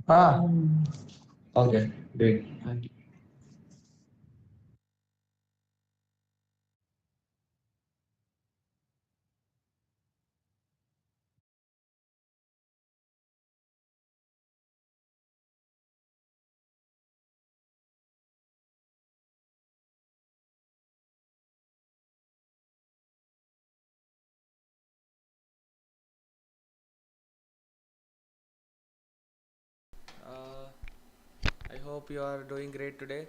Ah, okay, great. Uh, I hope you are doing great today.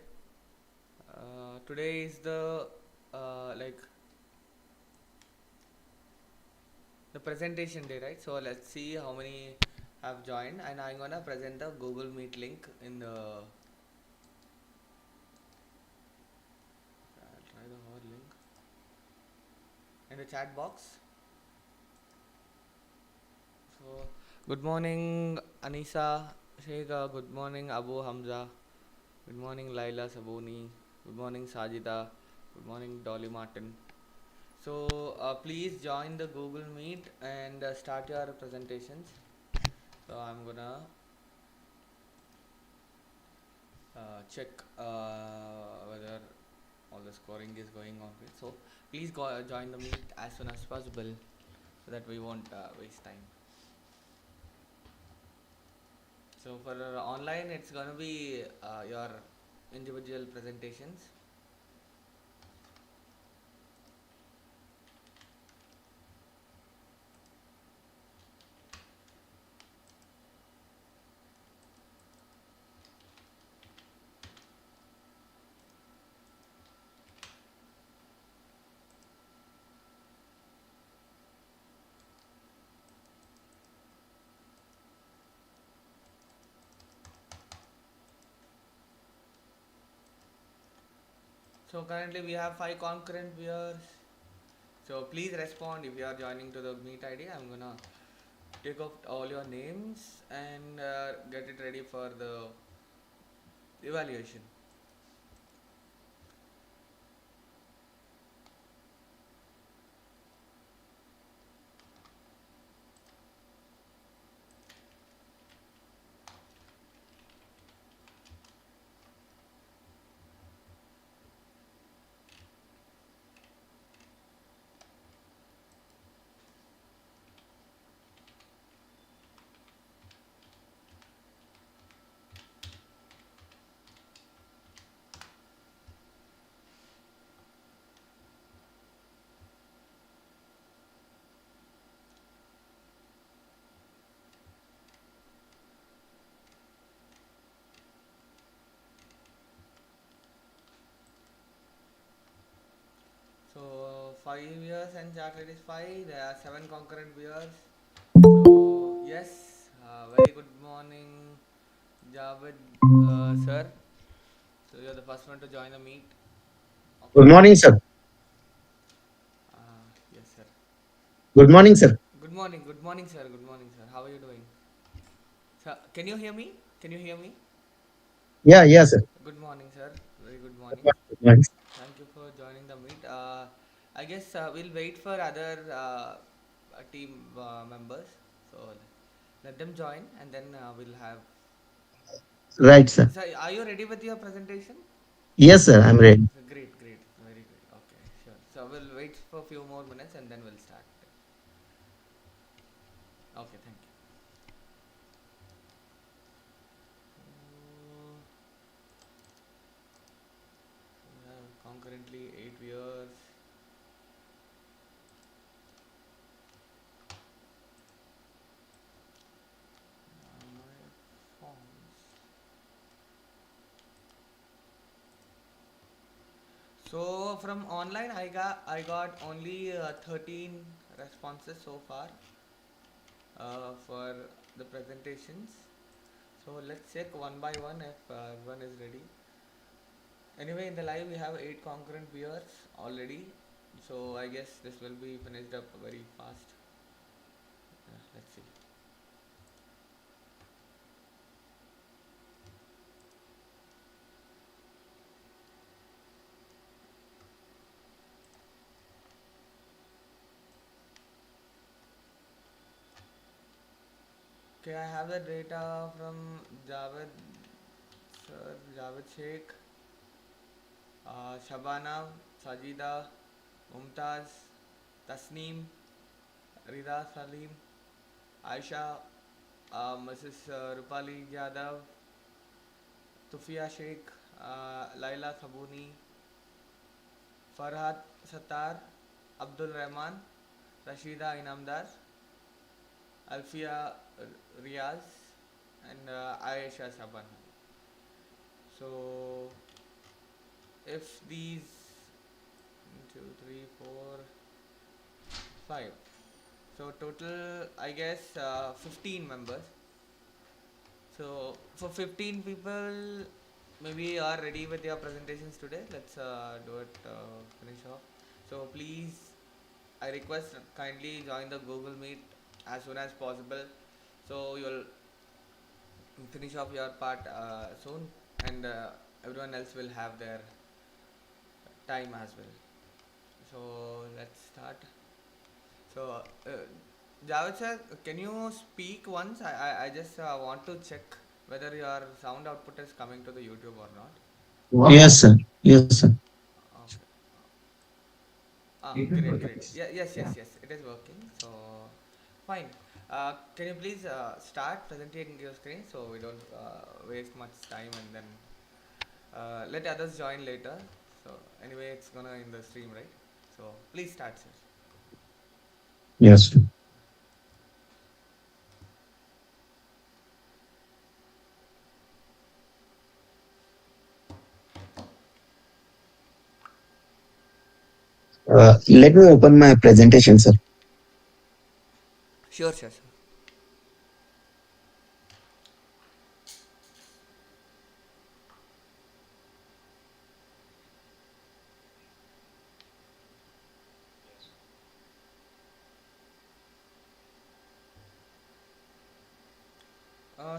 Today is the like the presentation day, right? So let's see how many have joined, and I'm gonna present the Google Meet link in the. I'll try the hard link in the chat box. So good morning, Anisa Sheikh. Good morning, Abu Hamza. Good morning, Laila Sabuni. Good morning, Sajida. Good morning, Dolly Martin. So please join the Google Meet and start your presentations. So I'm gonna check whether all the scoring is going on. So please go join the meet as soon as possible so that we won't waste time. So for online, it's gonna be your individual presentations. So currently we have 5 concurrent viewers. So please respond if you are joining to the meet ID. I'm gonna take out all your names and get it ready for the evaluation. So 5 years and chartered is 5. There are 7 concurrent viewers. So yes, very good morning, Javed sir. So you're the first one to join the meet. Good Okay. morning, sir. Yes sir. Good morning, sir. Good morning. Good morning sir. Good morning sir. How are you doing? Sir, can you hear me? Can you hear me? Yeah, yeah, sir. Good morning sir. Very good Good morning. morning. Good morning. Thank you for joining the meet. I guess we'll wait for other team members. So let them join and then we'll have. Right, sir. So are you ready with your presentation? Yes, sir. I'm ready. Great, great, very good. Okay, sure. So we'll wait for a few more minutes and then we'll start. Okay, thank you. We have concurrently 8 viewers. My forms. So from online, I got only 13 responses so far for the presentations. So let's check one by one if everyone is ready. Anyway, in the live we have 8 concurrent viewers already. So I guess this will be finished up very fast. Let's see. Okay, I have the data from Javed sir, Javed Sheikh, Shabana, Sajida, Mumtaz, Tasneem, Rida Salim, Aisha, Mrs. Rupali Yadav, Tufia Sheikh, Laila Sabuni, Farhat Sattar, Abdul Rahman, Rashida Inamdar, Alfia Riaz, and Aisha Shaban. So, if these 2, 3, 4, 5. So total, I guess 15 members. So for 15 people, maybe you are ready with your presentations today. Let's do it. Finish off. So please, I request kindly join the Google Meet as soon as possible. So you'll finish off your part soon, and everyone else will have their time as well. So let's start. So, Javed sir, can you speak once? I just want to check whether your sound output is coming to the YouTube or not. Yes, sir. Yes, sir. Okay. It will Great, work. great. Yeah, yes. It is working. So, fine. Can you please start presenting your screen so we don't waste much time and then let others join later. So, anyway, it's gonna in the stream, right? So, please start, sir. Yes. Let me open my presentation, sir. Sure, sure.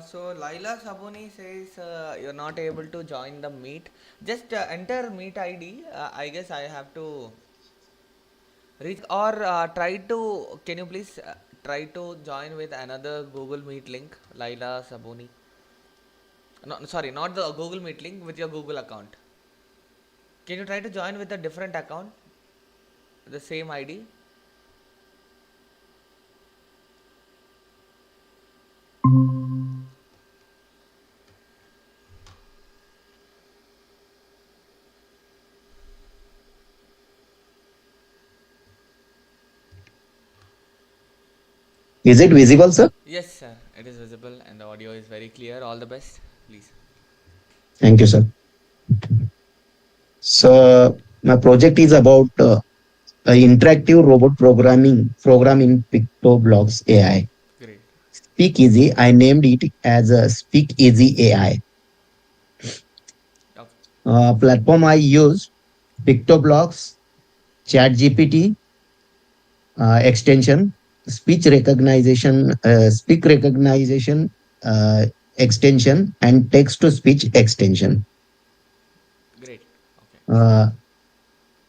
So Laila Sabuni says you're not able to join the meet. Just enter meet ID. I guess I have to reach or try to. Can you please try to join with another Google Meet link, Laila Sabuni? No, sorry, not the Google Meet link with your Google account. Can you try to join with a different account, the same ID? Is it visible, sir? Yes, sir. It is visible and the audio is very clear. All the best, please. Thank you, sir. So, my project is about interactive robot program in PictoBlocks AI. Great. Speak Easy. I named it as a Speak Easy AI. Okay. Platform I use PictoBlocks, ChatGPT extension, speak recognition uh, extension, and text to speech extension. Great. Okay. Uh,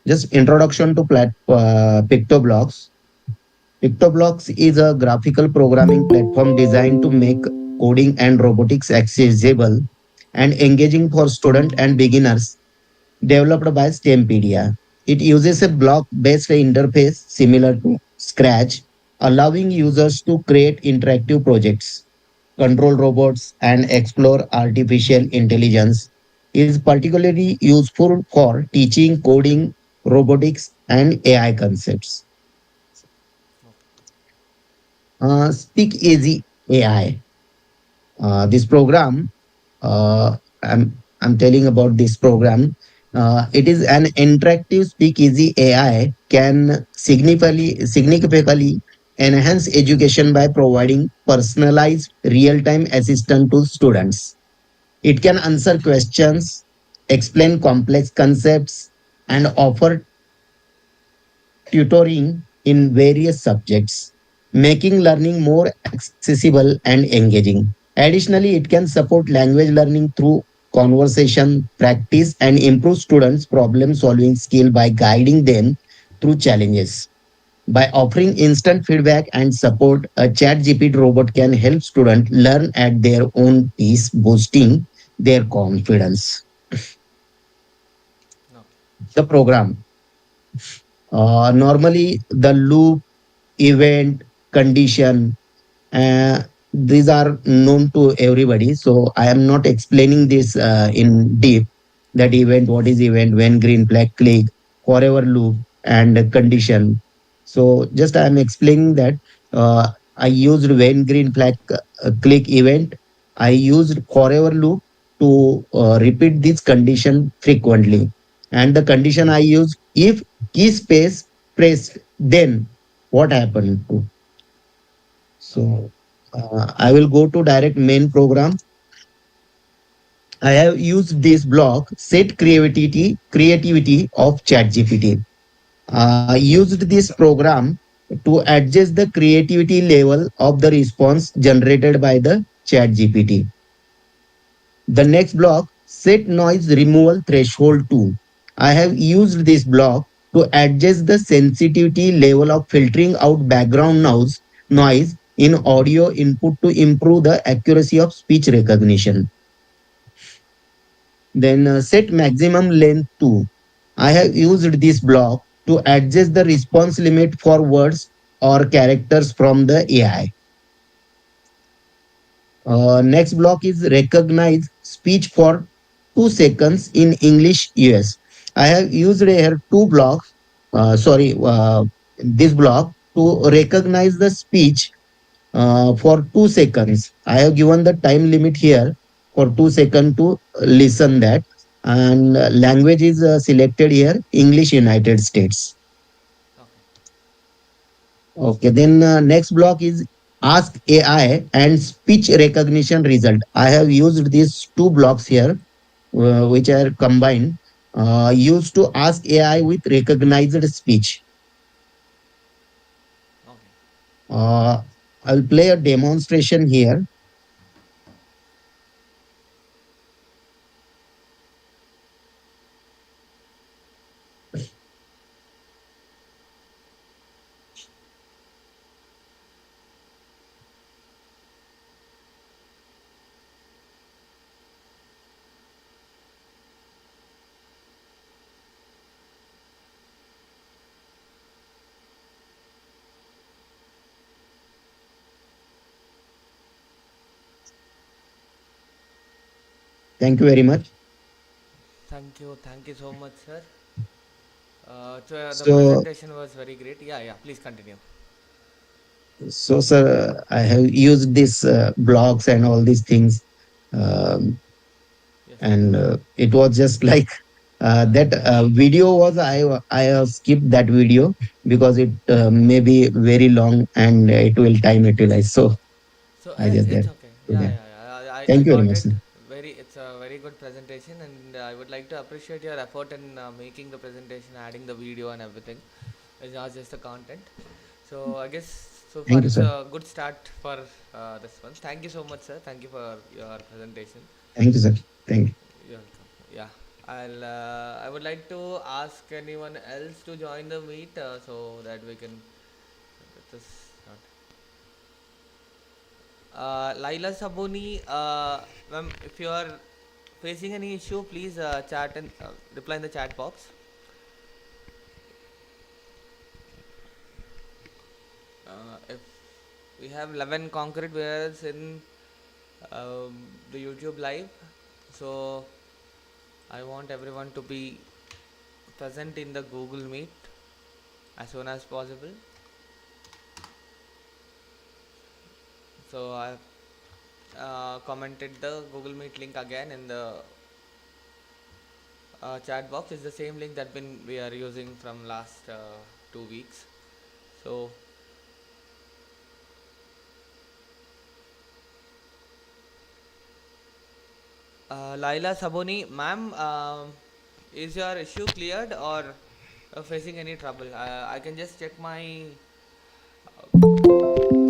just introduction to PictoBlocks. PictoBlocks is a graphical programming platform designed to make coding and robotics accessible and engaging for students and beginners, developed by Stempedia. It uses a block-based interface similar to Scratch, allowing users to create interactive projects, control robots, and explore artificial intelligence. Is particularly useful for teaching coding, robotics, and AI concepts. Speak Easy AI. This program, I'm telling about this program. It is an interactive speakeasy AI can significantly enhance education by providing personalized real-time assistance to students. It can answer questions, explain complex concepts, and offer tutoring in various subjects, making learning more accessible and engaging. Additionally, it can support language learning through conversation, practice, and improve students' problem solving skill by guiding them through challenges. By offering instant feedback and support, a chat GPT robot can help students learn at their own pace, boosting their confidence. Okay. The program. Normally, the loop, event, condition, uh, these are known to everybody. So I am not explaining this in deep. That event, what is event, when green flag click, forever loop, and condition. So just I am explaining that I used when green flag click event. I used forever loop to repeat this condition frequently. And the condition I use, if key space pressed, then what happened to. Okay. So I will go to direct main program. I have used this block set creativity of ChatGPT. Used this program to adjust the creativity level of the response generated by the ChatGPT. The next block set noise removal threshold to. I have used this block to adjust the sensitivity level of filtering out background noise in audio input to improve the accuracy of speech recognition. Then set maximum length to. I have used this block to adjust the response limit for words or characters from the AI. Next block is recognize speech for 2 seconds in English US. I have used here two blocks, this block to recognize the speech for 2 seconds. I have given the time limit here for 2 seconds to listen that. And language is selected here, English United States. Okay. Okay, then next block is ask AI and speech recognition result. I have used these two blocks here, which are combined, used to ask AI with recognized speech. Okay. Uh, I'll play a demonstration here. Thank you very much. Thank you. Thank you so much, sir. So the So, presentation was very great. Yeah, yeah. Please continue. sir, I have used these blogs and all these things. Um, Yes. and it was just like that video was I have skipped that video because it may be very long and it will time utilize. So So I just it's that. okay. Yeah, Okay. yeah, yeah. I Thank you very got much, it. sir. Very, it's a very good presentation, and I would like to appreciate your effort in making the presentation, adding the video and everything. It's not just the content. So I guess so far Thank you, it's sir. a good start for this one. Thank you so much, sir. Thank you for your presentation. Thank you, sir. Thank you. You're welcome. Yeah. I would like to ask anyone else to join the meet so that we can get this start. Laila Sabuni, ma'am, if you are facing any issue, please chat and reply in the chat box. If we have 11 concrete viewers in the YouTube live, so I want everyone to be present in the Google Meet as soon as possible. So I've commented the Google Meet link again in the chat box. It's the same link that been we are using from last 2 weeks. So Laila Saboni, ma'am, is your issue cleared or facing any trouble? I can just check my.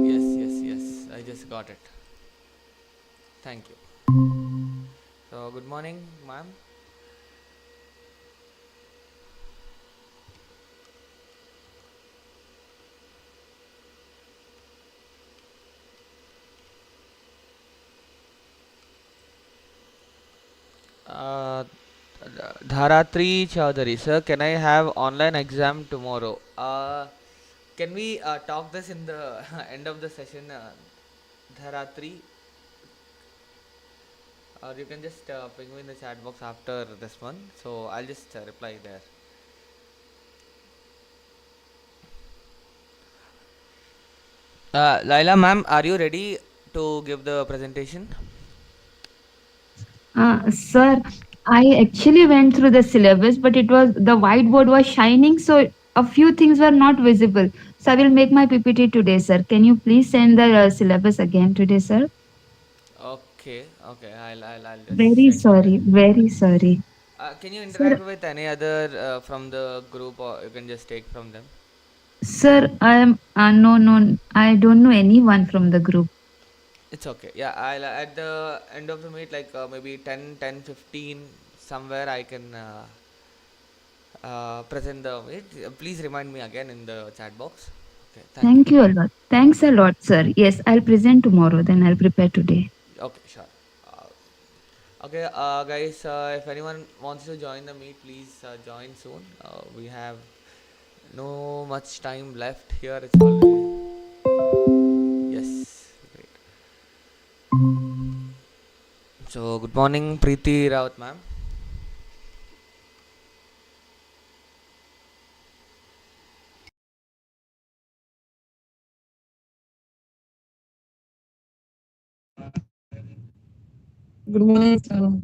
Yes, yes, yes. I just got it. Thank you. So good morning, ma'am. Dharatri Chaudhary, sir, can I have online exam tomorrow? Can we talk this in the end of the session, Dharatri? Or you can just ping me in the chat box after this one. So I'll just reply there. Laila ma'am, are you ready to give the presentation? Sir, I actually went through the syllabus, but it was the whiteboard was shining, so a few things were not visible. So I will make my PPT today, sir. Can you please send the syllabus again today, sir? Okay, okay, I'll just Very check again. sorry, very sorry. Can you Sir, interact with any other from the group, or you can just take from them? sir, I am no, I don't know anyone from the group. It's okay. Yeah, I'll at the end of the meet, like maybe 10, 10, 15, somewhere I can present the meet. Please remind me again in the chat box. Okay, thank you. Thank you a lot. Thanks a lot, sir. Yes, I'll present tomorrow. Then I'll prepare today. Okay, sure. Okay, guys, if anyone wants to join the meet, please join soon. We have no much time left here. It's already yes, great. So, good morning, Preeti Rawat, ma'am. Good morning, sir.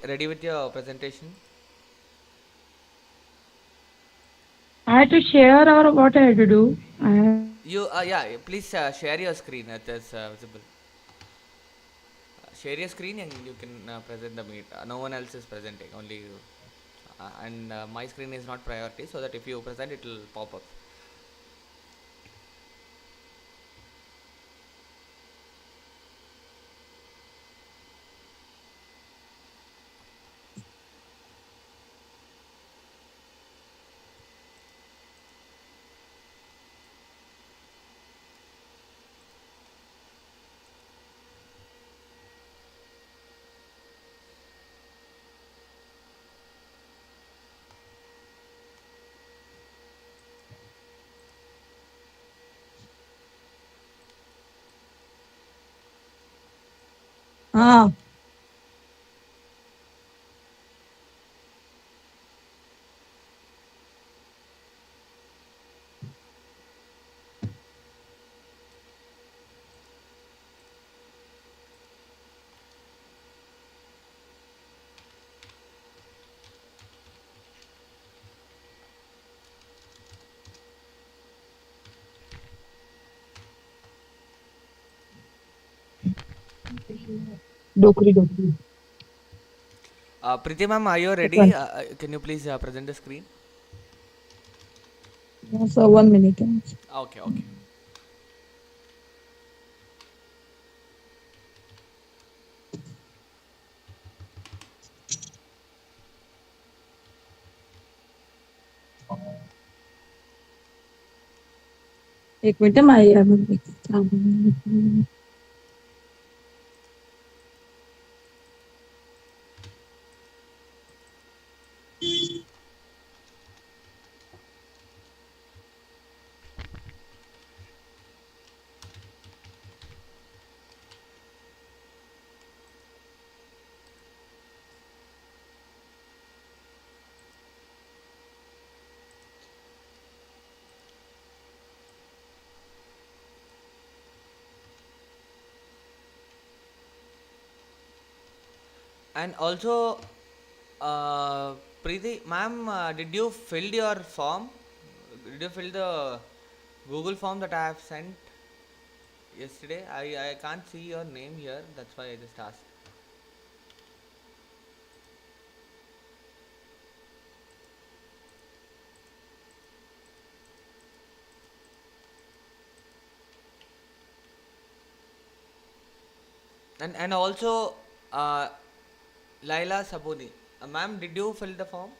Ready with your presentation? I had to share or what I had to do? You, yeah, please share your screen. It is visible. Share your screen and you can present the meet. No one else is presenting, only you. And my screen is not priority, so that if you present, it will pop up. Ah, Dokri, Dokri. Preeti ma'am, are you That ready? one. Can you please present the screen? Yeah, sir, 1 minute. Okay, okay. एक minute मैं And also, Preeti ma'am, did you fill your form? Did you fill the Google form that I have sent yesterday? I can't see your name here. That's why I just asked. And also uh, Laila Sabuni. Ma'am, did you fill the form?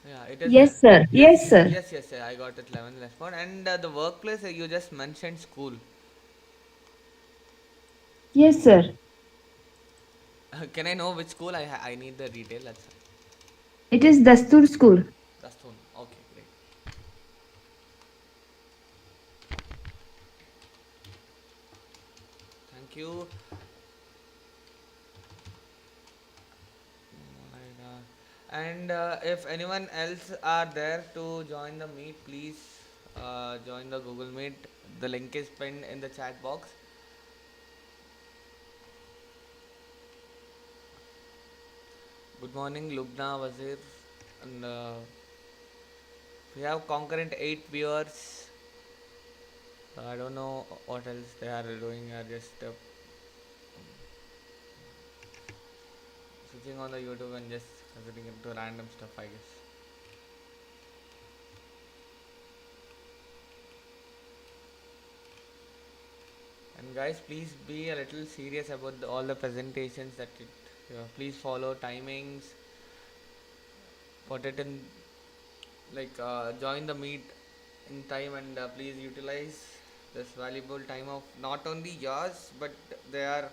Yeah, it is. Yes, sir. Yes, Yes, sir. yes. I got it. 11 response. And the workplace, you just mentioned school. Yes, sir. Can I know which school? I need the detail. That's It is Dastur School. one. Okay, great. Thank you. And if anyone else are there to join the meet, please join the Google Meet. The link is pinned in the chat box. Good morning, Lubna Wazir. And we have concurrent 8 viewers. I don't know what else they are doing. Are just switching on the YouTube and just getting into random stuff, I guess. And guys, please be a little serious about all the presentations that please follow timings. Put it in, like, join the meet in time, and please utilize this valuable time of not only yours, but there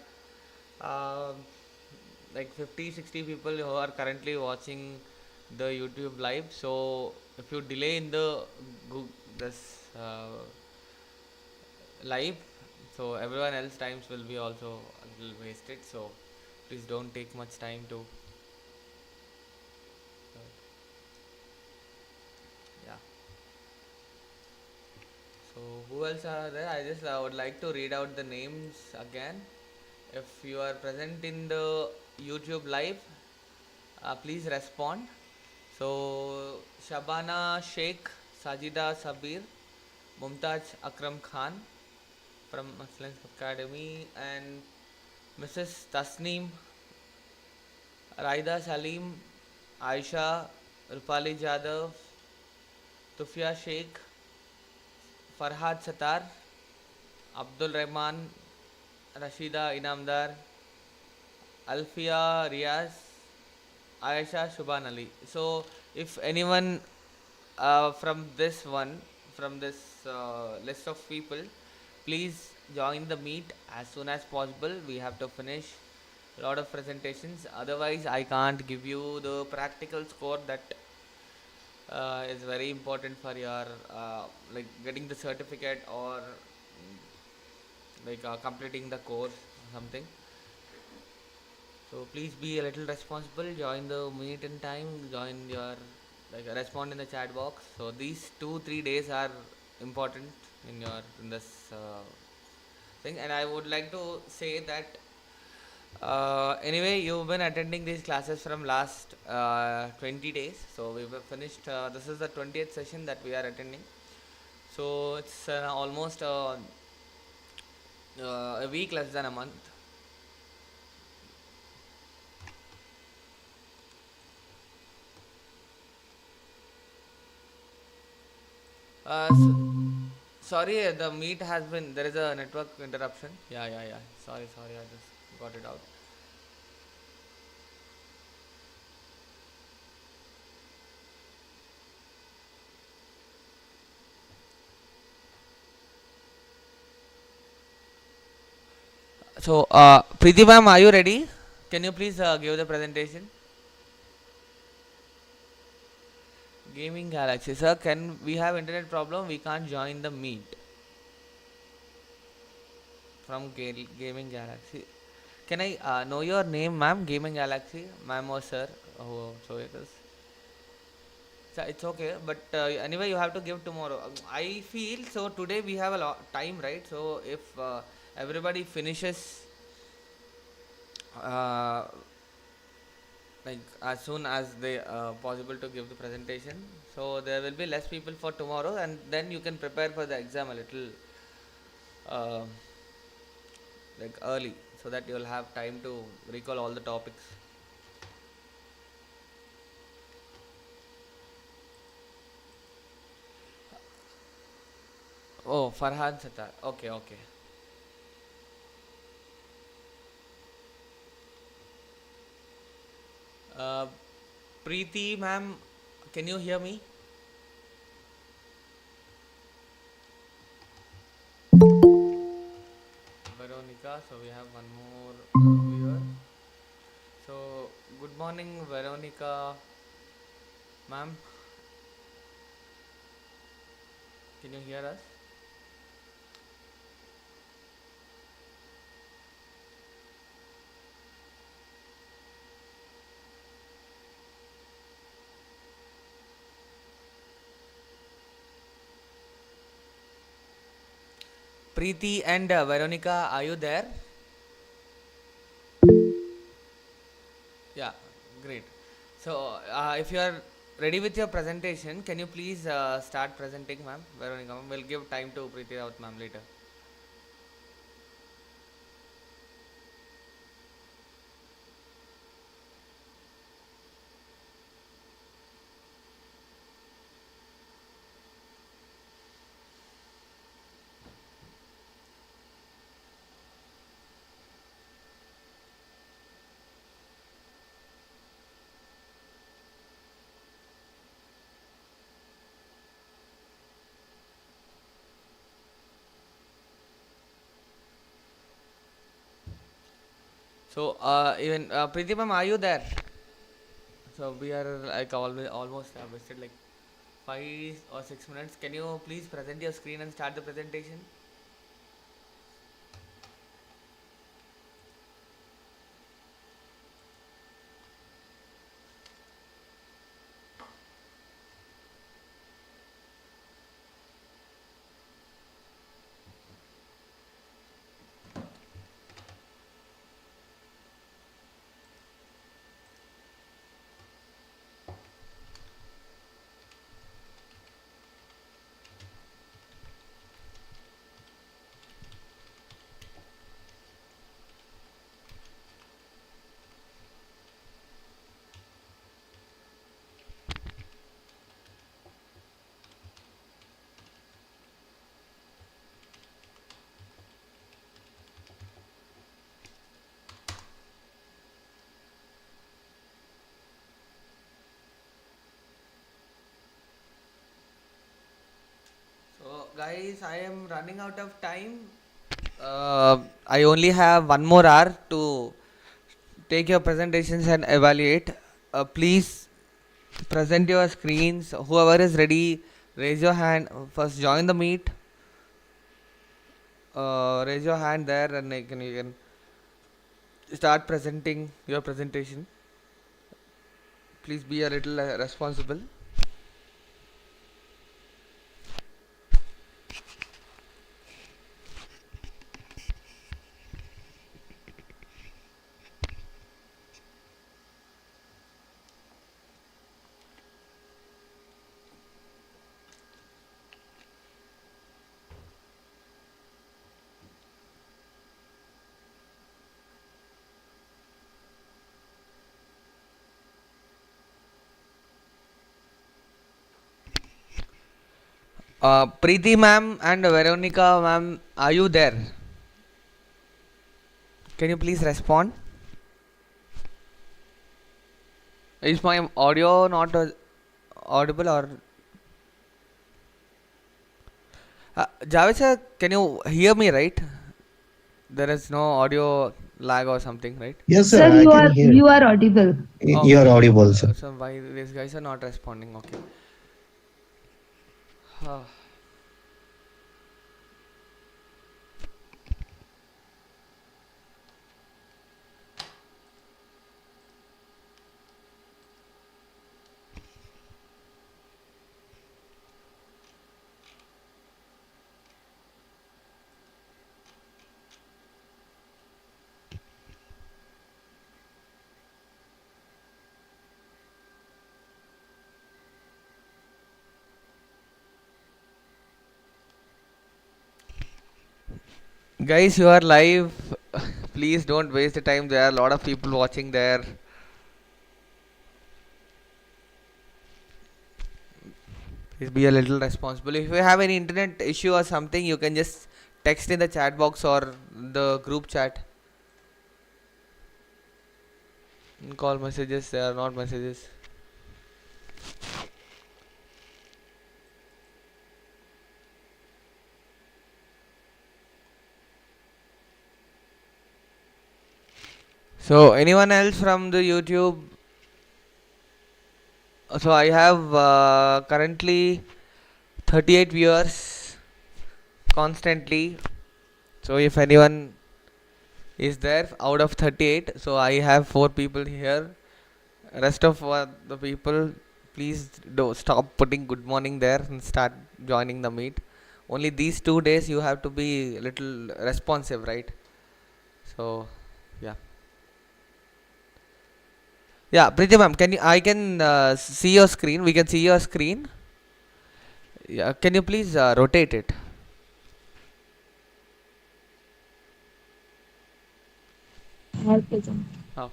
are like 50-60 people who are currently watching the YouTube live. So if you delay in the this live, so everyone else times will be also a little wasted. So please don't take much time to yeah. So who else are there? I just would like to read out the names again. If you are present in the YouTube live, please respond. So Shabana Sheikh, Sajida Sabir, Mumtaz Akram Khan from Muslim Academy, and Mrs. Tasneem, Raida Salim, Aisha, Rupali Jadhav, Tufia Sheikh, Farhad Satar, Abdul Rahman, Rashida Inamdar, Alfia Riaz, Aisha Shubhan Ali. So, if anyone from this list of people, please join the meet as soon as possible. We have to finish a lot of presentations. Otherwise, I can't give you the practical score that is very important for your like getting the certificate or like completing the course or something. So please be a little responsible. Join the meet in time. Join your like respond in the chat box. So these 2-3 days are important in this thing. And I would like to say that anyway, you've been attending these classes from last 20 days. So we've finished. This is the 20th session that we are attending. So it's almost a week less than a month. Sorry, the meet has been. There is a network interruption. Yeah. Sorry. I just got it out. So, Preeti ma'am, are you ready? Can you please give the presentation? Gaming Galaxy, sir. Can we have internet problem? We can't join the meet from Gaming Galaxy. Can I know your name, ma'am? Gaming Galaxy, ma'am or sir? Oh, so it is. So it's okay, but anyway, you have to give tomorrow. I feel so. Today we have a lot time, right? So if everybody finishes uh, like as soon as they possible to give the presentation, so there will be less people for tomorrow, and then you can prepare for the exam a little uh, like early, so that you will have time to recall all the topics. Oh, Farhan Sattar. Okay, okay. Uh, Preeti ma'am, can you hear me? Veronica, so we have one more viewer. So, good morning, Veronica ma'am. Can you hear us? Preeti and Veronica, are you there? Yeah, great. So, if you are ready with your presentation, can you please start presenting, ma'am? Veronica, ma'am, we'll give time to Preeti out, ma'am, later. So, even Preeti, ma'am, are you there? So, we are like almost wasted like 5 or 6 minutes. Can you please present your screen and start the presentation? So, guys, I am running out of time. I only have 1 more hour to take your presentations and evaluate. Please present your screens. Whoever is ready, raise your hand. First, join the meet. Raise your hand there, and you can start presenting your presentation. Please be a little responsible. Preeti ma'am and Veronica ma'am, are you there? Can you please respond? Is my audio not audible or? Javed sir, can you hear me right? There is no audio lag or something, right? Yes, Sir, sir, I can hear. you are audible. You are audible, sir. So why these guys are not responding? Okay. Guys, you are live. Please don't waste the time. There are a lot of people watching there. Please be a little responsible. If you have any internet issue or something, you can just text in the chat box or the group chat. Call messages, they are not messages. So anyone else from the YouTube? So I have currently 38 viewers constantly. So if anyone is there out of 38, so I have 4 people here. Rest of the people, please do stop putting good morning there and start joining the meet. Only these 2 days you have to be a little responsive, right? So yeah. Yeah, Priti ma'am, can you? I can see your screen. We can see your screen. Yeah, can you please rotate it? Oh.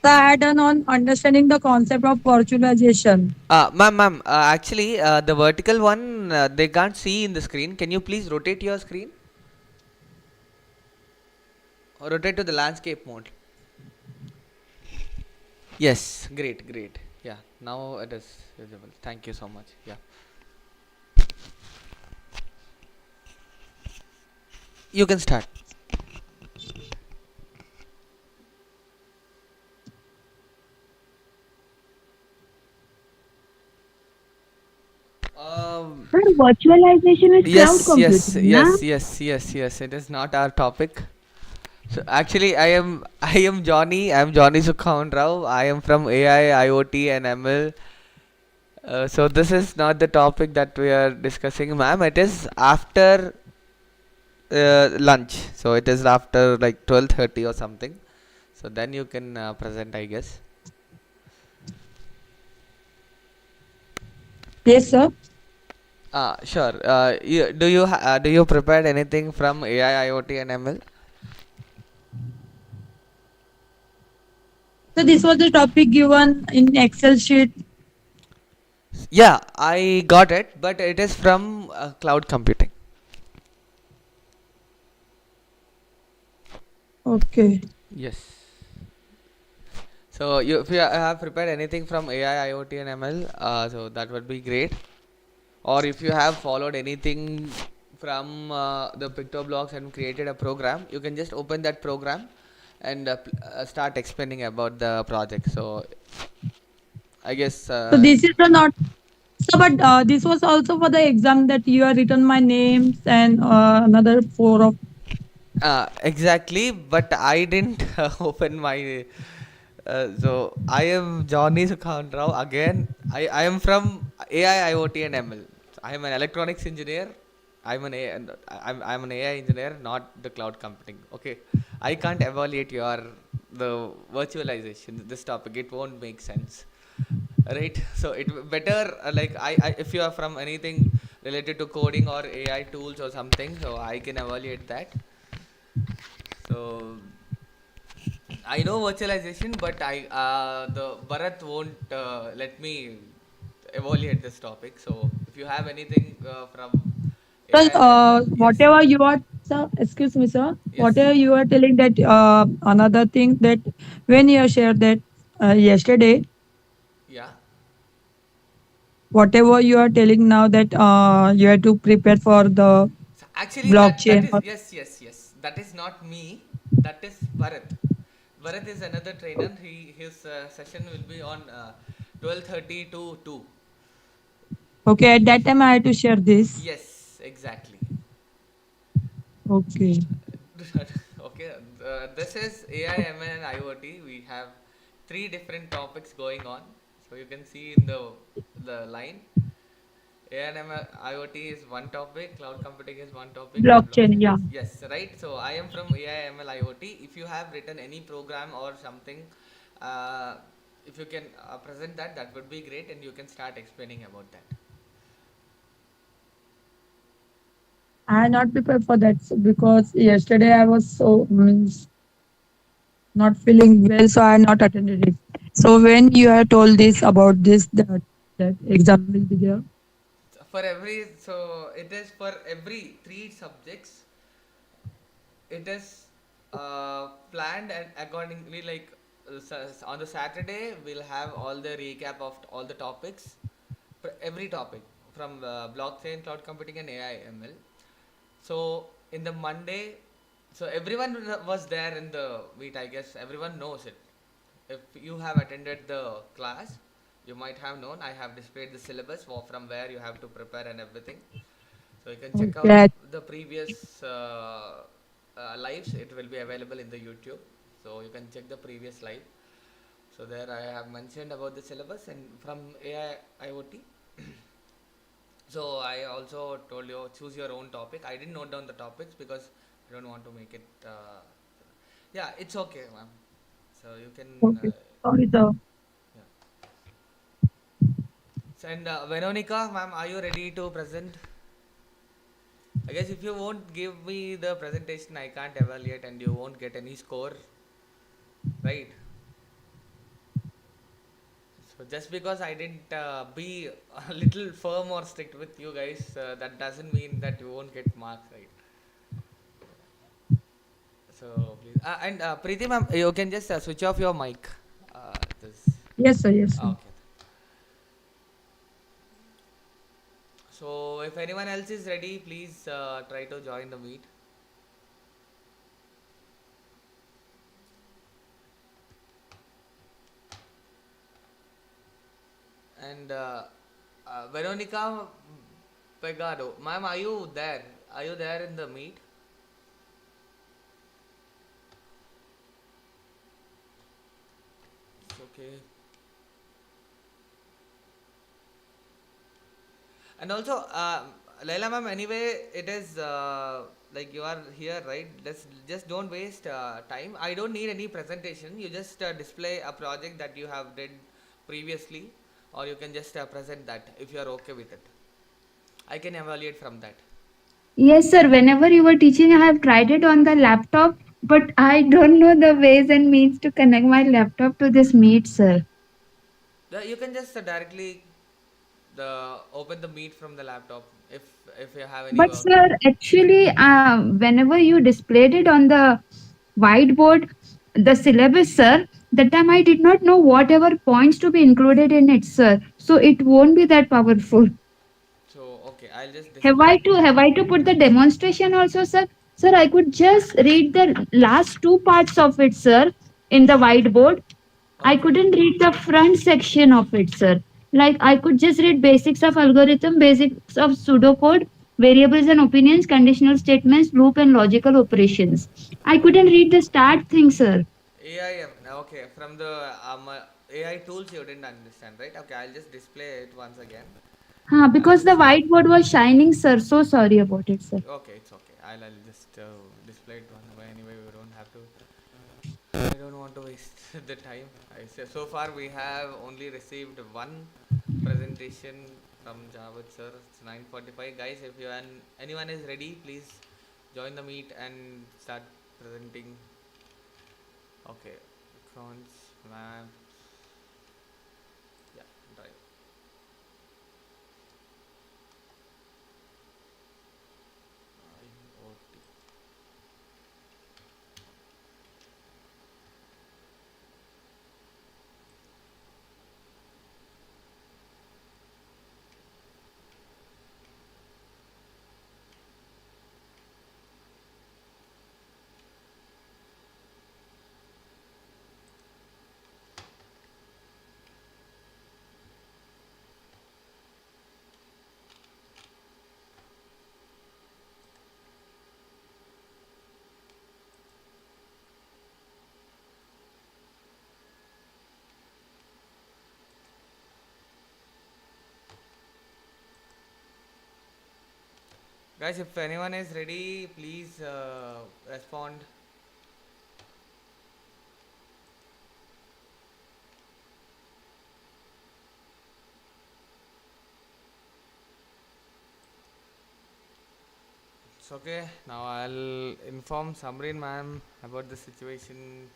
So I had done on understanding the concept of virtualization. Ma'am, actually, the vertical one they can't see in the screen. Can you please rotate your screen? Or rotate to the landscape mode. Yes, great, great. Yeah, now it is visible. Thank you so much. Yeah. You can start. Sir, virtualization is cloud computing, na? Yes. It is not our topic. So actually, I am Johnny. I am Johnny Sukhavan Rao. I am from AI, IoT, and ML. So this is not the topic that we are discussing, ma'am. It is after lunch. So it is after like 12:30 or something. So then you can present, I guess. Yes, sir. Sure. Do you prepare anything from AI, IoT, and ML? So this was the topic given in Excel sheet. Yeah, I got it, but it is from cloud computing. Okay. Yes. So if you have prepared anything from AI, IoT, and ML, so that would be great. Or if you have followed anything from the PictoBlocks and created a program, you can just open that program and start explaining about the project. So I guess So this is the not. So, but this was also for the exam that you have written my names and another four of. exactly, but I didn't open my. So I am Johnny Sukhan Rao again. I am from AI, IoT, and ML. I am an electronics engineer. I'm an AI engineer, not the cloud computing. Okay, I can't evaluate your the virtualization. This topic it won't make sense, right? So better like if you are from anything related to coding or AI tools or something, so I can evaluate that. So I know virtualization, but the Bharat won't let me evaluate this topic. So if you have anything from So, AI and ML, yes, whatever you are, sir, excuse me, sir. yes, Whatever you are telling that another thing that when you shared that yesterday, yeah. whatever you are telling now that you have to prepare for the So actually, that blockchain. is yes. That is not me. That is Bharat. Bharat is another trainer. His session will be on 12:30 to 2. Okay, at that time I had to share this. Yes, exactly. Okay. Okay, this is AI, ML, and IoT. We have 3 different topics going on. So you can see in the line. AI and ML, IoT is one topic, cloud computing is one topic, and Blockchain, blockchain yeah. is yes, right. So I am from AI, ML, IoT. If you have written any program or something, if you can present that, that would be great, and you can start explaining about that. I not prepared for that because yesterday I was so means not feeling well, so I not attended it. So when you have told this about this that exam will be there. For every, so it is for every three subjects. It is planned and accordingly, like on the Saturday we'll have all the recap of all the topics for every topic from blockchain, cloud computing, and AI ML. So in the Monday, so everyone was there in the meet. I guess everyone knows it. If you have attended the class, you might have known. I have displayed the syllabus from where you have to prepare and everything. So you can check out Okay. the previous lives. It will be available in the YouTube. So you can check the previous live. So there I have mentioned about the syllabus and from AI IoT. So I also told you choose your own topic. I didn't note down the topics because I don't want to make it. Yeah, it's okay, ma'am. So you can. Okay. Sorry, sir. Yeah. So, and Veronica, ma'am, are you ready to present? I guess if you won't give me the presentation, I can't evaluate and you won't get any score, right? So just because I didn't be a little firm or strict with you guys, that doesn't mean that you won't get marks, right? So please, and Preeti ma'am, you can just switch off your mic. This. Yes, sir. Yes, sir. Okay. So if anyone else is ready, please try to join the meet. And Veronica Pegado, ma'am, are you there? Are you there in the meet? It's okay. And also, Laila ma'am, anyway, it is like you are here, right? Let's just don't waste time. I don't need any presentation. You just display a project that you have did previously, or you can just present that if you are okay with it. I can evaluate from that. Yes, sir. Whenever you were teaching, I have tried it on the laptop, but I don't know the ways and means to connect my laptop to this meet, sir. You can just directly open the meet from the laptop if you have any But, work. sir, actually, whenever you displayed it on the whiteboard, the syllabus, sir, that time I did not know whatever points to be included in it, sir. So it won't be that powerful. So okay, I'll just display. Have I to put the demonstration also, sir? Sir, I could just read the last two parts of it, sir, in the whiteboard. I Okay. couldn't read the front section of it, sir. Like I could just read basics of algorithm, basics of pseudocode, variables and opinions, conditional statements, loop and logical operations. I couldn't read the start thing, sir. AI, okay, from the AI tools you didn't understand, right? Okay, I'll just display it once again. I'll Because the just, whiteboard was shining, sir. So sorry about it, sir. okay, it's okay. I'll just display it one way. Anyway, we don't have to. I don't want to waste the time. So far we have only received one presentation from Javed sir. It's 9:45. Guys, if anyone is ready, please join the meet and start presenting. Okay, accounts, map, yeah, right. IOT. Guys, if anyone is ready, please respond. So okay, now I'll inform Samreen ma'am about the situation.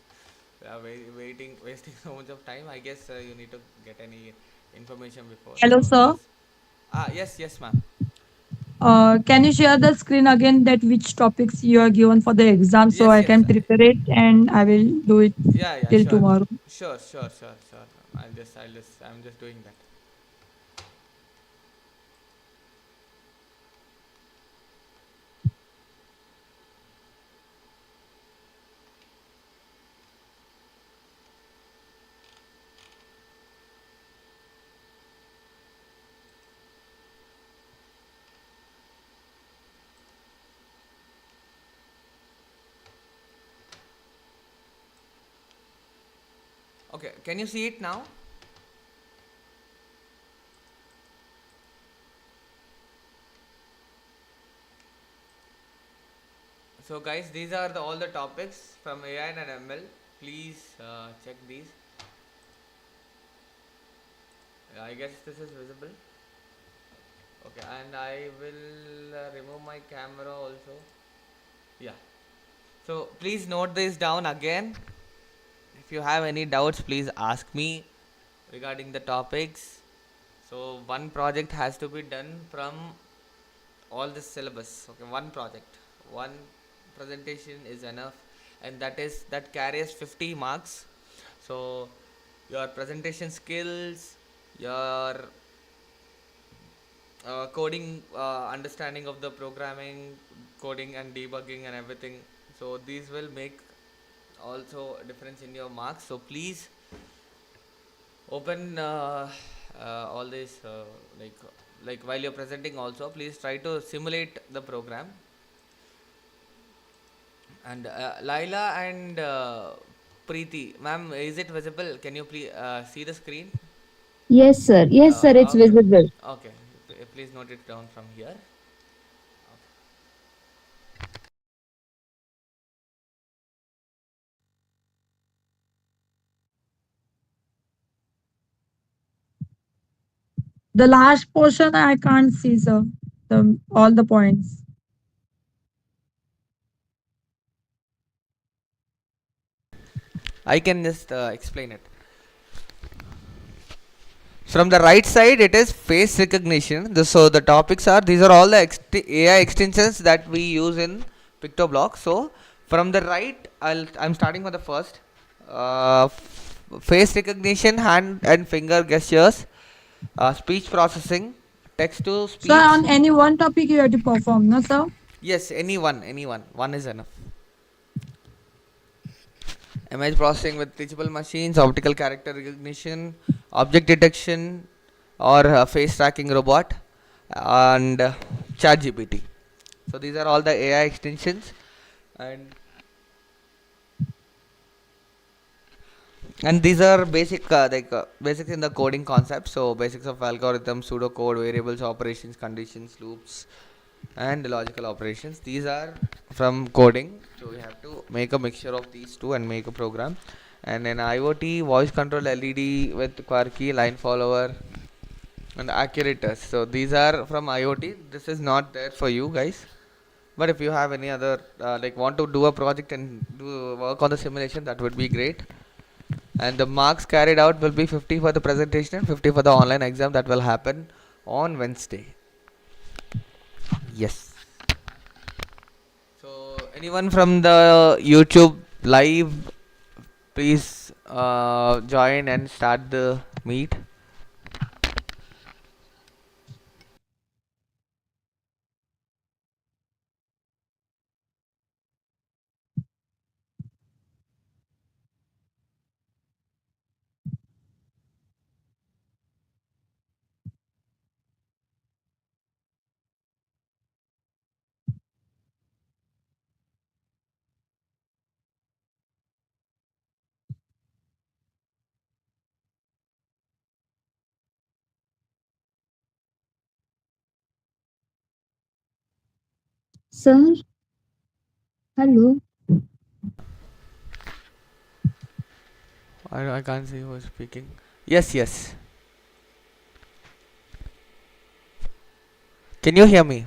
Wasting so much of time. I guess you need to get any information before. Hello, So sir. just yes, yes, ma'am. Can you share the screen again that which topics you are given for the exam so Yes, I yes. can prepare it and I will do it Yeah, yeah, till sure, tomorrow. sure. I'm just doing that. Okay, can you see it now? So guys, these are all the topics from AI and ML. Please check these. I guess this is visible. Okay, and I will remove my camera also. Yeah. So please note this down again. If you have any doubts, please ask me regarding the topics. So one project has to be done from all the syllabus. Okay, one project, one presentation is enough, and that carries 50 marks. So your presentation skills, your coding understanding of the programming, coding and debugging and everything, so these will make also a difference in your marks. So please open all this like while you're presenting also, please try to simulate the program. And Laila and Preeti ma'am, is it visible? Can you please see the screen? Yes, sir. Yes, sir. It's Okay, visible. okay. Please note it down from here. The last portion I can't see, sir. All the points. I can just explain it. From the right side, it is face recognition. So the topics are, these are all the AI extensions that we use in PictoBlock. So from the right, I'm starting with the first. Face recognition, hand and finger gestures, speech processing, text to So speech. on any one topic you have to perform, no, sir? Yes, anyone. One is enough. Image processing with teachable machines, optical character recognition, object detection, or face tracking robot, and chat GPT. So these are all the AI extensions, and these are basics in the coding concept. So basics of algorithms, pseudocode, variables, operations, conditions, loops, and logical operations. These are from coding. So we have to make a mixture of these two and make a program. And an IoT, voice control LED with quirky line follower and accuratus. So these are from IoT. This is not there for you guys. But if you have any other want to do a project and do work on the simulation, that would be great. And the marks carried out will be 50 for the presentation and 50 for the online exam that will happen on Wednesday. Yes. So anyone from the YouTube live, please join and start the meet. Sir, hello. I can't see who is speaking. Yes, yes. Can you hear me?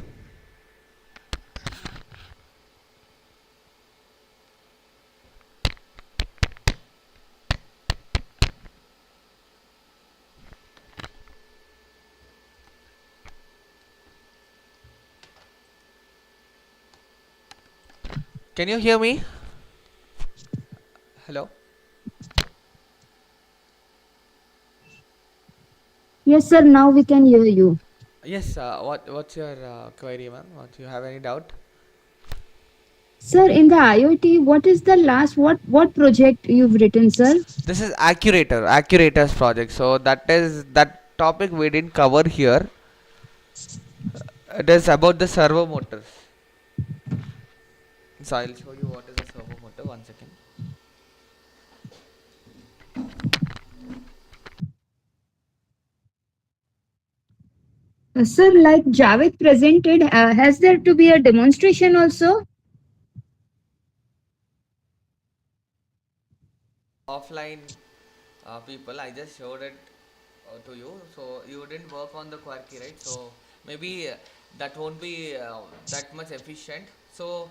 Can you hear me? Hello? Yes, sir. Now we can hear you. Yes, what's your query, ma'am? What you have any doubt? Sir, in the IoT, what is the last what project you've written, sir? This is Accurator's project. So that topic we didn't cover here. It is about the servo motors. So I'll show you what is a servo motor. One second. Sir, like Javed presented, has there to be a demonstration also? Offline people, I just showed it to you. So you didn't work on the quirky, right? So maybe that won't be that much efficient. So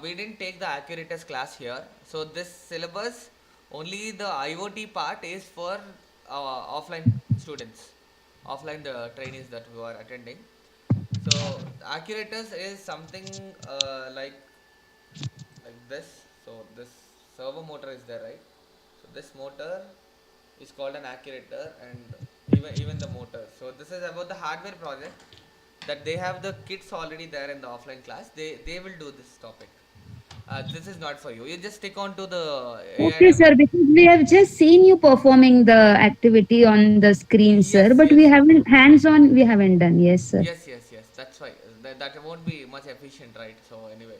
we didn't take the Accuratus class here. So this syllabus, only the IoT part is for offline students, offline the trainees that we are attending. So Accuratus is something like this. So this servo motor is there, right? So this motor is called an actuator, and even the motor. So this is about the hardware project that they have the kits already there in the offline class. They will do this topic. This is not for you. You just stick on to the AI Okay, and sir, because we have just seen you performing the activity on the screen, sir, yes, but we yes, haven't hands on, we haven't done. Yes, sir. yes. That's why that won't be much efficient, right? So anyway,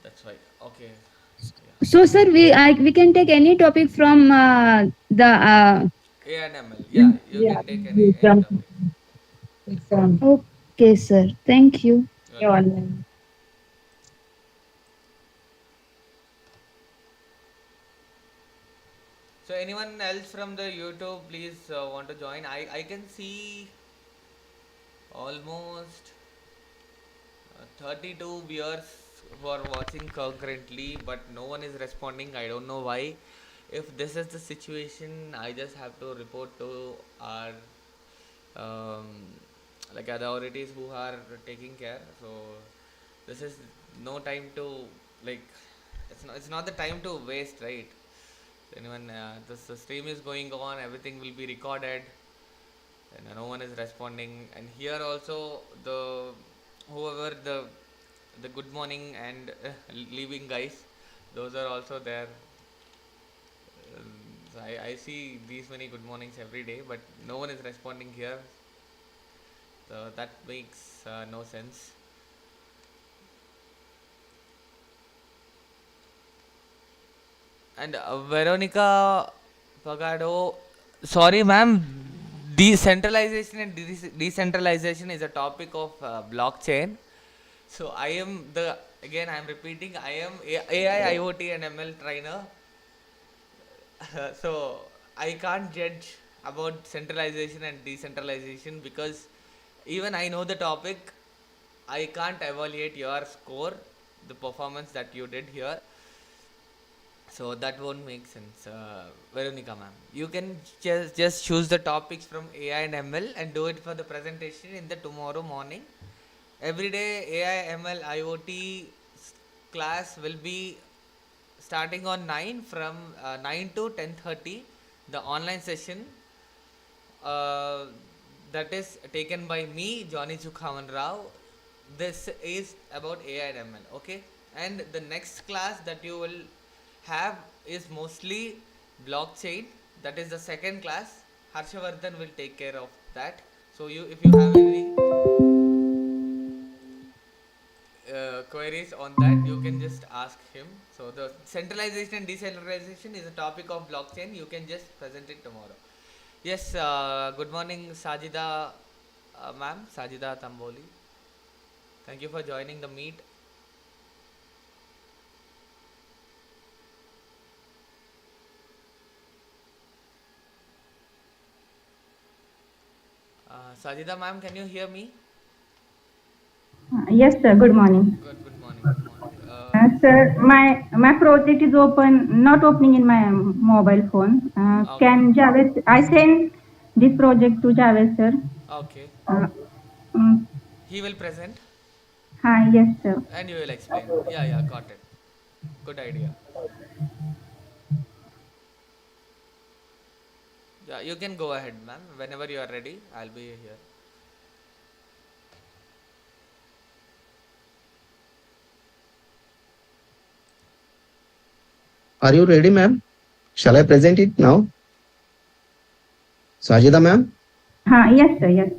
that's why. Okay, yeah. So, sir, we can take any topic from the. AI and ML. Yeah, you Yeah, can take any exam, topic. exam. Okay, sir. Thank you. You're Yeah, welcome. online. So anyone else from the YouTube, please want to join? I can see almost 32 viewers who are watching concurrently, but no one is responding. I don't know why. If this is the situation, I just have to report to our um, like authorities who are taking care. So this is no time to like. It's not the time to waste, right? Anyone, this the stream is going on. Everything will be recorded, and no one is responding. And here also the whoever the good morning and leaving guys, those are also there. So I see these many good mornings every day, but no one is responding here. So that makes no sense. And Veronica Pagado, sorry, ma'am. Decentralization and decentralization is a topic of blockchain. So I am the again I am repeating I am AI, IoT, and ML trainer. So I can't judge about centralization and decentralization because even I know the topic. I can't evaluate your score, the performance that you did here. So that won't make sense, Veronica ma'am. You can just choose the topics from AI and ML and do it for the presentation in the tomorrow morning. Every day AI, ML, IoT class will be starting on 9 from 9 to 10:30. The online session uh, that is taken by me, Johnny Chukhavan Rao. This is about AI and ML, okay? And the next class that you will have is mostly blockchain. That is the second class. Harshavardhan will take care of that. So if you have any queries on that, you can just ask him. So the centralization and decentralization is a topic of blockchain. You can just present it tomorrow. Yes, good morning, Sajida, ma'am, Sajida Tamboli. Thank you for joining the meet. Sajida, ma'am, can you hear me? Yes, sir. Good morning. Good morning, good morning. Sir, my project is not opening in my mobile phone. Okay, Can Javed, I send this project to Javed, sir. okay. Uh, mm, He will present hi, yes, sir. and you will explain. Yeah, got it. Good idea. Yeah, you can go ahead, ma'am. Whenever you are ready, I'll be here. Are you ready, ma'am? Shall I present it now? Sajida, ma'am? Yes, sir. Yes.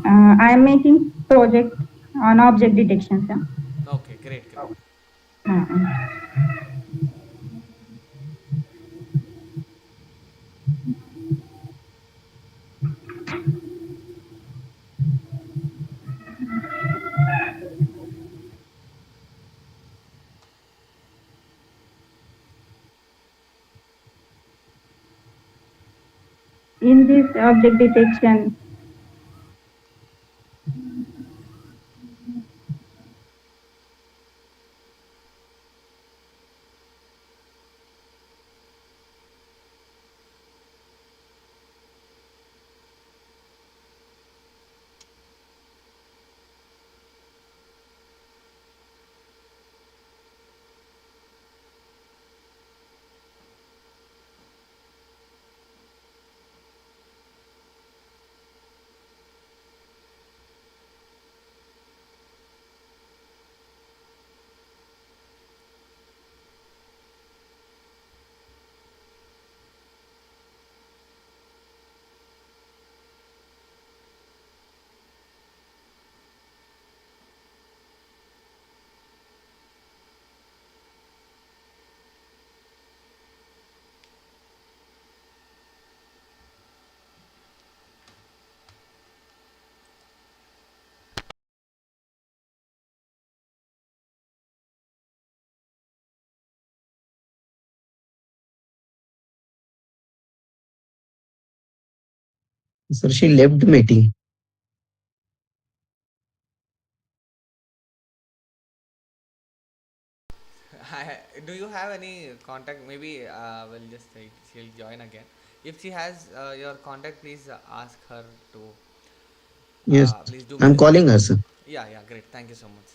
I am making project on object detection, sir. Okay, great, great. Uh, in this object detection, Sir, she left the meeting. Do you have any contact? Maybe we'll just say she'll join again. If she has your contact, please ask her to. Yes, Please do me I'm the calling favor. her, sir. Yeah, yeah, great. Thank you so much.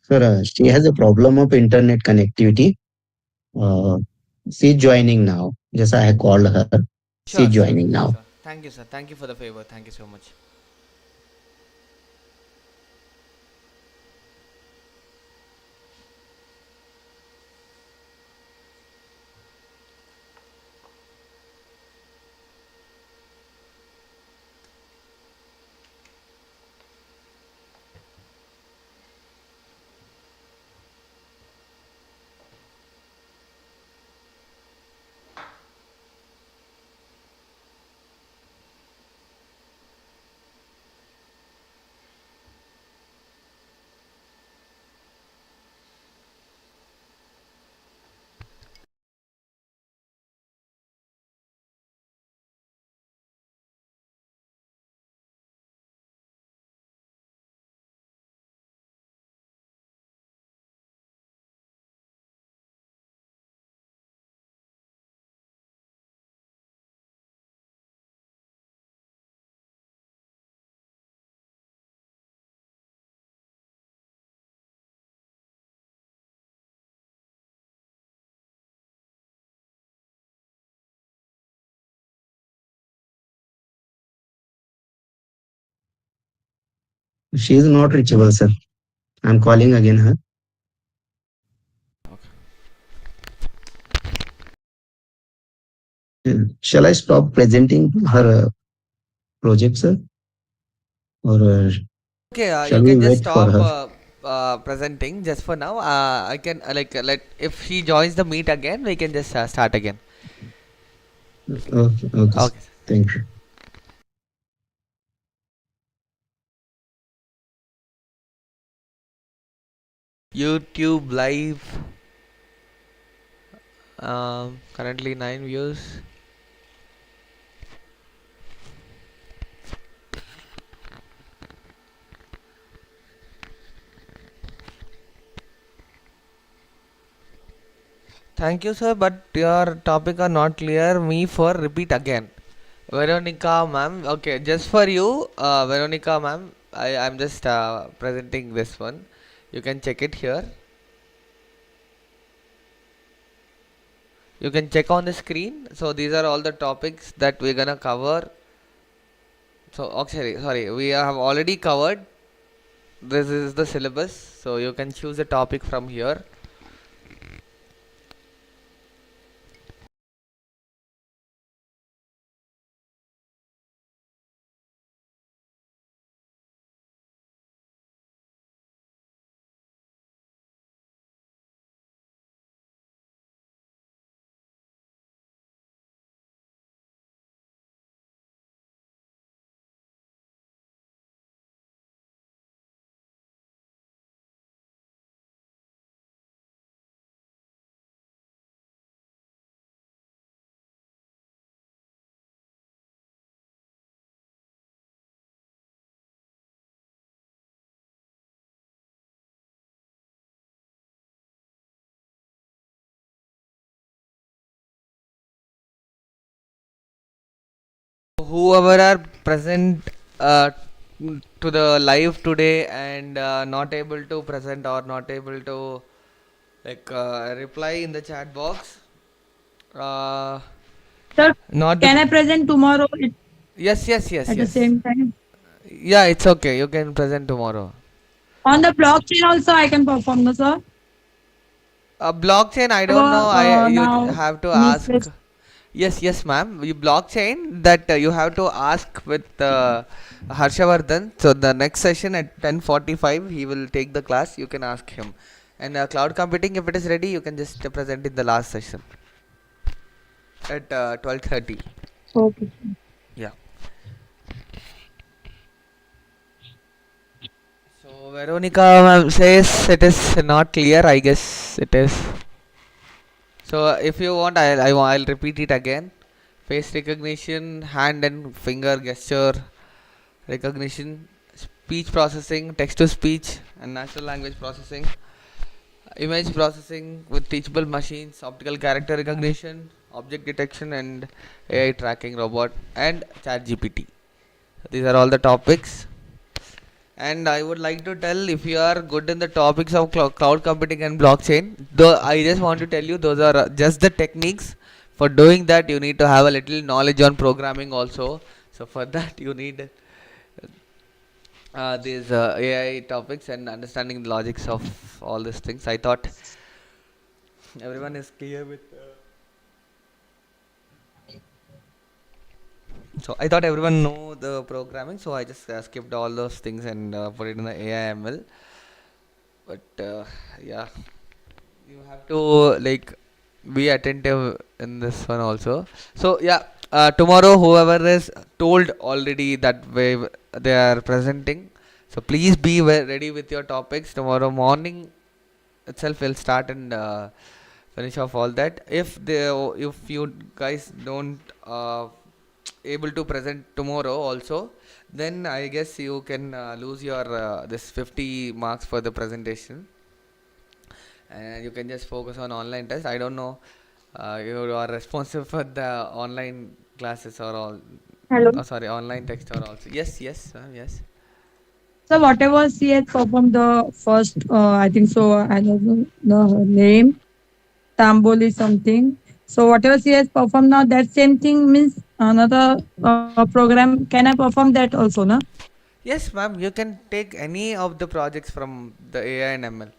Sir, she has a problem of internet connectivity. Uh, she's joining now. Just I called her. She's Sure, sure, joining now. sure. Thank you, sir. Thank you for the favor. Thank you so much. She is not reachable, sir. I'm calling again her. Okay. Shall I stop presenting her project, sir? Or Okay, shall you we can just wait for stop her? presenting just for now. I can let if she joins the meet again, we can just start again. Okay, okay, sir. Okay. Thank you. YouTube live. Currently 9 views. Thank you, sir. But your topic are not clear. Me for repeat again. Veronica, ma'am. Okay, just for you, Veronica, ma'am. I'm just presenting this one. You can check it here. You can check on the screen. So these are all the topics that we're gonna cover. So actually, sorry, we have already covered. This is the syllabus. So you can choose a topic from here. Whoever are present to the live today and not able to present or not able to reply in the chat box. Uh, Sir, not the can I present tomorrow yes, yes, yes, at the yes. same time? Yeah, it's okay. You can present tomorrow. On the blockchain also I can perform, no, sir? Blockchain, I Have don't know. I a, you now have to means ask. Yes, yes, ma'am. You blockchain that you have to ask with Harshavardhan. So the next session at 10:45, he will take the class. You can ask him. And cloud computing, if it is ready, you can just present in the last session at 12:30. okay. Yeah. So Veronica ma'am says it is not clear. I guess it is. So if you want, I'll repeat it again. Face recognition, hand and finger gesture recognition, speech processing, text to speech, and natural language processing, image processing with teachable machines, optical character recognition, object detection, and AI tracking robot, and chat GPT. These are all the topics. And I would like to tell, if you are good in the topics of cloud computing and blockchain, though I just want to tell you those are just the techniques. For doing that, you need to have a little knowledge on programming also. So for that, you need these AI topics and understanding the logics of all these things. I thought everyone is clear with. So I thought everyone know the programming. So I just skipped all those things and put it in the AI ML. But yeah, you have to like be attentive in this one also. So yeah, tomorrow whoever is told already that way they are presenting. So please be ready with your topics. Tomorrow morning itself will start and finish off all that. If you guys don't able to present tomorrow also, then I guess you can lose your this 50 marks for the presentation, and you can just focus on online test. I don't know, you are responsible for the online classes or all. Hello. Oh, sorry, online text or also. Yes, yes, ma'am, yes. So whatever she has performed the first, I think so. I don't know her name. Tamboli something. So whatever she has performed now, that same thing means another program. Can I perform that also, no? Yes, ma'am, you can take any of the projects from the AI and ML.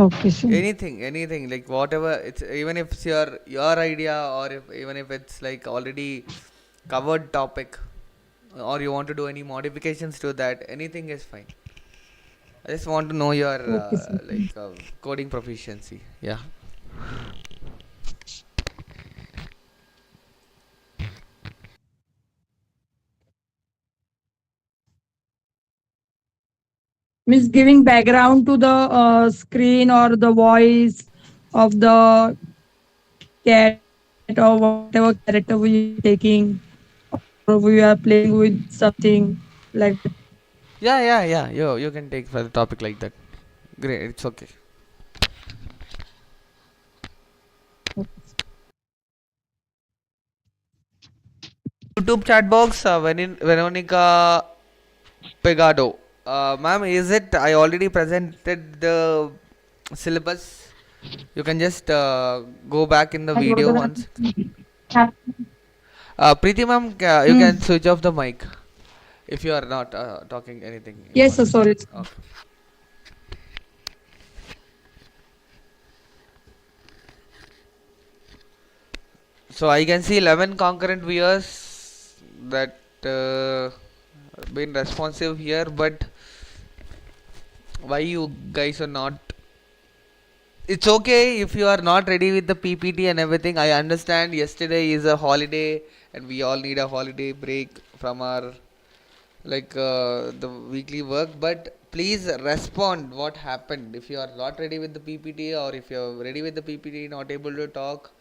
Okay, sir. Anything like whatever, it's even if it's your idea, or if even if it's like already covered topic, or you want to do any modifications to that, anything is fine. I just want to know your Okay, sir. coding proficiency. Yeah. Means giving background to the screen or the voice of the cat or whatever character we are taking, or we are playing with something like that. Yeah, you can take for the topic like that. Great, it's okay. YouTube chat box, Veronica Pegado. Ma'am, is it? I already presented the syllabus. You can just go back in the video once. Preeti ma'am, you Hmm. can switch off the mic if you are not talking anything Yes, sir. important. Sorry. Okay. So I can see 11 concurrent viewers that been responsive here, but why you guys are not? It's okay if you are not ready with the PPT and everything. I understand yesterday is a holiday and we all need a holiday break from our the weekly work, but please respond what happened. If you are not ready with the PPT, or if you are ready with the PPT not able to talk,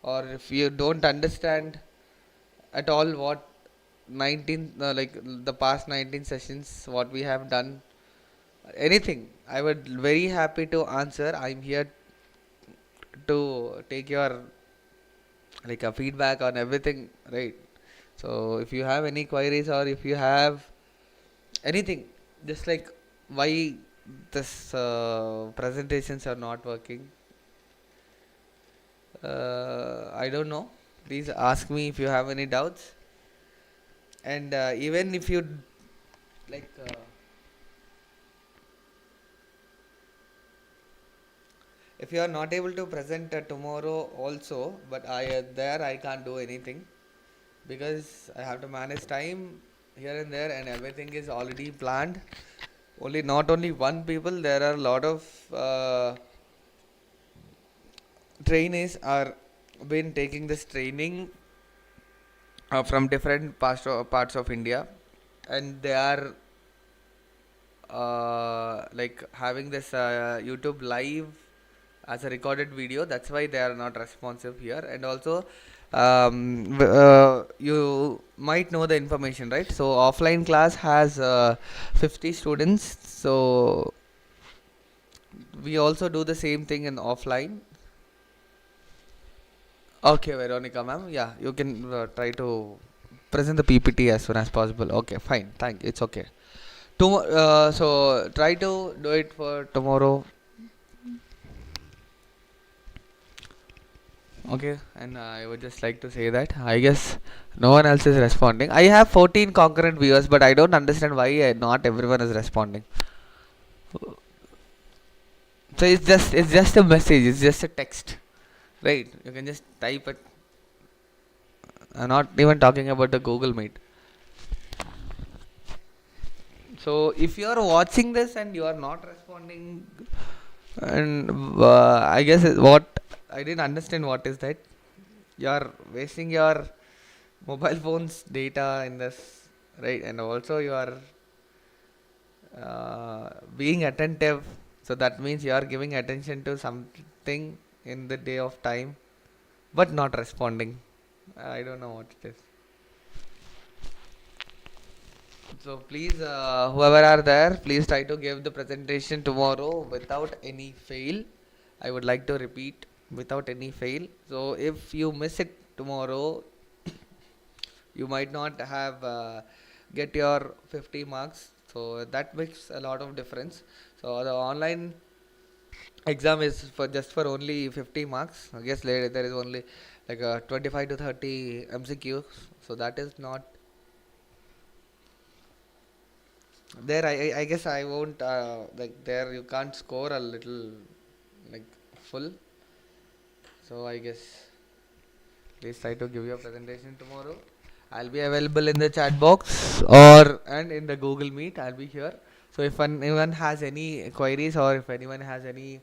or if you don't understand at all what 19 the past 19 sessions what we have done, anything, I would very happy to answer. I'm here to take your a feedback on everything, right? So if you have any queries, or if you have anything, just like why this presentations are not working, I don't know. Please ask me if you have any doubts, and even if you like if you are not able to present tomorrow also, but I can't do anything, because I have to manage time here and there, and everything is already planned. Only not only one people, there are a lot of trainees are been taking this training from different parts of India, and they are having this YouTube live as a recorded video. That's why they are not responsive here. And also, you might know the information, right? So offline class has 50 students. So we also do the same thing in offline. Okay, Veronica ma'am. Yeah, you can try to present the PPT as soon as possible. Okay, fine. Thank you. It's okay. So try to do it for tomorrow. Okay, and I would just like to say that I guess no one else is responding. I have 14 concurrent viewers, but I don't understand why not everyone is responding. So it's just a message. It's just a text, right? You can just type it. I'm not even talking about the Google Meet. So if you are watching this and you are not responding, and I guess what I didn't understand what is that you are wasting your mobile phone's data in this, right? And also you are being attentive. So that means you are giving attention to something in the day of time, but not responding. I don't know what it is. So please, whoever are there, please try to give the presentation tomorrow without any fail. I would like to repeat, without any fail. So if you miss it tomorrow, you might not have get your 50 marks. So that makes a lot of difference. So the online exam is for just for only 50 marks. I guess later there is only like 25 to 30 MCQs. So that is not there. I guess I won't like there you can't score a little like full. So I guess please try to give your presentation tomorrow. I'll be available in the chat box or and in the Google Meet. I'll be here. So if anyone has any queries or if anyone has any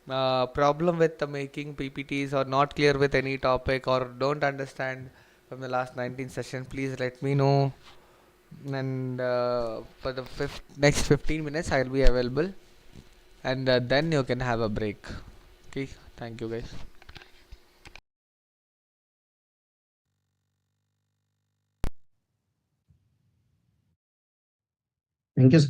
problem with making PPTs or not clear with any topic or don't understand from the last 19 session, please let me know. And for the next 15 minutes, I'll be available. And then you can have a break. Okay, thank you guys. Thank you, sir.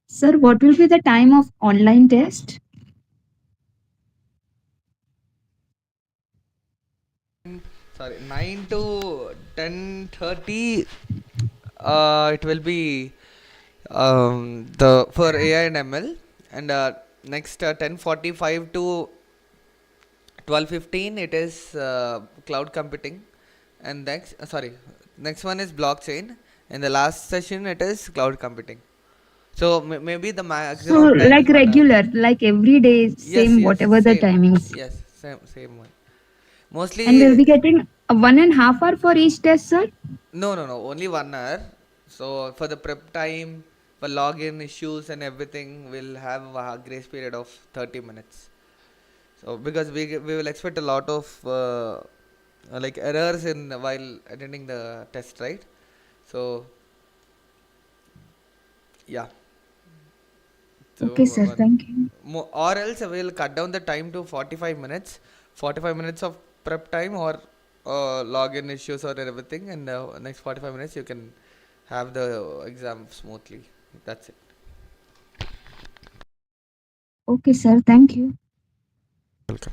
Sir, what will be the time of online test? Sorry, 9 to 10:30. It will be the for AI and ML, and next 10:45 to 12:15 it is cloud computing, and next one is blockchain, and the last session it is cloud computing. So maybe the So, maximum time is like 1 hour. regular, like every day, Yes, same, yes, whatever the same. timings. Yes, same one. And we'll Mostly, be getting a 1.5 hour for each test, sir? no, only 1 hour. So for the prep time, for login issues and everything, we'll have a grace period of 30 minutes. So because we will expect a lot of like errors in while attending the test, right? So yeah. So Okay, sir. Thank you. or else we'll cut down the time to 45 minutes. 45 minutes of prep time or login issues or everything, and next 45 minutes you can have the exam smoothly. That's it. Okay, sir. Thank you. Welcome.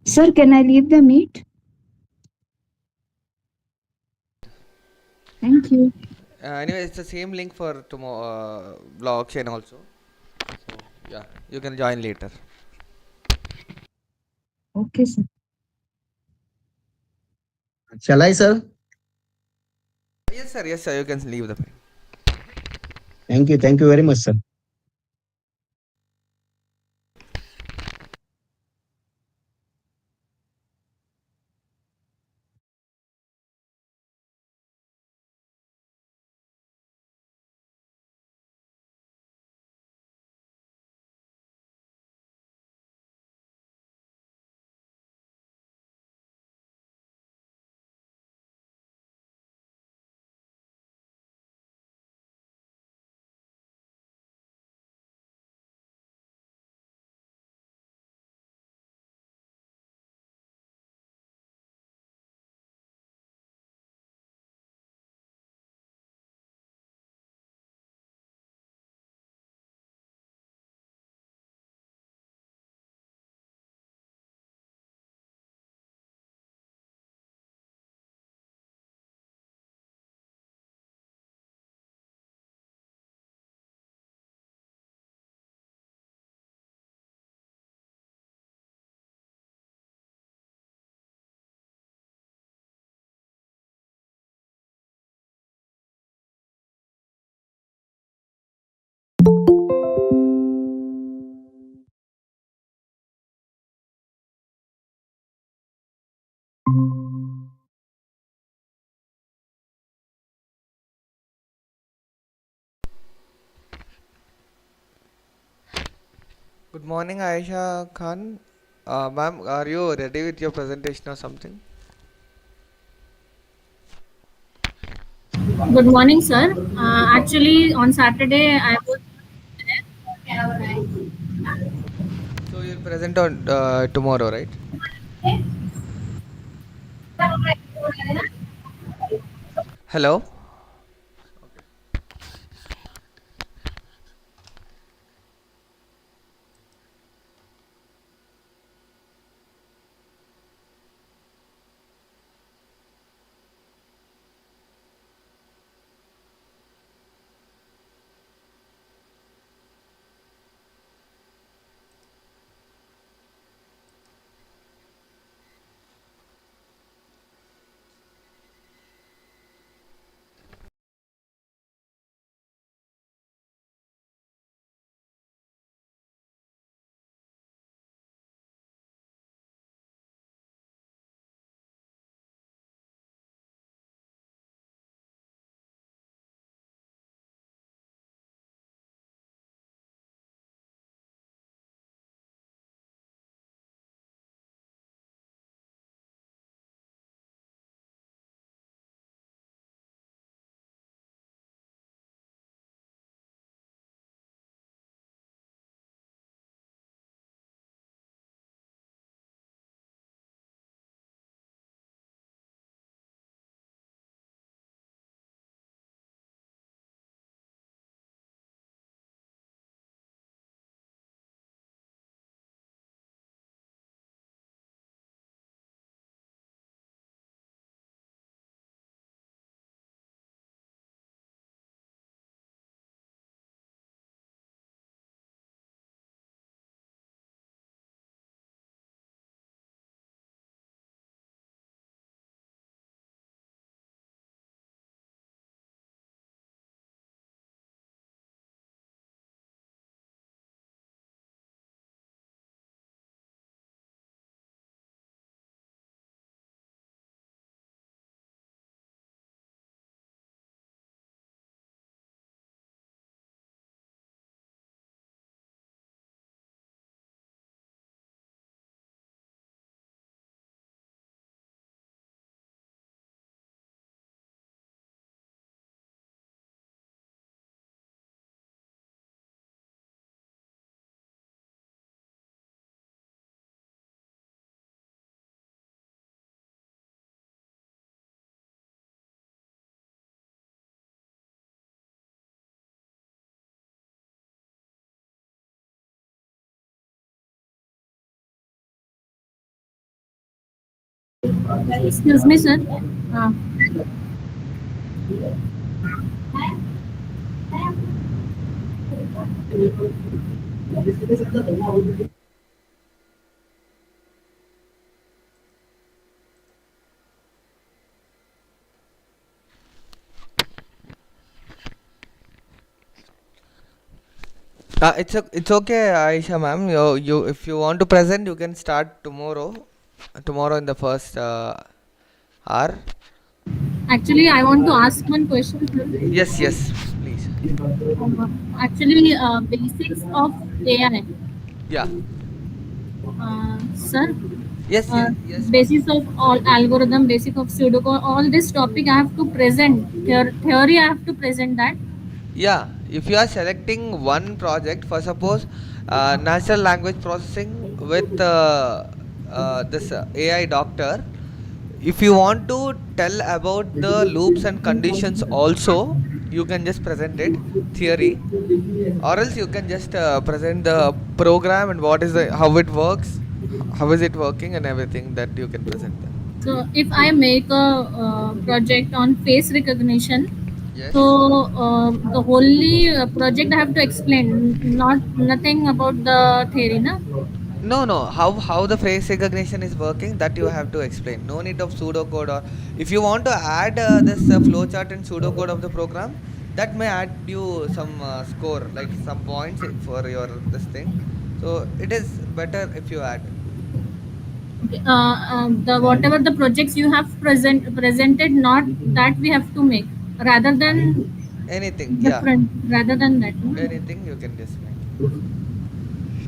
Sir, can I leave the meet? Thank you. Anyway, it's the same link for tomorrow blockchain also. So yeah, you can join later. Okay, sir. Shall I, sir? Yes, sir. Yes, sir. You can leave the. Thank you. Thank you very much, sir. Good morning, Aisha Khan. Ma'am, are you ready with your presentation or something? Good morning, sir. Actually, on Saturday, I was. So you'll present on tomorrow, right? Hello. Excuse me, sir. Uh, It's okay, Aisha ma'am. You if you want to present, you can start tomorrow. Tomorrow in the first hour. Actually, I want to ask one question, sir. Yes, yes, please. Actually, basics of AI, Yeah. sir. Yes, Uh, yes, yes, ma'am. Basis of all algorithm, basic of pseudocode, all this topic I have to present. Theory I have to present that. Yeah, if you are selecting one project, for suppose natural language processing with this AI doctor, if you want to tell about the loops and conditions also, you can just present it, theory, or else you can just present the program and what is the how it works, how is it working and everything that you can present there. So if I make a project on face recognition, Yes. so the wholly project I have to explain, not nothing about the theory, na? No, no. How the face recognition is working that you have to explain. No need of pseudocode or if you want to add this flowchart and pseudocode of the program, that may add you some score like some points for your this thing. So it is better if you add Okay. The whatever the projects you have presented, not that we have to make, rather than anything. Yeah, different, rather than that. Na? anything you can just make.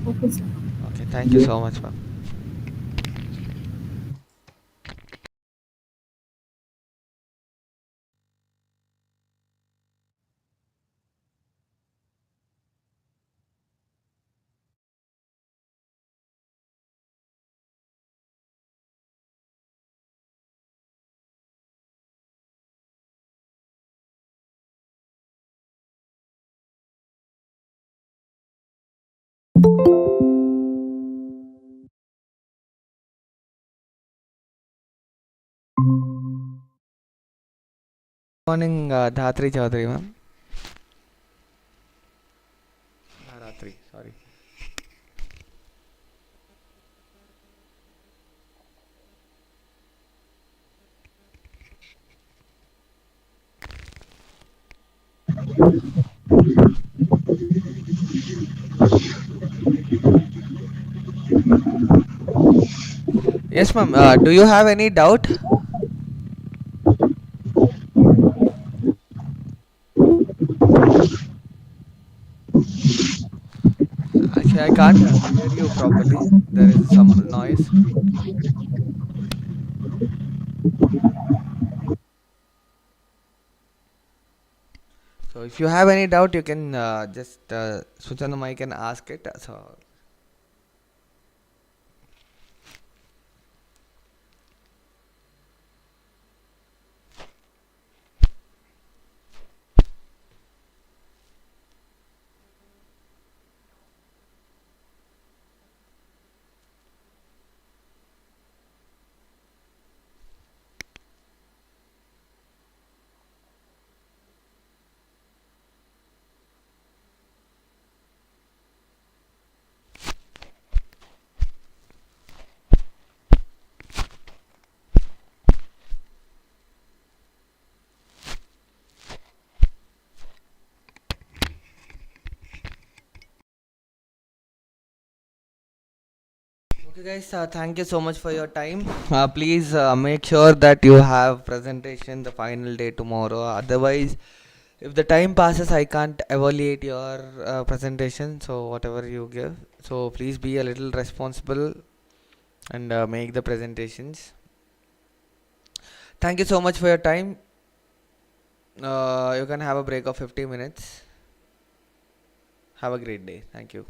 Okay, sir. Okay, thank you so much, ma'am. Morning, Dhatri Chaudhary, ma'am. Dhatri, sorry. Yes, ma'am. Do you have any doubt? Actually, I can't hear you properly. There is some noise. So, if you have any doubt, you can just switch on the mic and ask it. So, okay, guys. Thank you so much for your time. Please make sure that you have presentation the final day tomorrow. Otherwise, if the time passes, I can't evaluate your presentation. So, whatever you give. So, please be a little responsible and make the presentations. Thank you so much for your time. You can have a break of 50 minutes. Have a great day. Thank you.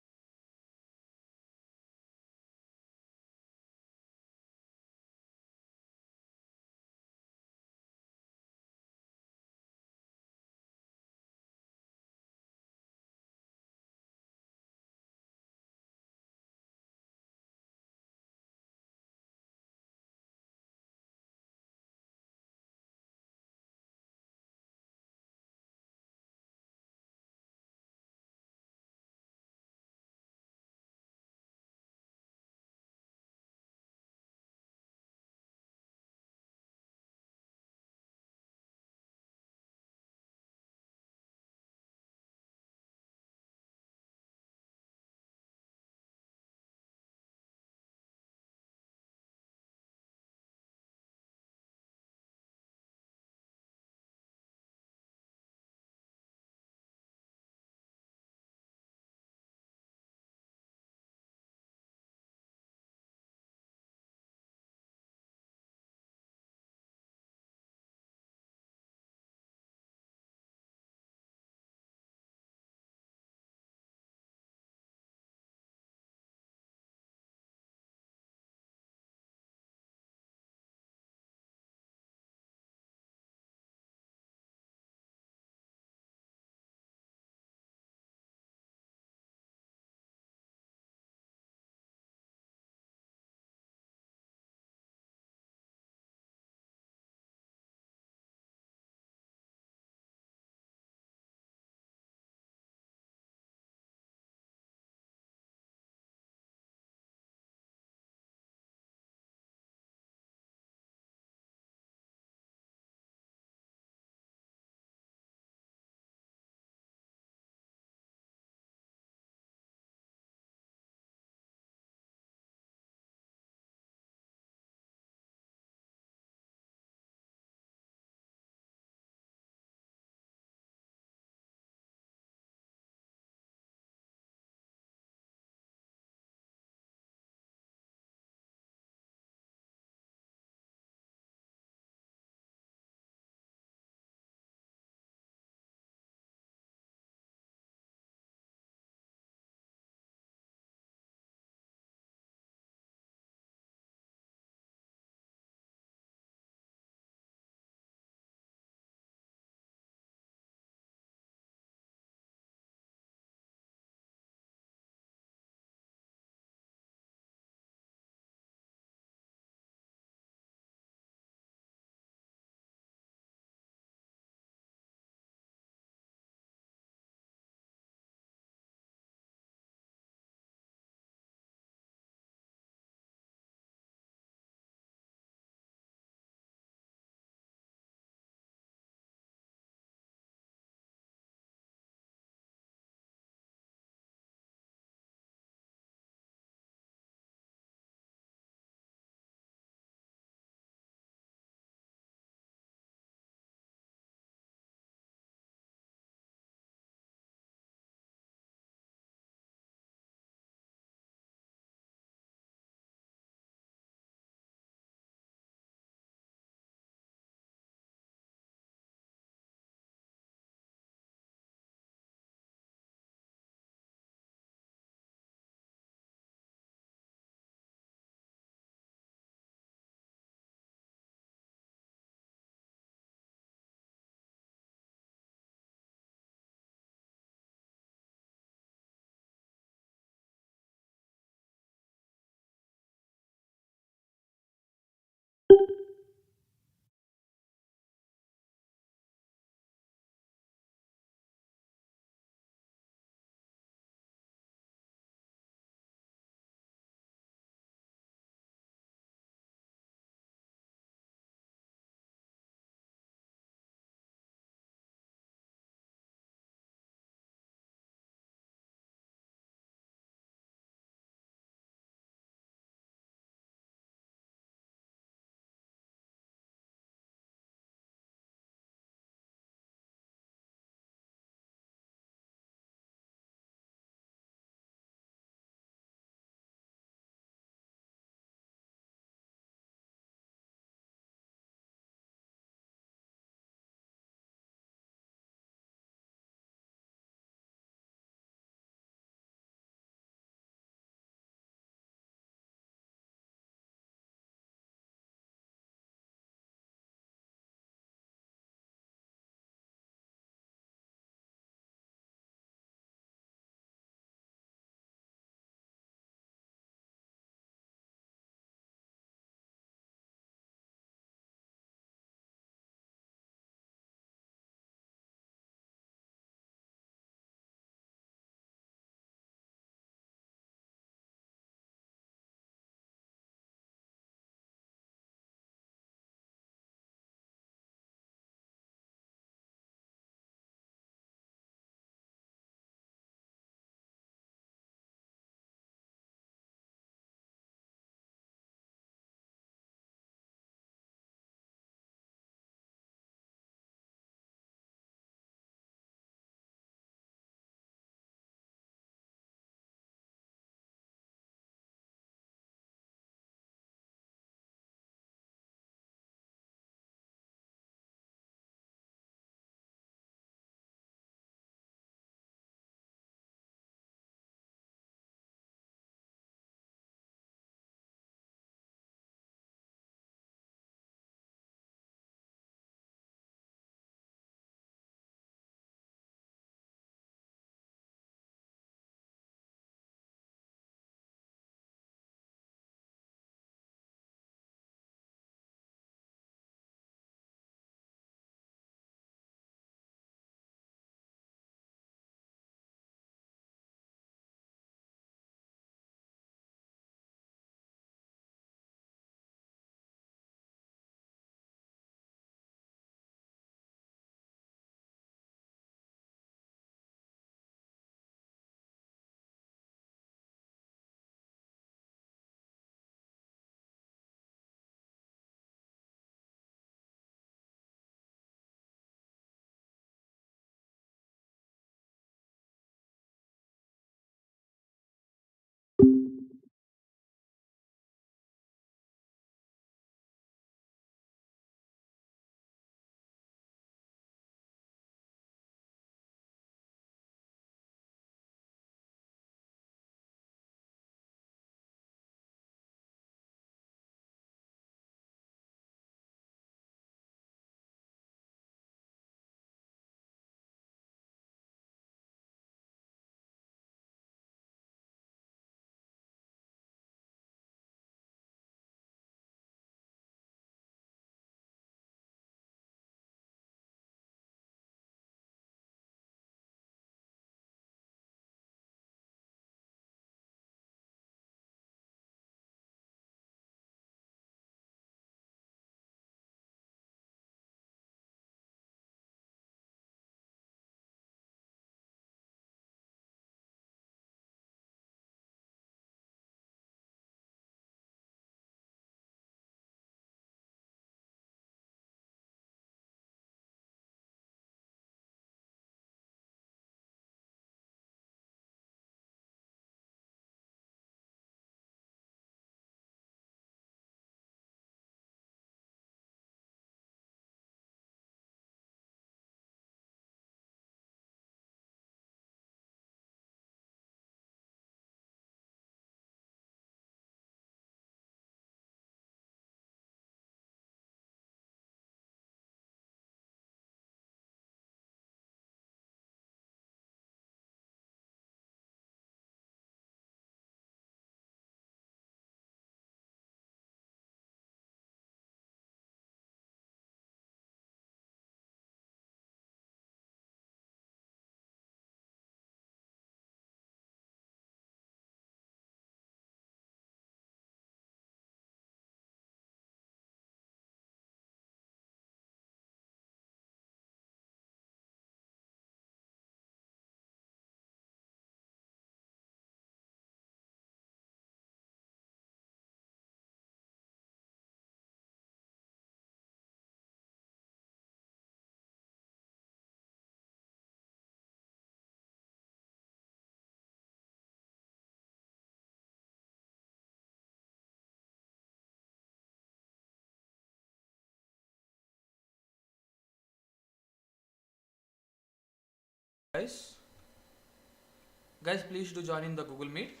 Guys, please do join in the Google Meet.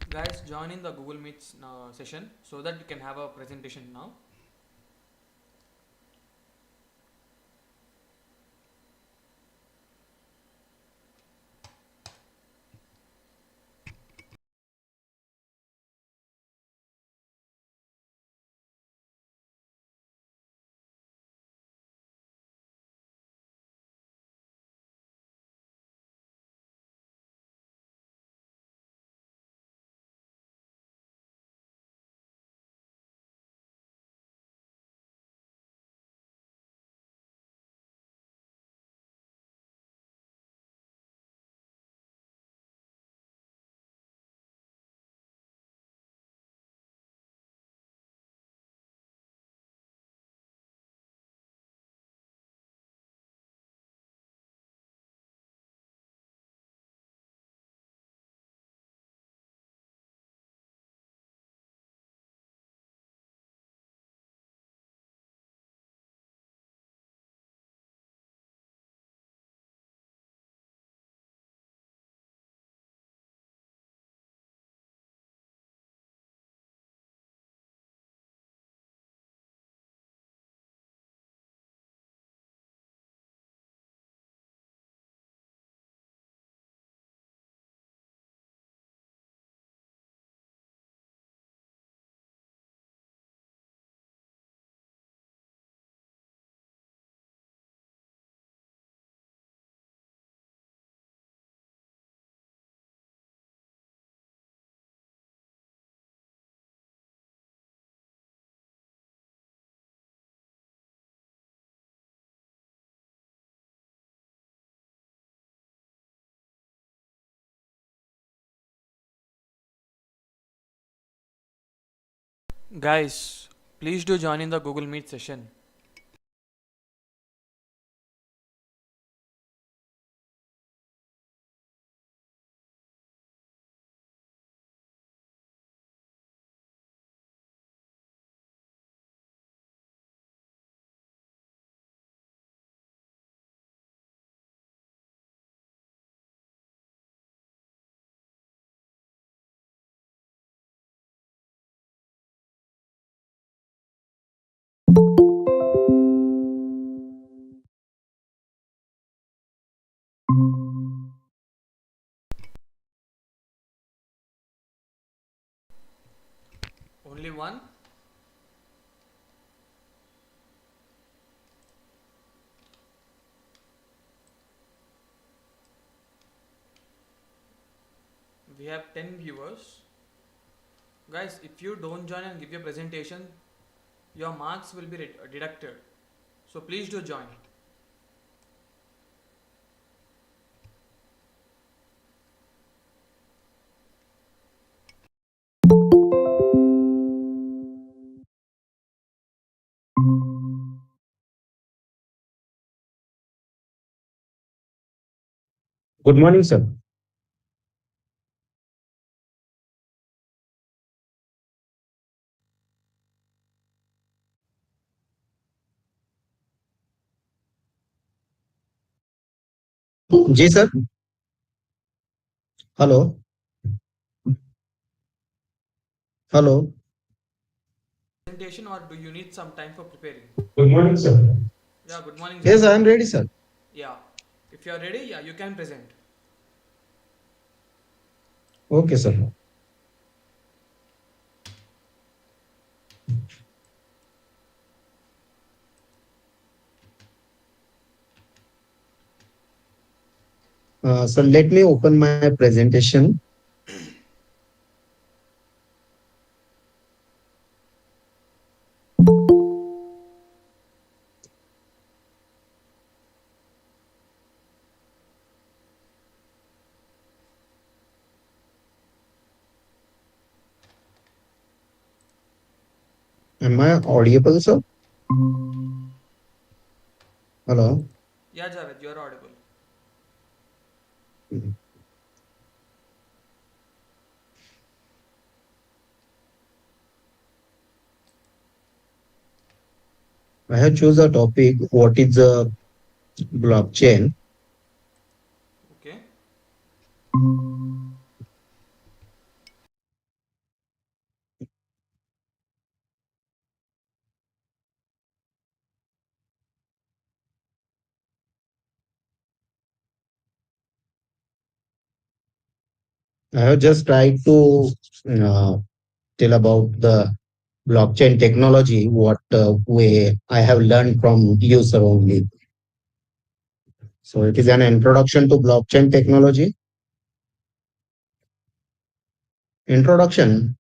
Guys, join in the Google Meet session so that you can have a presentation now. Guys, please do join in the Google Meet session. Only one? We have 10 viewers. Guys, if you don't join and give your presentation, your marks will be deducted. So please do join. Good morning, sir. जी sir. Hello. Hello. Presentation, or do you need some time for preparing? Good morning, sir. Yeah, good morning, Yes, I Javid. am ready, sir. Yeah, if you are ready, yeah, you can present. Okay, sir. So let me open my presentation. Am I audible, sir? Hello. Yeah, Javed, you are audible. Mhm. I have chosen a topic. What is a blockchain? Okay. I have just tried to uh, tell about the blockchain technology, what way I have learned from user only. So it is an introduction to blockchain technology. Introduction.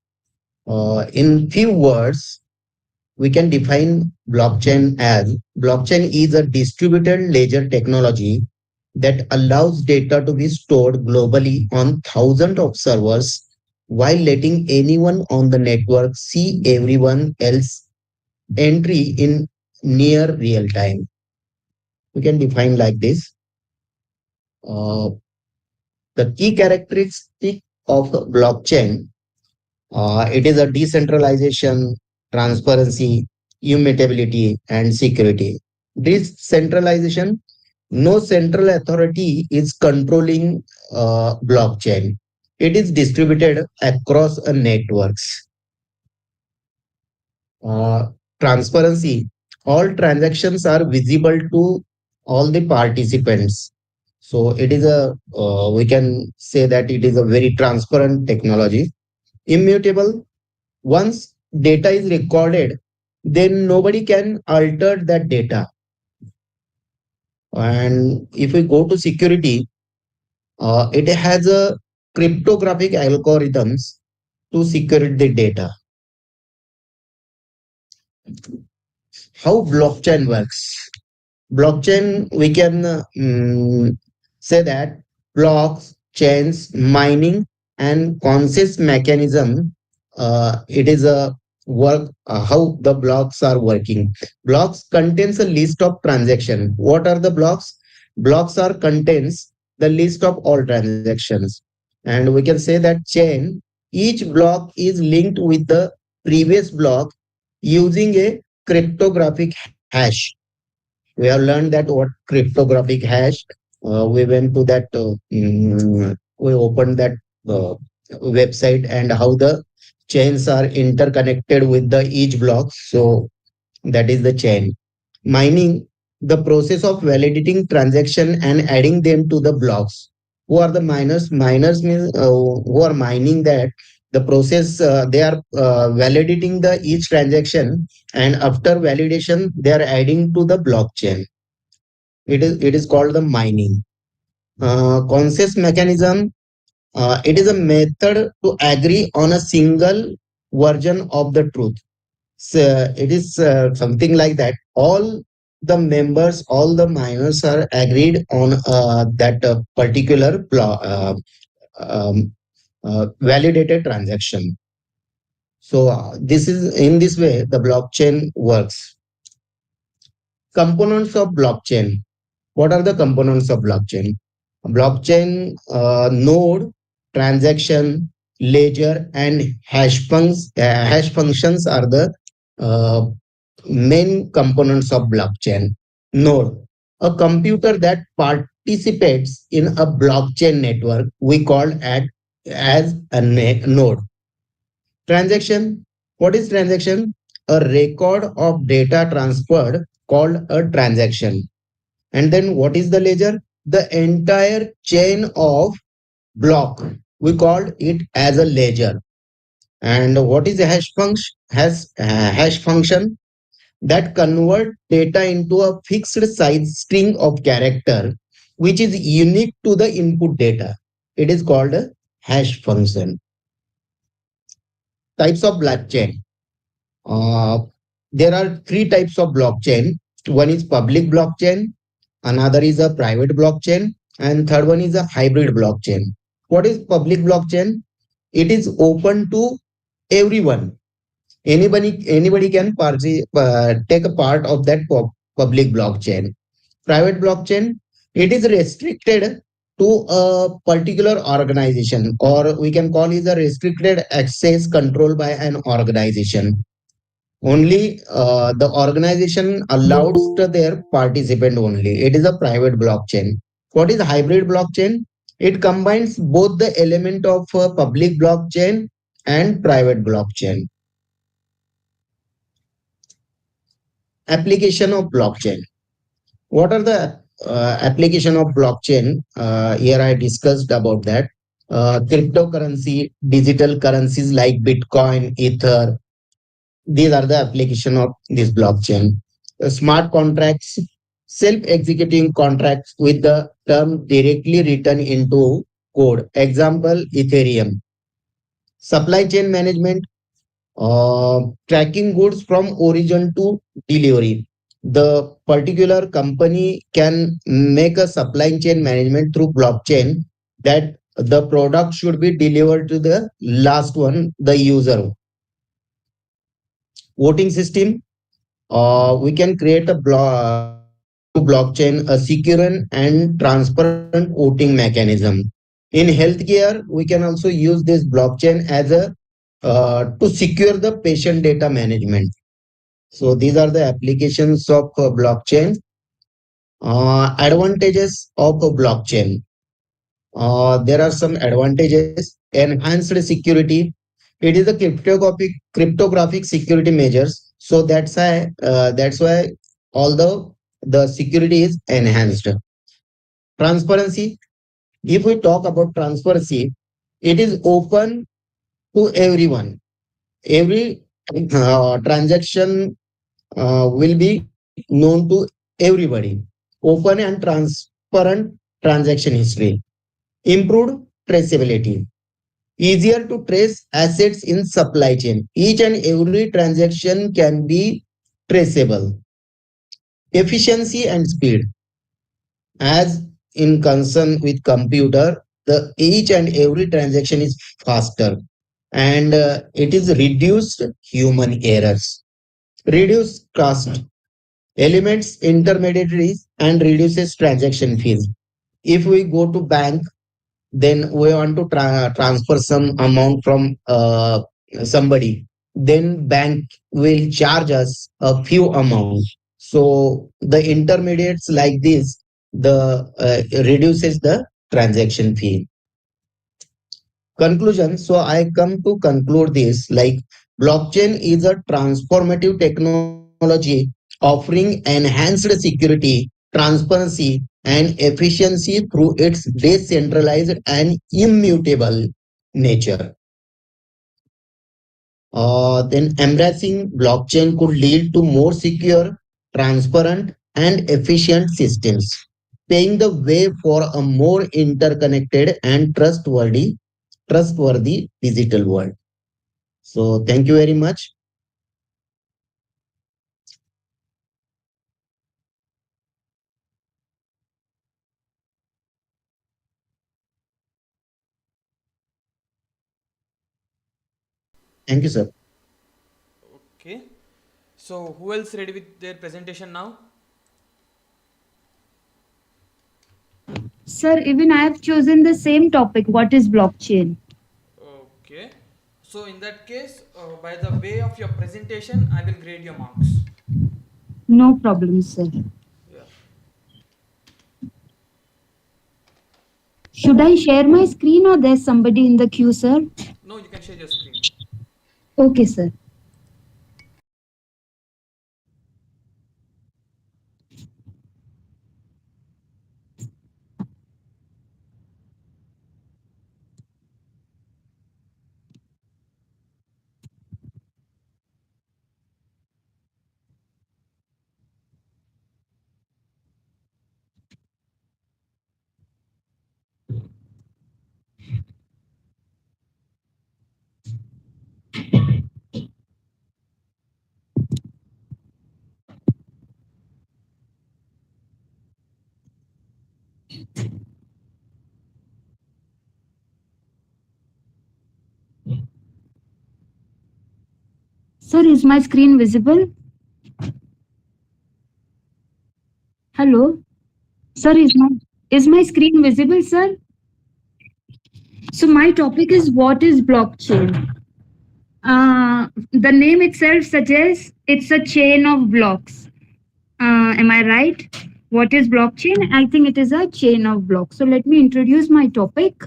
In few words, we can define blockchain is a distributed ledger technology that allows data to be stored globally on thousands of servers while letting anyone on the network see everyone else entry in near real time. We can define like this. Uh, the key characteristic of blockchain, it is a decentralization, transparency, immutability, and security. Decentralization, no central authority is controlling blockchain. It is distributed across a networks. Uh, Transparency, all transactions are visible to all the participants. So it is we can say that it is a very transparent technology. Immutable, once data is recorded, then nobody can alter that data. And if we go to security, it has a cryptographic algorithms to secure the data. How blockchain works? Blockchain, we can say that blocks, chains, mining, and consensus mechanism. It is a work how the blocks are working. Blocks contains a list of transaction. What are the blocks? Blocks are contains the list of all transactions, and we can say that chain. Each block is linked with the previous block using a cryptographic hash. We have learned that what cryptographic hash. We went to that. We opened that website and how the chains are interconnected with the each block. So that is the chain. Mining, the process of validating transaction and adding them to the blocks. Who are the miners? Miners means who are mining that. The process they are validating the each transaction, and after validation they are adding to the blockchain. It is called the mining. Consensus mechanism. It is a method to agree on a single version of the truth. So it is something like that. All the members, all the miners are agreed on that particular um, validated transaction. So this is in this way the blockchain works. Components of blockchain. What are the components of blockchain? Blockchain node, transaction, ledger, and hash functions are the uh, main components of blockchain. Node, a computer that participates in a blockchain network, we call as a node. Transaction, what is transaction? A record of data transferred called a transaction. And then what is the ledger? The entire chain of block. We call it as a ledger. And what is a hash function? That convert data into a fixed size string of character, which is unique to the input data. It is called a hash function. Types of blockchain. Uh, there are three types of blockchain. One is public blockchain, another is a private blockchain, and third one is a hybrid blockchain. What is public blockchain? It is open to everyone. Anybody can take a part of that public blockchain. Private blockchain, it is restricted to a particular organization, or we can call it a restricted access controlled by an organization. Only the organization allows to their participant only. It is a private blockchain. What is hybrid blockchain? It combines both the element of public blockchain and private blockchain. Application of blockchain. What are the application of blockchain? Here I discussed about that. Cryptocurrency, digital currencies like Bitcoin, Ether, these are the application of this blockchain. Smart contracts, self-executing contracts with the term directly written into code. Example, Ethereum. Supply chain management, tracking goods from origin to delivery. The particular company can make a supply chain management through blockchain that the product should be delivered to the last one, the user. Voting system, we can create a through blockchain a secure and transparent voting mechanism. In healthcare, we can also use this blockchain as a to secure the patient data management. So these are the applications of blockchain. Advantages of a blockchain. There are some advantages. Enhanced security. It is a cryptographic security measures. So that's why although the security is enhanced. Transparency. If we talk about transparency, it is open to everyone. Every transaction will be known to everybody. Open and transparent transaction history. Improved traceability. Easier to trace assets in supply chain. Each and every transaction can be traceable. Efficiency and speed. As in concern with computer, the each and every transaction is faster, and it is reduced human errors. Reduce cost, eliminates intermediaries, and reduces transaction fees. If we go to bank, then we want to transfer some amount from somebody, then bank will charge us a few amounts. So the intermediates like this, the reduces the transaction fee. Conclusion. So I come to conclude this like blockchain is a transformative technology offering enhanced security, transparency, and efficiency through its decentralized and immutable nature. Then embracing blockchain could lead to more secure, transparent, and efficient systems, paving the way for a more interconnected and trustworthy digital world. So thank you very much. Thank you, sir. Okay. So who else ready with their presentation now? Sir, even I have chosen the same topic. What is blockchain? Okay. So in that case, by the way of your presentation, I will grade your marks. No problem, sir. Yeah. Should I share my screen or there's somebody in the queue, sir? No, you can share your screen. Okay, sir. Sir, is my screen visible? Hello? Sir, is my screen visible, sir? So my topic is what is blockchain? The name itself suggests it's a chain of blocks. Am I right? What is blockchain? I think it is a chain of blocks. So let me introduce my topic.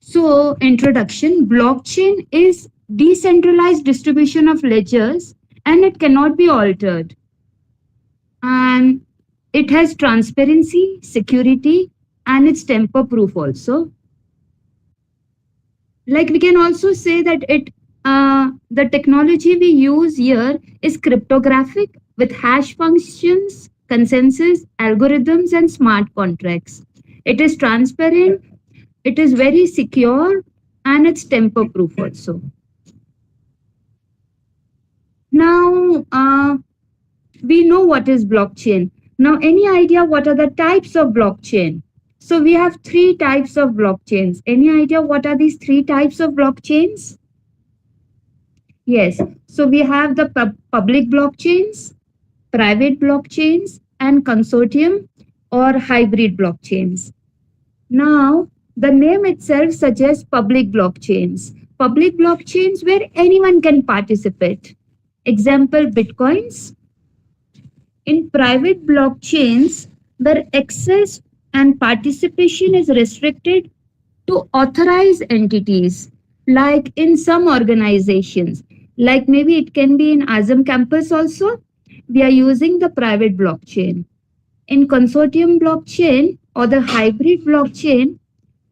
So introduction, blockchain is decentralized distribution of ledgers and it cannot be altered. And it has transparency, security, and it's tamper proof also. Like we can also say that the technology we use here is cryptographic with hash functions, consensus, algorithms, and smart contracts. It is transparent, it is very secure, and it's tamper proof also. Now, we know what is blockchain. Now, any idea what are the types of blockchain? So we have 3 types of blockchains. Any idea what are these 3 types of blockchains? Yes. So we have the public blockchains, private blockchains, and consortium or hybrid blockchains. Now, the name itself suggests public blockchains. Public blockchains where anyone can participate. Example, Bitcoins. In private blockchains, where access and participation is restricted to authorized entities, like in some organizations, like maybe it can be in Azam campus also, we are using the private blockchain. In consortium blockchain or the hybrid blockchain,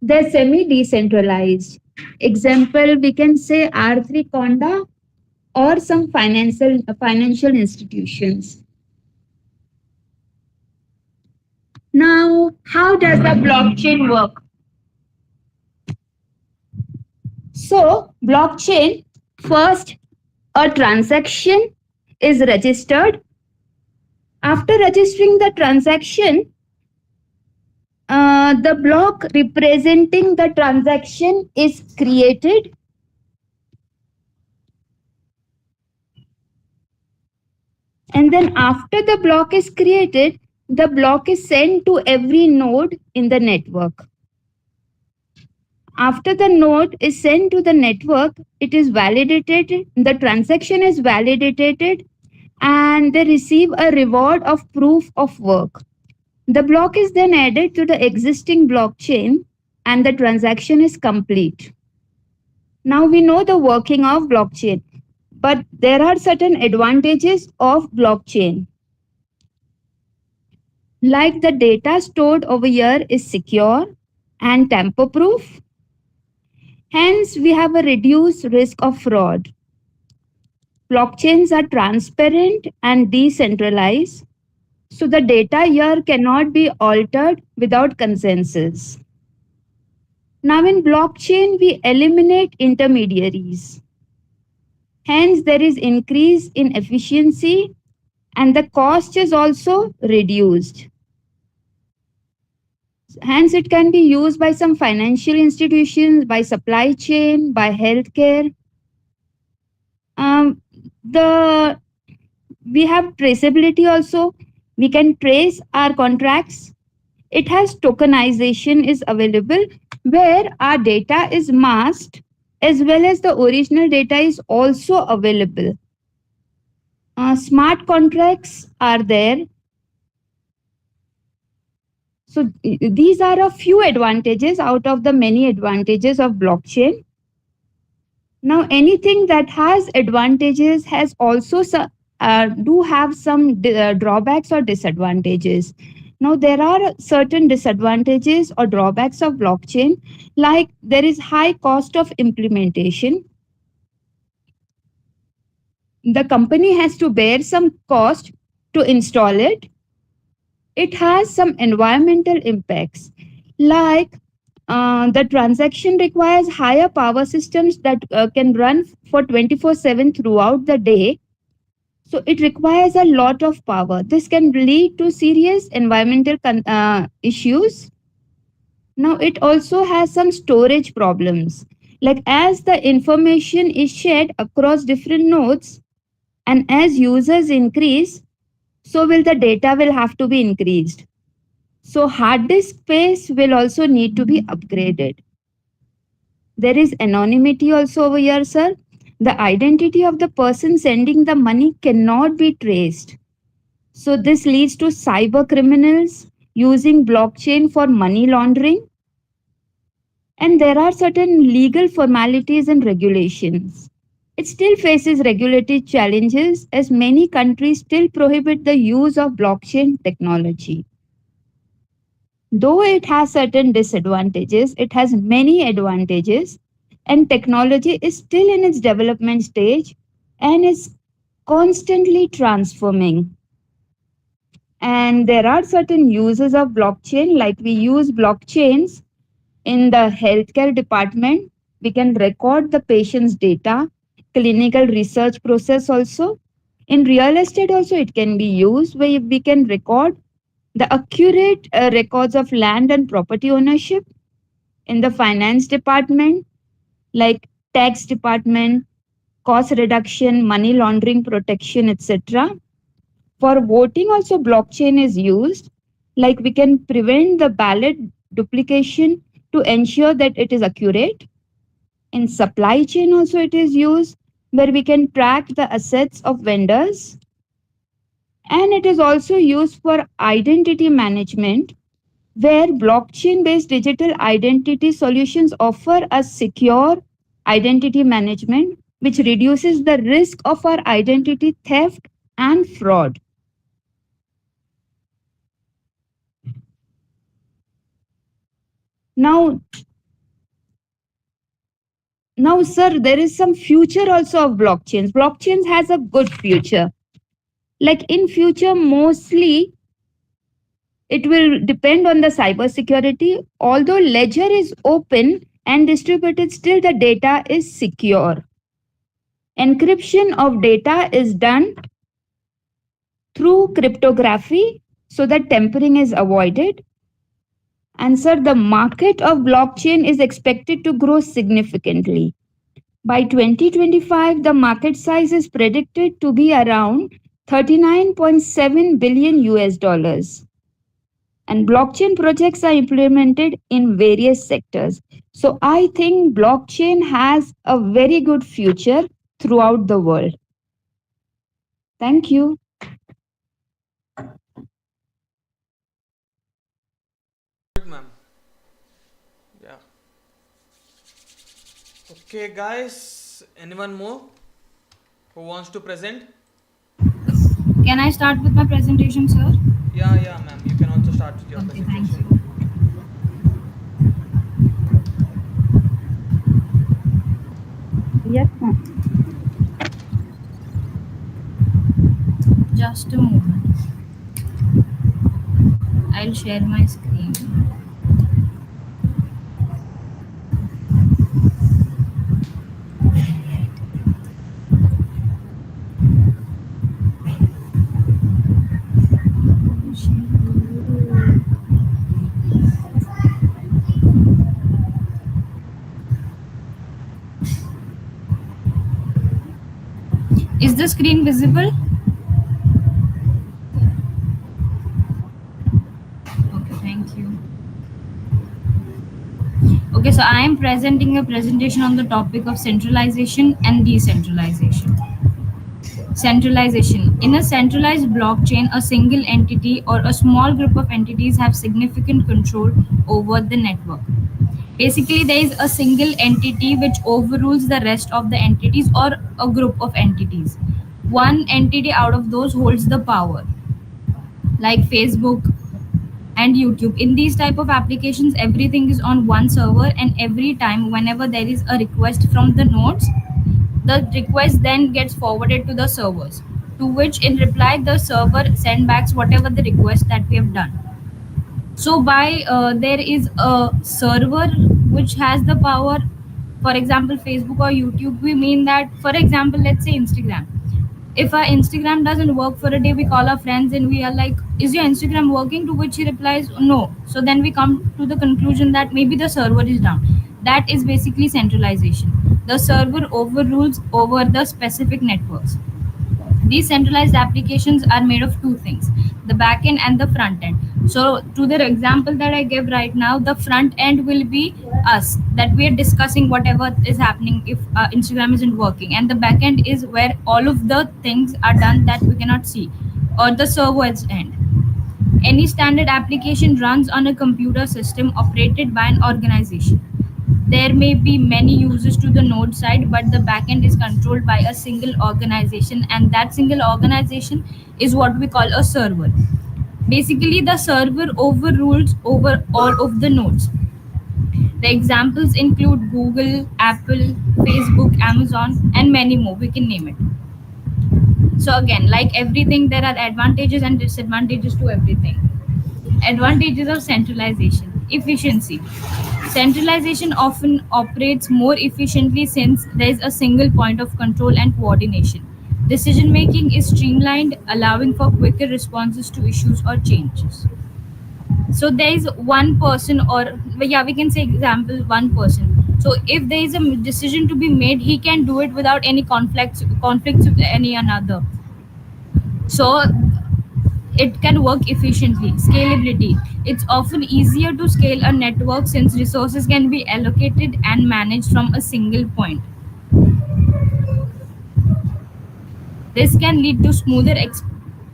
they're semi-decentralized. Example, we can say R3 Conda or some financial institutions. Now, how does the blockchain work? So, blockchain, first, a transaction is registered. After registering the transaction, the block representing the transaction is created. And then after the block is created, the block is sent to every node in the network. After the node is sent to the network, it is validated, the transaction is validated, and they receive a reward of proof of work. The block is then added to the existing blockchain and the transaction is complete. Now we know the working of blockchain, but there are certain advantages of blockchain. Like the data stored over here is secure and tamper proof. Hence, we have a reduced risk of fraud. Blockchains are transparent and decentralized, so the data here cannot be altered without consensus. Now in blockchain, we eliminate intermediaries. Hence, there is increase in efficiency and the cost is also reduced. Hence, it can be used by some financial institutions, by supply chain, by healthcare. The We have traceability also. We can trace our contracts. It has tokenization is available where our data is masked as well as the original data is also available. Smart contracts are there. So these are a few advantages out of the many advantages of blockchain. Now, anything that has advantages has also do have some drawbacks or disadvantages. Now, there are certain disadvantages or drawbacks of blockchain, like there is high cost of implementation. The company has to bear some cost to install it. It has some environmental impacts, like the transaction requires higher power systems that can run for 24/7 throughout the day. So it requires a lot of power. This can lead to serious environmental issues. Now it also has some storage problems. Like as the information is shared across different nodes and as users increase, so will the data will have to be increased. So hard disk space will also need to be upgraded. There is anonymity also over here, sir. The identity of the person sending the money cannot be traced. So this leads to cyber criminals using blockchain for money laundering. And there are certain legal formalities and regulations. It still faces regulatory challenges as many countries still prohibit the use of blockchain technology. Though it has certain disadvantages, it has many advantages, and technology is still in its development stage and is constantly transforming. And there are certain uses of blockchain, like we use blockchains in the healthcare department. We can record the patient's data, clinical research process also. In real estate also it can be used where we can record the accurate records of land and property ownership. In the finance department, like tax department, cost reduction, money laundering protection, etc. For voting also blockchain is used, like we can prevent the ballot duplication to ensure that it is accurate. In supply chain also it is used, where we can track the assets of vendors. And it is also used for identity management, where blockchain-based digital identity solutions offer a secure identity management, which reduces the risk of our identity theft and fraud. Now, sir, there is some future also of blockchains. Blockchains has a good future. Like in future, mostly it will depend on the cyber security. Although ledger is open and distributed, still the data is secure. Encryption of data is done through cryptography so that tampering is avoided. And sir, the market of blockchain is expected to grow significantly. By 2025, the market size is predicted to be around 39.7 billion US dollars. And blockchain projects are implemented in various sectors. So I think blockchain has a very good future throughout the world. Thank you. Good, ma'am. Yeah. Okay, guys. Anyone more who wants to present? Can I start with my presentation, sir? Yeah, ma'am. You can also start with your Okay, thank presentation. you. Yes, ma'am. Just a moment. I'll share my screen. Is the screen visible? Okay, so I am presenting a presentation on the topic of centralization and decentralization. Centralization. In a centralized blockchain, a single entity or a small group of entities have significant control over the network. Basically, there is a single entity which overrules the rest of the entities or a group of entities. One entity out of those holds the power, like Facebook and YouTube. In these type of applications, everything is on one server, and every time whenever there is a request from the nodes, the request then gets forwarded to the servers, to which in reply the server send back whatever the request that we have done. So by there is a server which has the power, for example Facebook or YouTube, we mean that, for example, let's say Instagram. If our Instagram doesn't work for a day, we call our friends and we are like, is your Instagram working? To which he replies, no. So then we come to the conclusion that maybe the server is down. That is basically centralization. The server overrules over the specific networks. These centralized applications are made of two things, the back end and the front end. So to the example that I gave right now, the front end will be us, that we are discussing whatever is happening if Instagram isn't working, and the back end is where all of the things are done that we cannot see, or the server's end. Any standard application runs on a computer system operated by an organization. There may be many users to the node side, but the backend is controlled by a single organization, and that single organization is what we call a server. Basically, the server overrules over all of the nodes. The examples include Google, Apple, Facebook, Amazon, and many more. We can name it. So again, like everything, there are advantages and disadvantages to everything. Advantages of centralization. Efficiency. Centralization often operates more efficiently since there is a single point of control and coordination. Decision making is streamlined, allowing for quicker responses to issues or changes. So there is one person, or yeah, we can say example one person. So if there is a decision to be made, he can do it without any conflicts with any another. So it can work efficiently. Scalability. It's often easier to scale a network since resources can be allocated and managed from a single point. This can lead to smoother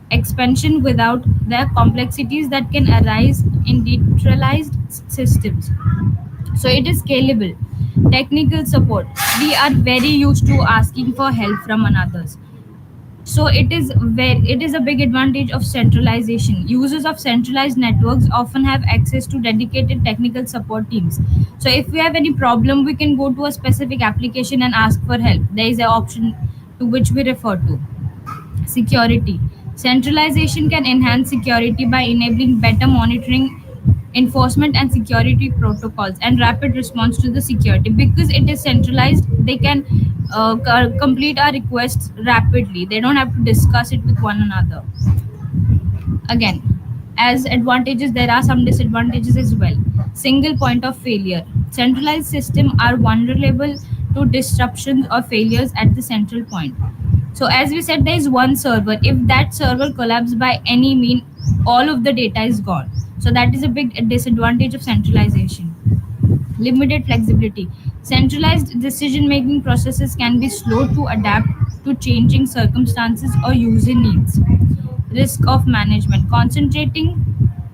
expansion without the complexities that can arise in decentralized systems. So it is scalable. Technical support. We are very used to asking for help from others. So it is a big advantage of centralization. Users of centralized networks often have access to dedicated technical support teams. So if we have any problem, we can go to a specific application and ask for help. There is an option to which we refer to. Security. Centralization can enhance security by enabling better monitoring, enforcement, and security protocols, and rapid response to the security. Because it is centralized, they can complete our requests rapidly. They don't have to discuss it with one another. Again, as advantages, there are some disadvantages as well. Single point of failure. Centralized systems are vulnerable to disruptions or failures at the central point. So as we said, there is one server. If that server collapses by any mean, all of the data is gone. So that is a big disadvantage of centralization. Limited flexibility. Centralized decision-making processes can be slow to adapt to changing circumstances or user needs. Risk of management. Concentrating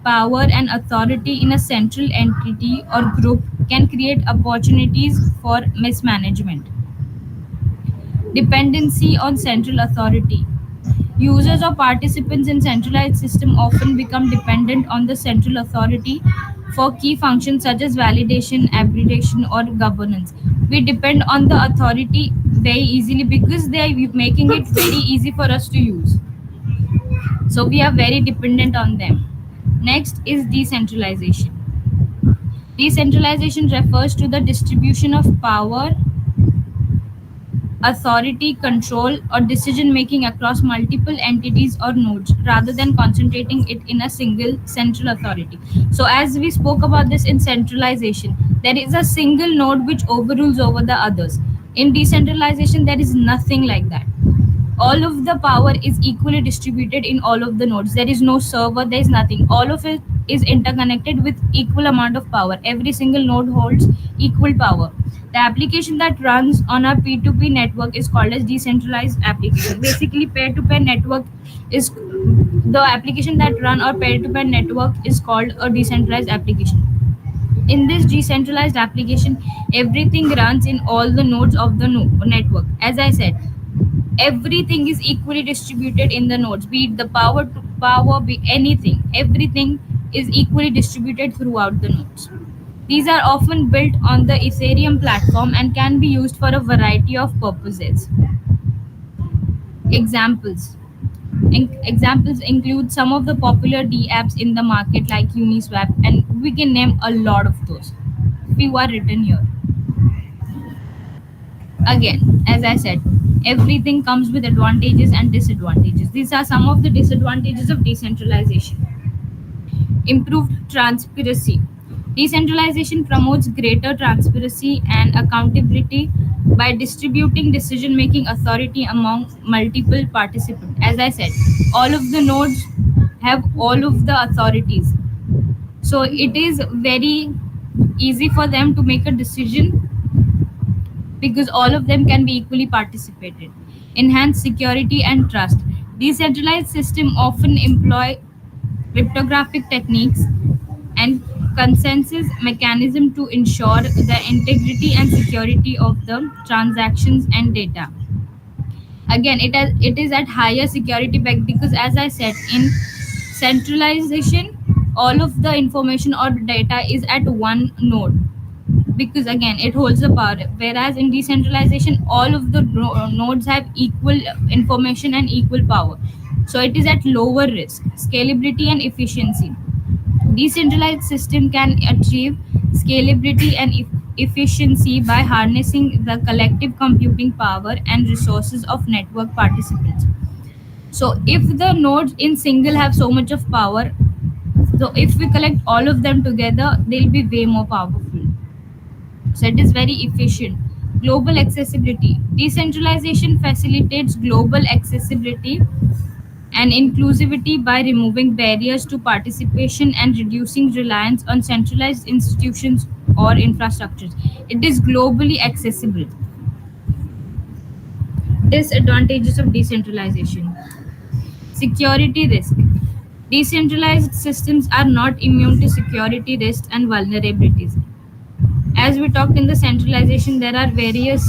power and authority in a central entity or group can create opportunities for mismanagement. Dependency on central authority. Users or participants in centralized system often become dependent on the central authority for key functions such as validation, aggregation, or governance. We depend on the authority very easily because they are making it very easy for us to use. So we are very dependent on them. Next is decentralization. Decentralization refers to the distribution of power, authority, control, or decision making across multiple entities or nodes rather than concentrating it in a single central authority. So as we spoke about this in centralization, there is a single node which overrules over the others. In decentralization, there is nothing like that. All of the power is equally distributed in all of the nodes. There is no server, there is nothing. All of it is interconnected with equal amount of power. Every single node holds equal power. The application that runs on a P2P network is called as decentralized application. Basically, peer-to-peer network is the application that run or peer-to-peer network is called a decentralized application. In this decentralized application, everything runs in all the nodes of the network. As I said, everything is equally distributed in the nodes, be it the power to power, be anything. Everything is equally distributed throughout the nodes. These are often built on the Ethereum platform and can be used for a variety of purposes. Examples. Examples include some of the popular D apps in the market like Uniswap, and we can name a lot of those. Few are written here. Again, as I said, everything comes with advantages and disadvantages. These are some of the disadvantages of decentralization. Improved transparency. Decentralization promotes greater transparency and accountability by distributing decision making authority among multiple participants. As I said, all of the nodes have all of the authorities. So it is very easy for them to make a decision because all of them can be equally participated. Enhance security and trust. Decentralized systems often employ cryptographic techniques and consensus mechanism to ensure the integrity and security of the transactions and data. Again, it is at higher security because, as I said, in centralization, all of the information or data is at one node because again it holds the power, whereas in decentralization all of the nodes have equal information and equal power, so it is at lower risk. Scalability and efficiency. Decentralized system can achieve scalability and efficiency by harnessing the collective computing power and resources of network participants. So if the nodes in single have so much of power, so if we collect all of them together, they'll be way more powerful. So it is very efficient. Global accessibility. Decentralization facilitates global accessibility and inclusivity by removing barriers to participation and reducing reliance on centralized institutions or infrastructures. It is globally accessible. Disadvantages of decentralization. Security risk. Decentralized systems are not immune to security risks and vulnerabilities. As we talked in the centralization, there are various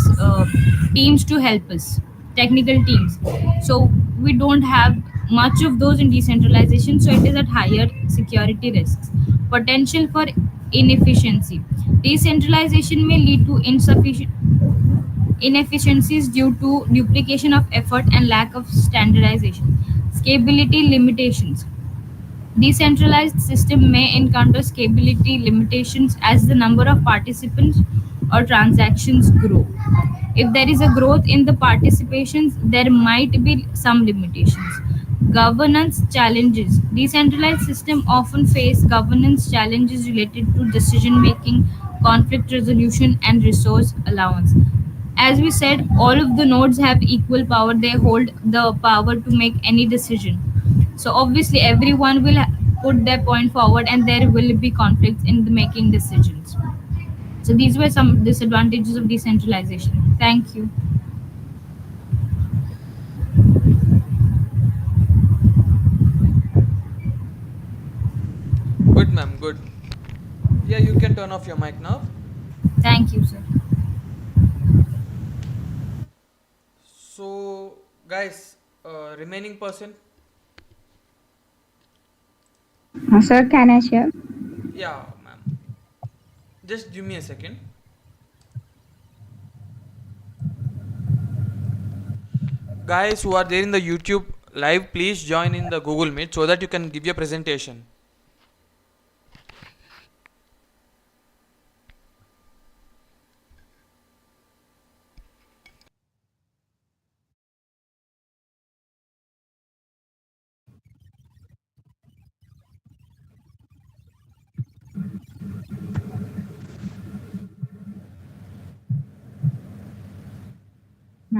teams to help us, technical teams. So we don't have much of those in decentralization, so it is at higher security risks. Potential for inefficiency. Decentralization may lead to insufficient inefficiencies due to duplication of effort and lack of standardization. Scalability limitations. Decentralized system may encounter scalability limitations as the number of participants or transactions grow. If there is a growth in the participations, there might be some limitations. Governance challenges. Decentralized systems often face governance challenges related to decision making, conflict resolution, and resource allowance. As we said, all of the nodes have equal power. They hold the power to make any decision. So obviously, everyone will put their point forward, and there will be conflicts in the making decisions. So these were some disadvantages of decentralization. Thank you. Good, ma'am. Good. Yeah, you can turn off your mic now. Thank you, sir. So, guys, remaining person. Sir, can I share? Yeah, ma'am. Just give me a second. Guys who are there in the YouTube live, please join in the Google Meet so that you can give your presentation.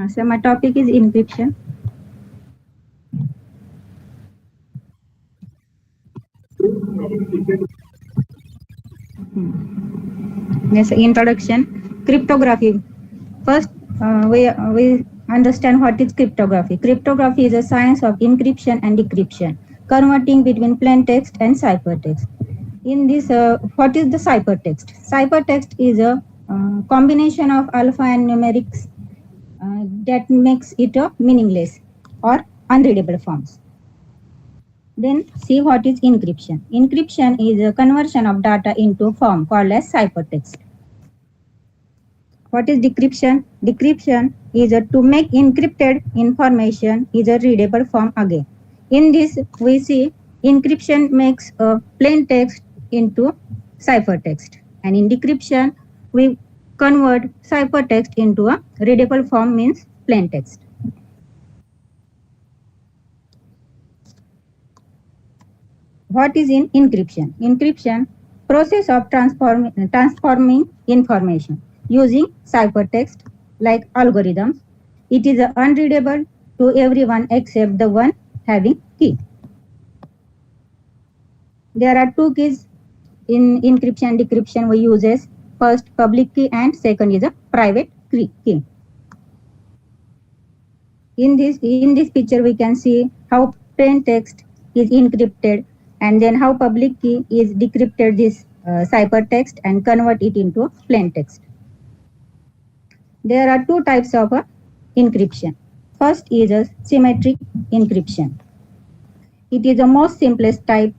Sir, my topic is encryption. Yes, introduction. Cryptography. First, we understand what is cryptography. Cryptography is a science of encryption and decryption, converting between plain text and ciphertext. In this, what is the ciphertext? Ciphertext is a combination of alpha and numerics that makes it a meaningless or unreadable forms. Then see what is encryption. Encryption is a conversion of data into form called as ciphertext. What is decryption? Decryption is to make encrypted information is a readable form again. In this, we see encryption makes a plain text into ciphertext, and in decryption, we convert ciphertext into a readable form means plain text. What is in encryption? Encryption process of transforming information using ciphertext like algorithms. It is unreadable to everyone except the one having key. There are two keys in encryption and decryption we uses. First public key and second is a private key. In this picture we can see how plain text is encrypted and then how public key is decrypted this ciphertext and convert it into plain text. There are two types of encryption. First is a symmetric encryption. It is the most simplest type.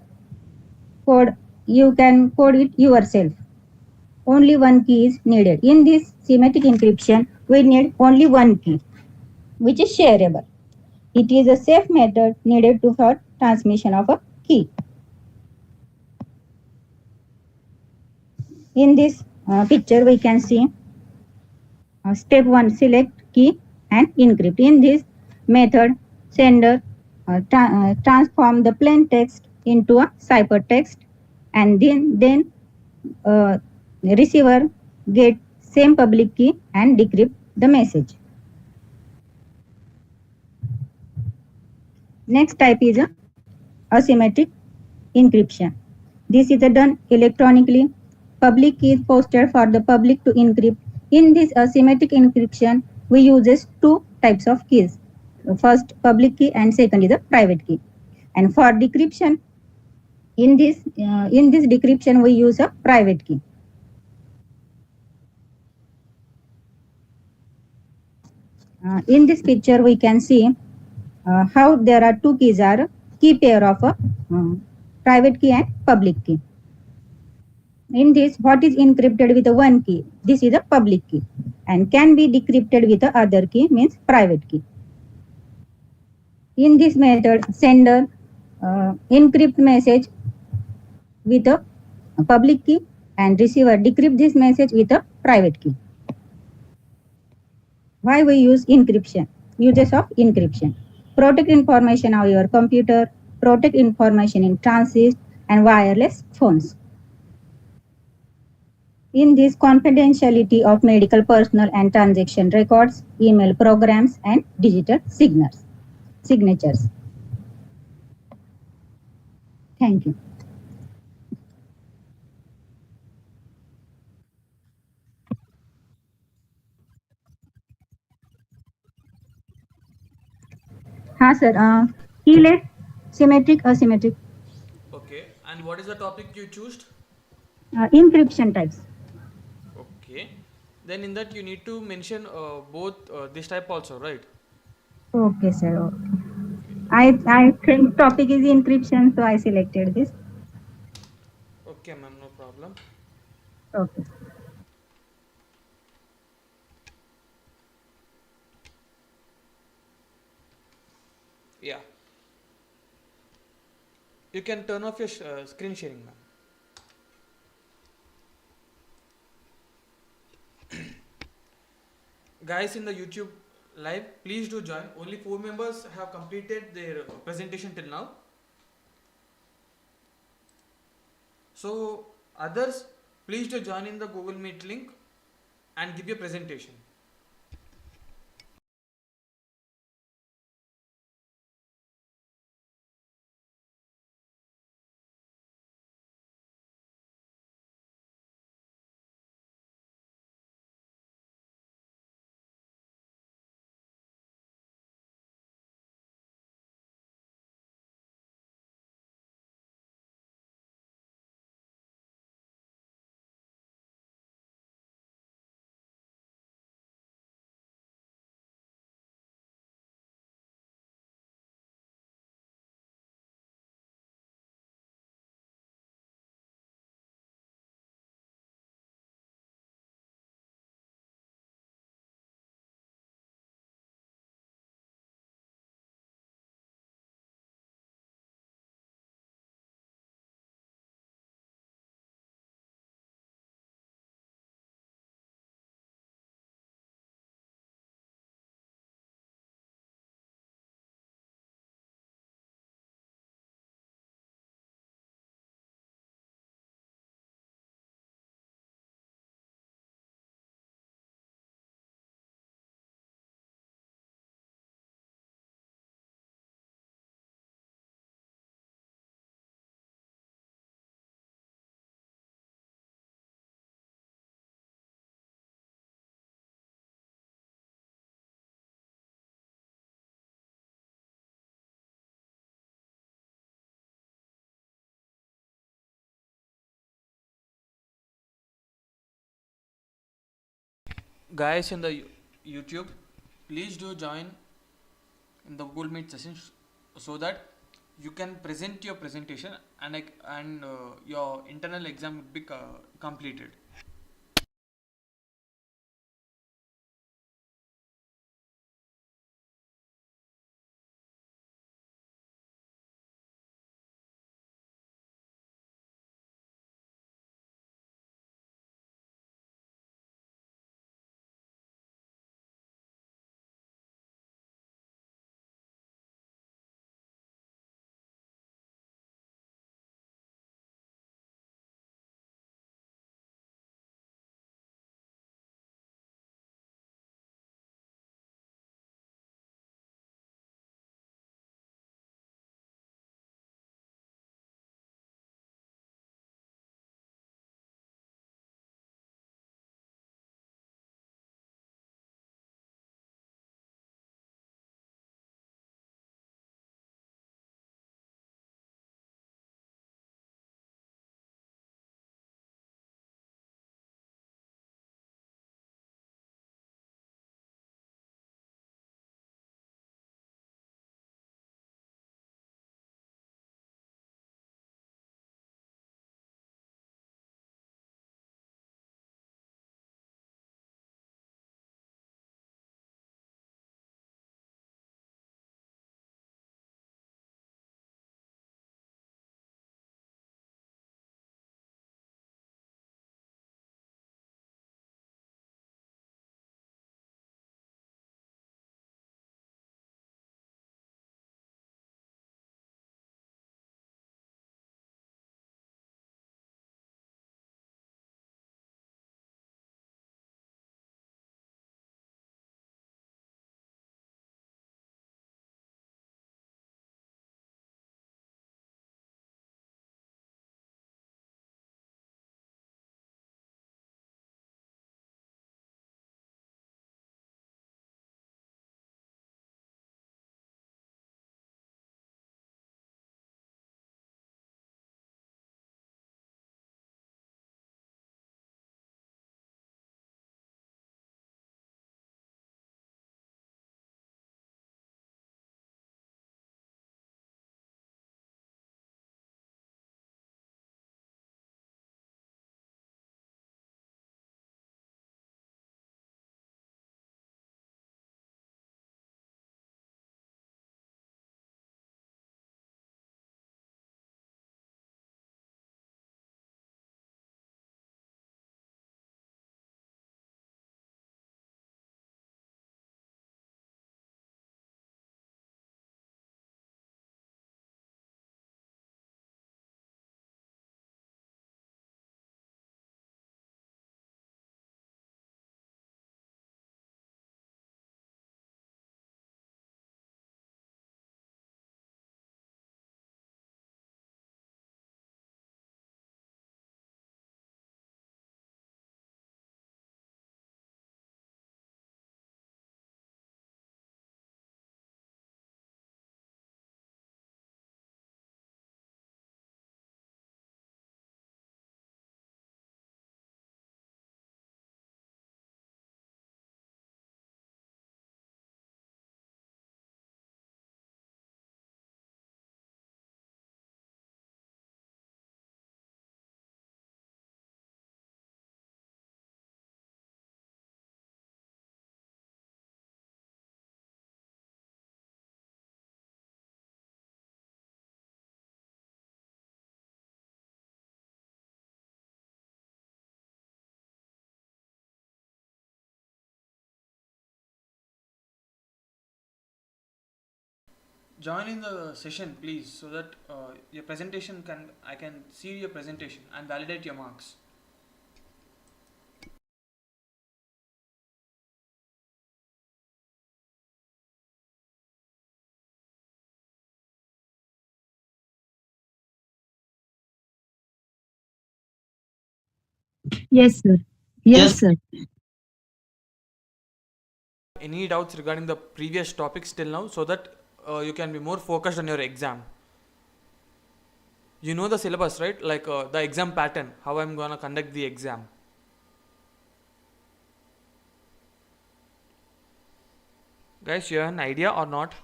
You can code it yourself. Only one key is needed. In this symmetric encryption, we need only one key, which is shareable. It is a safe method needed for transmission of a key. In this picture, we can see step 1 select key and encrypt. In this method, sender transform the plain text into a ciphertext, and then receiver get same public key and decrypt the message. Next type is a asymmetric encryption. This is done electronically. Public key is posted for the public to encrypt. In this asymmetric encryption, we uses two types of keys. First public key and second is a private key. And for decryption, in this decryption we use a private key. In this picture we can see how there are two keys are key pair of a private key and public key. In this, what is encrypted with a one key? This is a public key and can be decrypted with the other key means private key. In this method, sender encrypt message with a public key and receiver decrypt this message with a private key. Why we use encryption? Uses of encryption. Protect information on your computer, protect information in transit and wireless phones. In this confidentiality of medical personnel and transaction records, email programs and digital signatures. Thank you. हाँ sir keyless symmetric asymmetric Okay, and what is the topic you chose? encryption types. Okay, then in that you need to mention both this type also, right? Okay sir. Okay. I think topic is encryption, so I selected this. Okay, ma'am, no problem. Okay. Yeah, you can turn off your screen sharing, ma'am. Guys in the YouTube live, please do join. Only 4 members have completed their presentation till now. So others, please do join in the Google Meet link and give your presentation. guys in the YouTube, please do join in the Google Meet sessions so that you can present your presentation and your internal exam would be completed. Join in the session, please, so that your presentation I can see your presentation and validate your marks. Yes, sir. Yes, sir. Any doubts regarding the previous topics till now, so that you can be more focused on your exam? You know the syllabus, right? Like the exam pattern, how I'm gonna conduct the exam. Guys, you have an idea or not?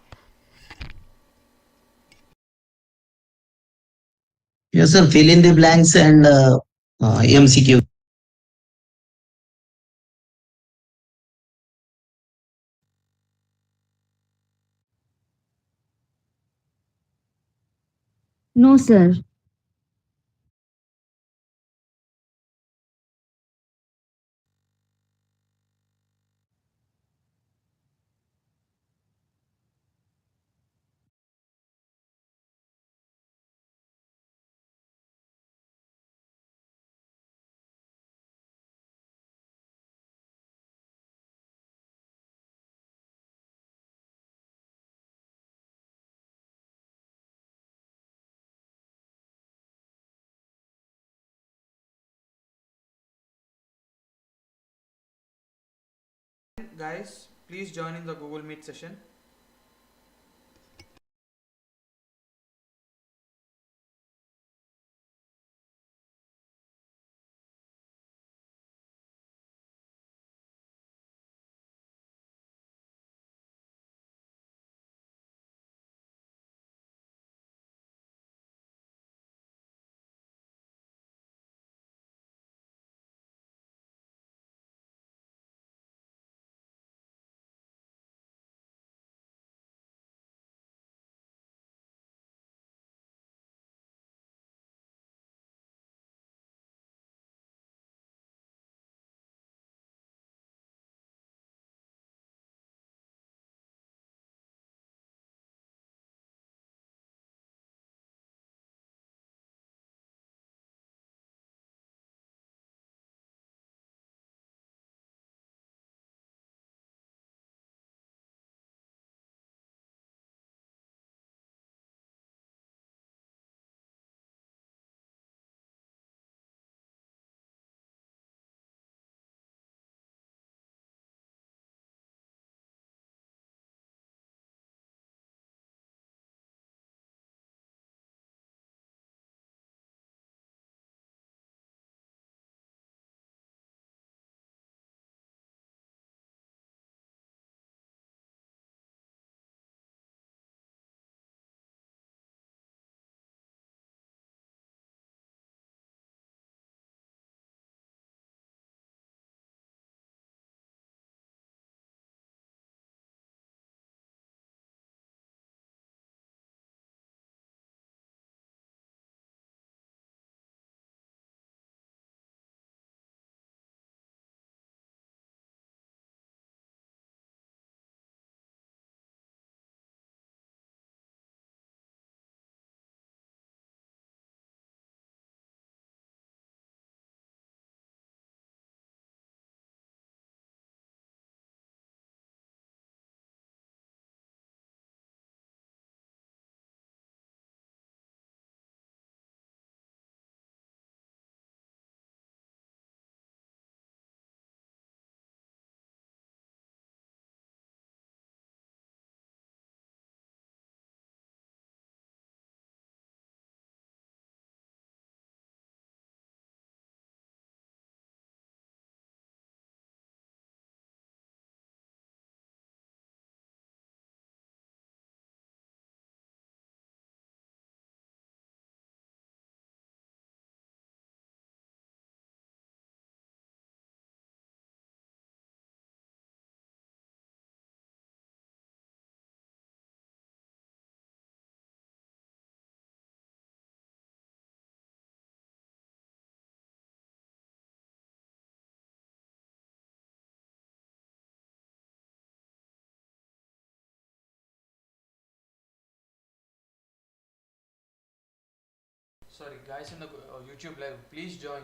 Yes, sir. Fill in the blanks and MCQ. No, sir. Guys, please join in the Google Meet session. Sorry, guys in the YouTube live, please join.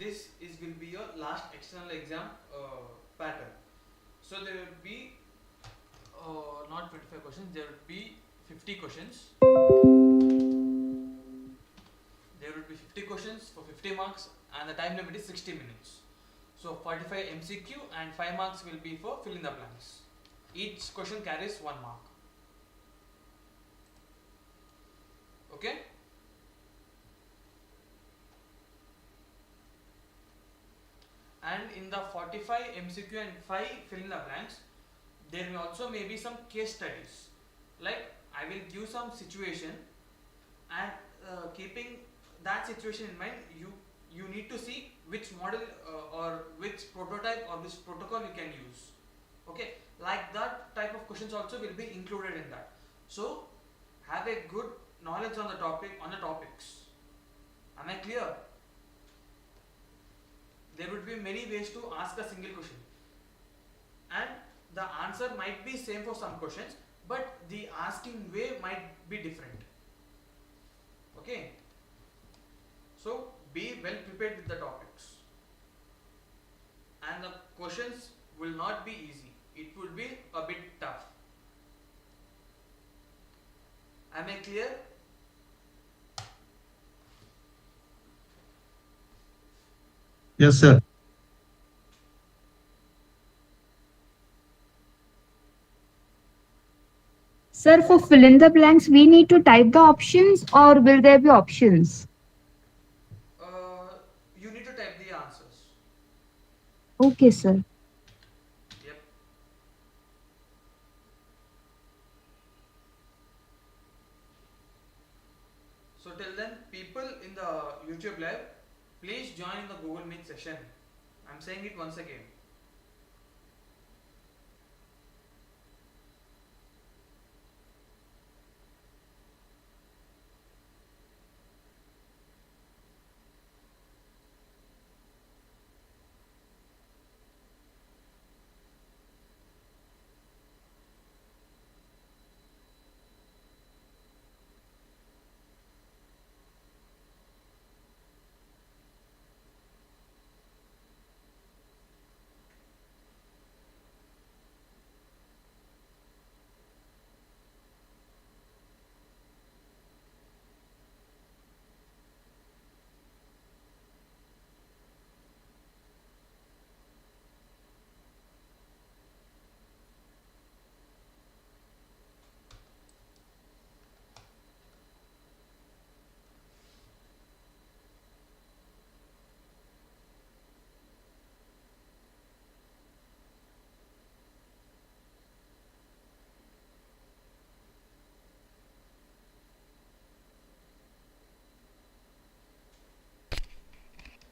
this is will be your last external exam pattern. So there will be not 25 questions, there will be 50 questions. There will be 50 questions for 50 marks and the time limit is 60 minutes. So 45 MCQ and 5 marks will be for fill in the blanks. Each question carries 1 mark. Okay? And in the 45 MCQ and 5 fill in the blanks, there may also be some case studies. Like I will give some situation and keeping that situation in mind, you need to see which model or which prototype or which protocol you can use. Okay, like that type of questions also will be included in that. So have a good knowledge on the topics. Am I clear? There would be many ways to ask a single question, and the answer might be same for some questions, but the asking way might be different. Okay, so be well prepared with the topics, and the questions will not be easy, it will be a bit tough. Am I clear? Yes, sir. Sir, for fill in the blanks, we need to type the options or will there be options? You need to type the answers. Okay, sir. Yep. So till then, people in the YouTube live, please join in the Google Meet session. I'm saying it once again.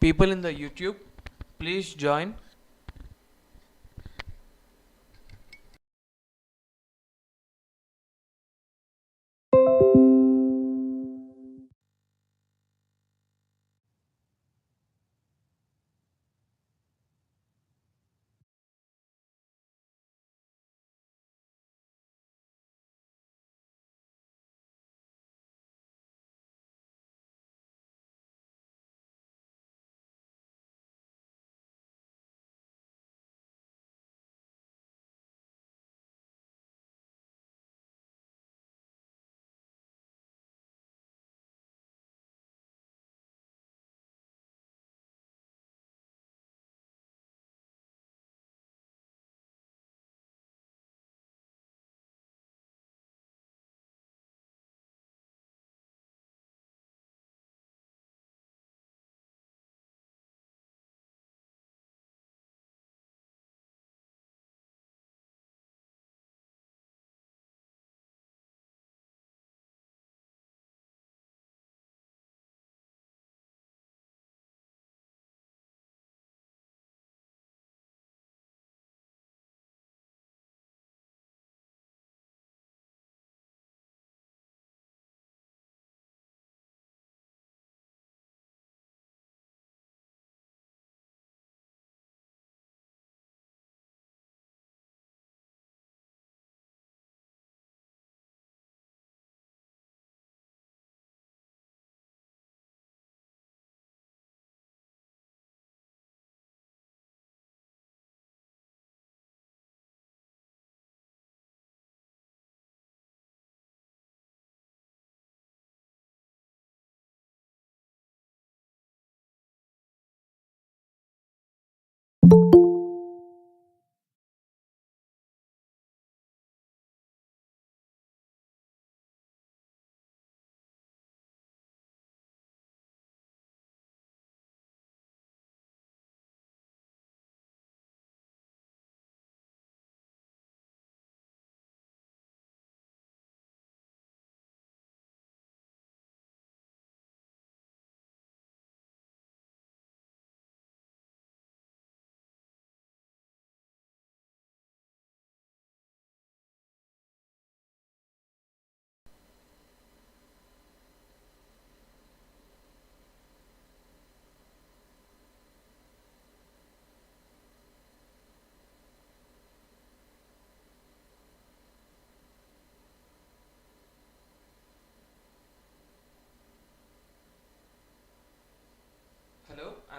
People in the YouTube, please join.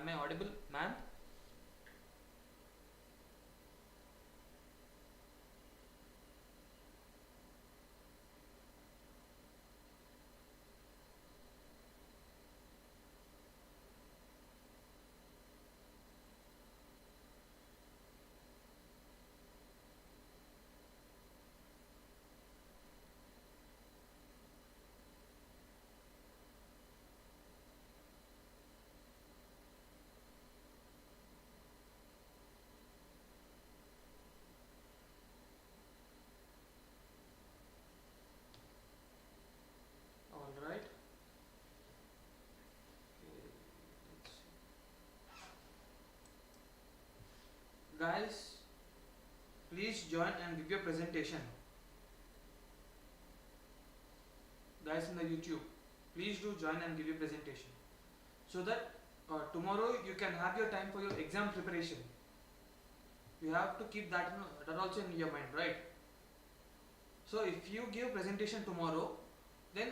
Am I audible, ma'am? All right. Guys, please join and give your presentation. Guys in the YouTube, please do join and give your presentation so that tomorrow you can have your time for your exam preparation. You have to keep that also in your mind, right? So if you give presentation tomorrow, then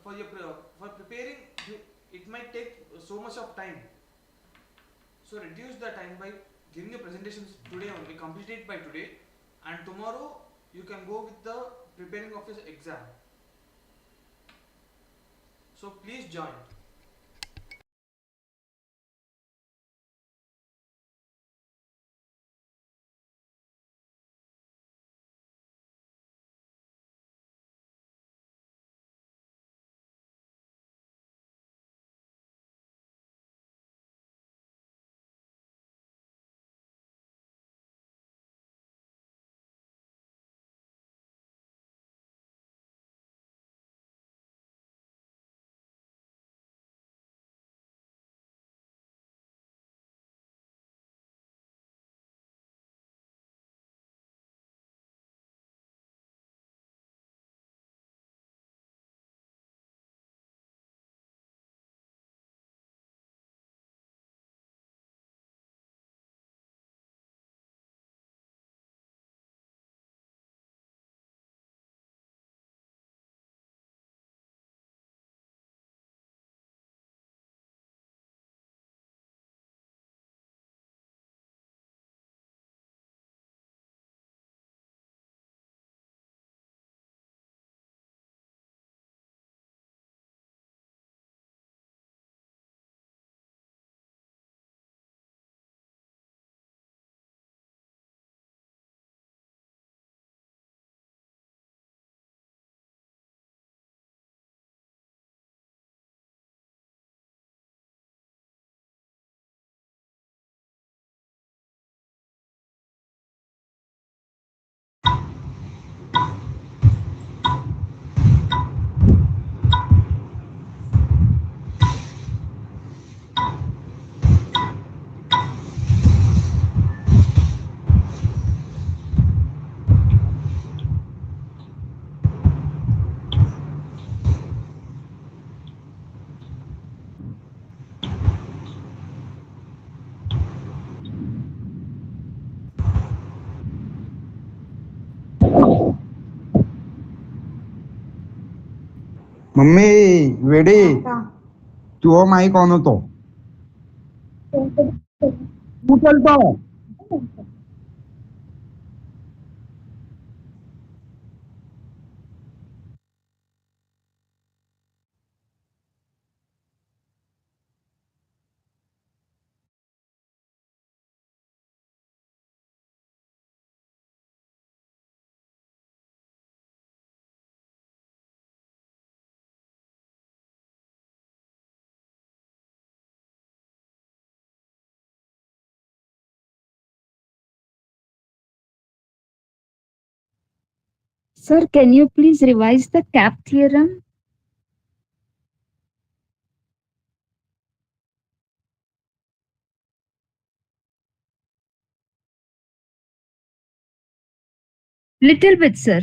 for preparing, it might take so much of time. So reduce the time by giving your presentations today only. Complete it by today, and tomorrow you can go with the preparing of your exam. So please join. Mummy वेडी तू mike on होतो उचलतो Sir, can you please revise the cap theorem? Little bit, sir.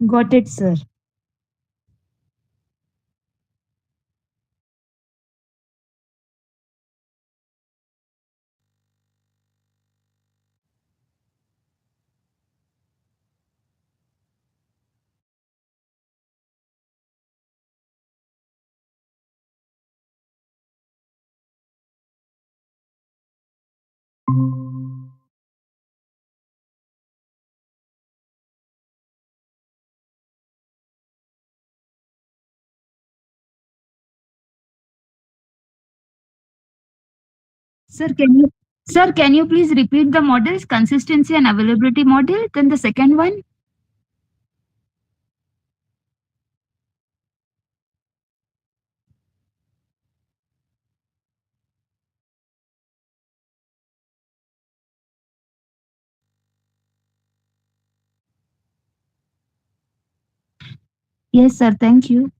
Got it, sir. Sir, can you Sir, can you please repeat the models, consistency and availability model, then the second one? Yes, sir. Thank you.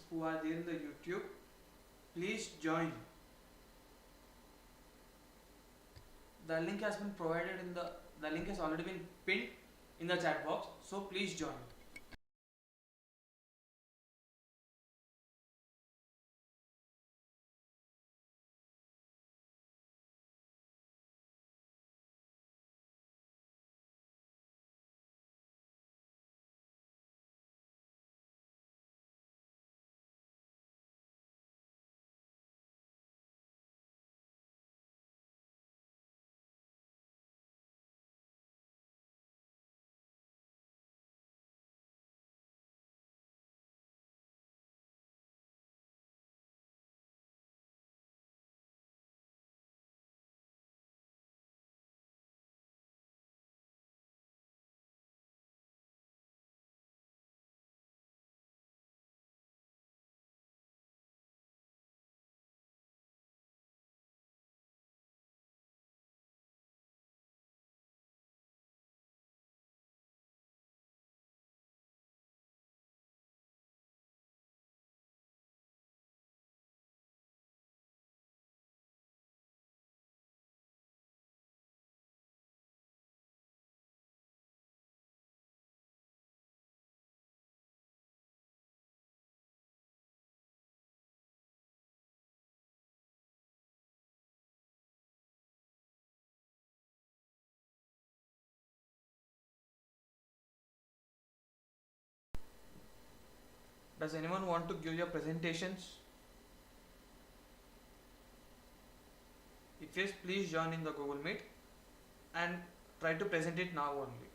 Who are there in the YouTube, please join. The link has been provided in the link has already been pinned in the chat box, so please join. Does anyone want to give your presentations? If yes, please join in the Google Meet and try to present it now only.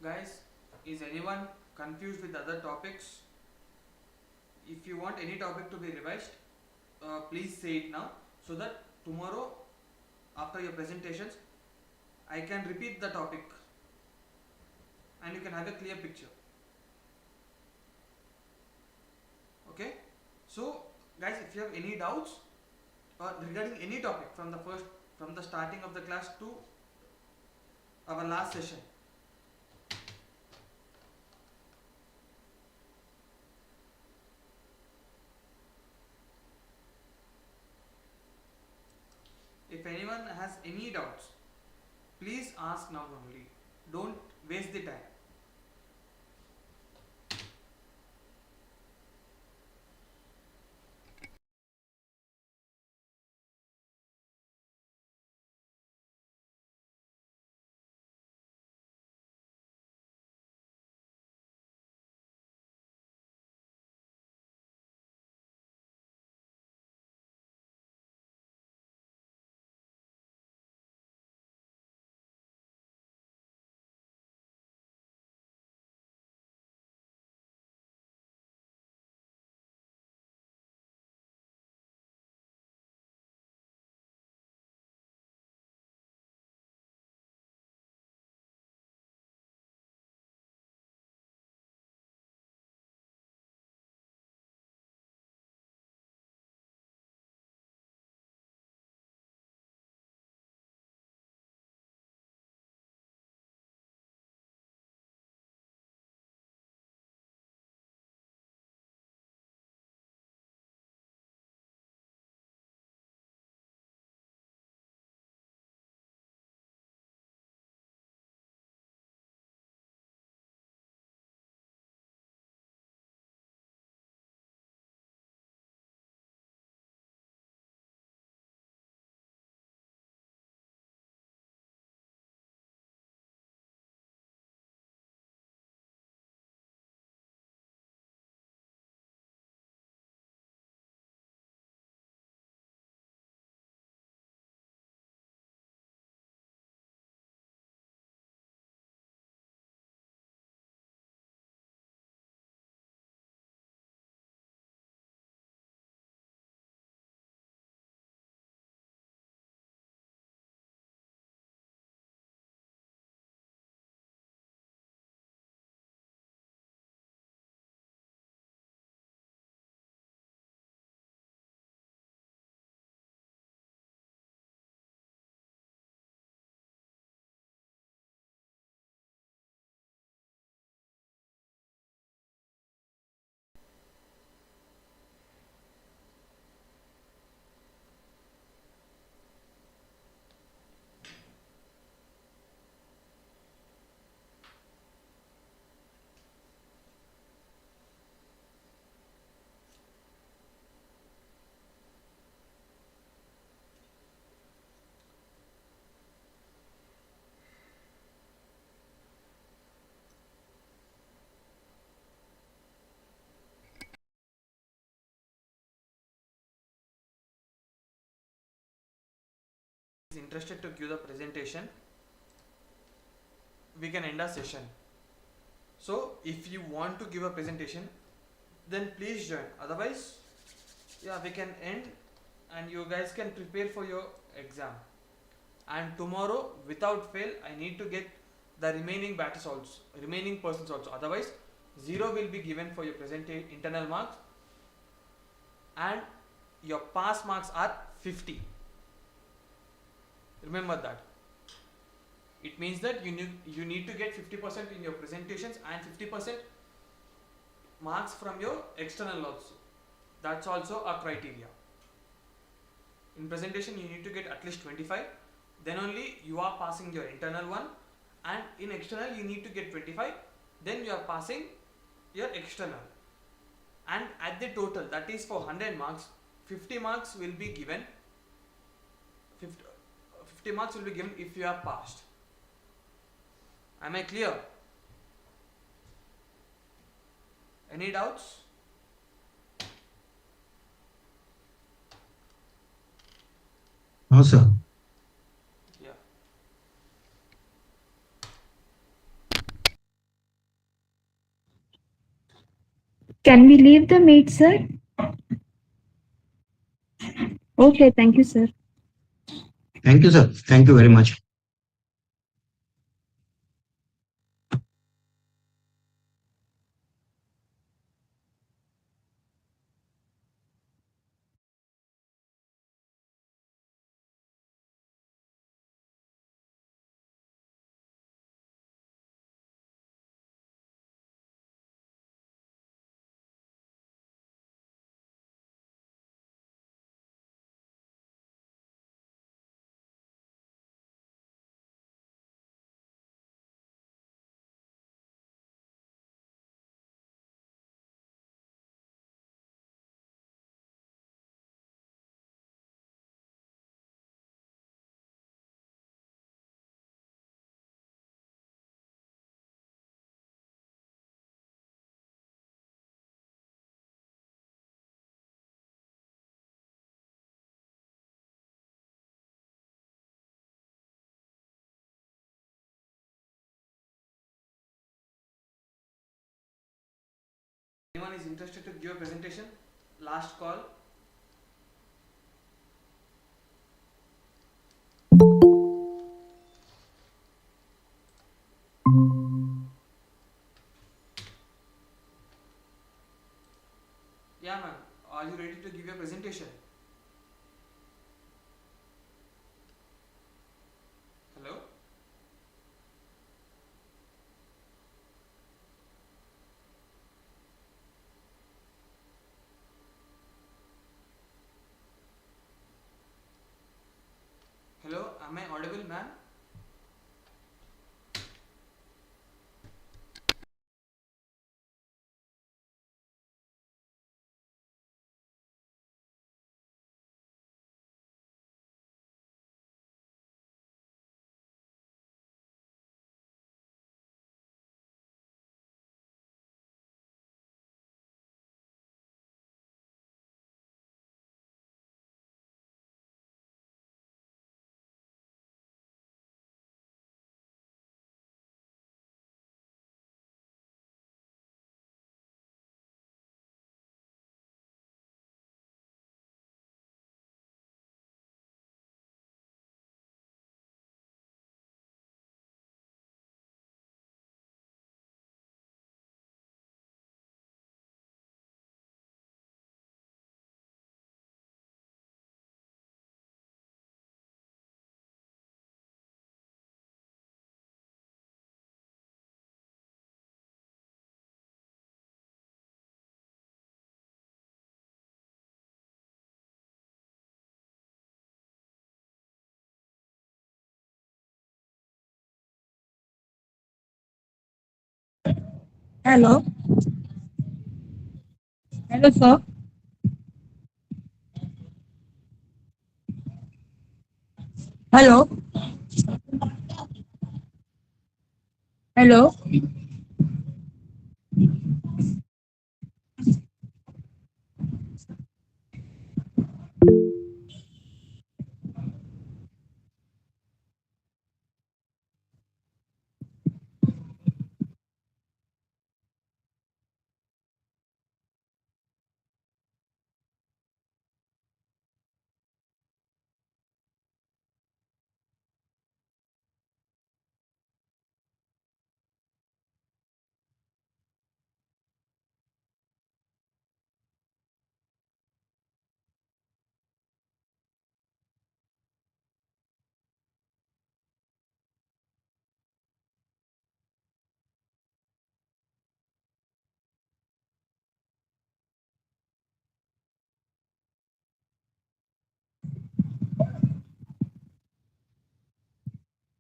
Guys, is anyone confused with other topics? If you want any topic to be revised, please say it now so that tomorrow after your presentations I can repeat the topic and you can have a clear picture. Okay, so guys, if you have any doubts regarding any topic from the starting of the class to our last session, if anyone has any doubts, please ask now only. Don't waste the time. interested to give the presentation, we can end our session. So if you want to give a presentation, then please join. Otherwise, yeah, we can end and you guys can prepare for your exam. And tomorrow, without fail, I need to get the remaining batches also, remaining persons also. Otherwise, 0 will be given for your present internal marks, and your pass marks are 50. Remember that. It means that you need to get 50% in your presentations and 50% marks from your external also. That's also a criteria. In presentation, you need to get at least 25. Then only you are passing your internal one, and in external you need to get 25. Then you are passing your external. And at the total, that is for 100 marks, 50 marks will be given. 50 marks will be given if you have passed. Am I clear? Any doubts? No, sir. Yeah. Can we leave the meet, sir? Okay, thank you, sir. Thank you, sir. Thank you very much. Anyone is interested to give a presentation? Last call. Yeah, ma'am. Are you ready to give your presentation? Hello? Hello, am I audible, ma'am? Hello. Hello, sir. Hello. Hello.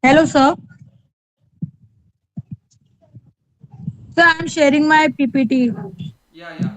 Hello, sir. Sir, I'm sharing my PPT. Yeah, yeah.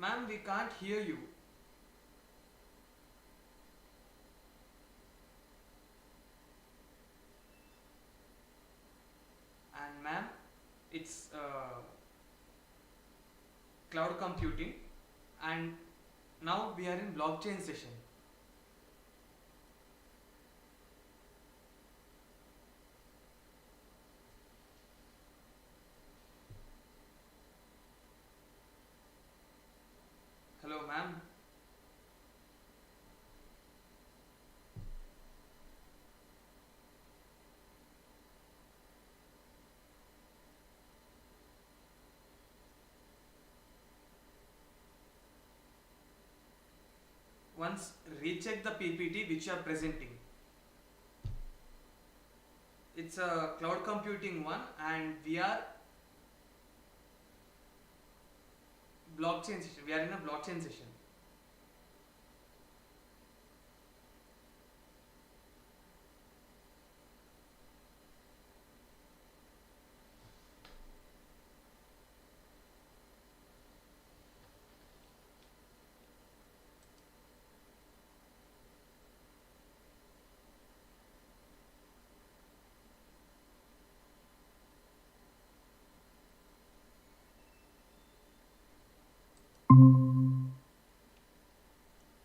Ma'am, we can't hear you. And ma'am, it's cloud computing, and now we are in blockchain session. Hello, ma'am. Once recheck the PPT which you are presenting. It's a cloud computing one, and we are blockchain session. We are in a blockchain session.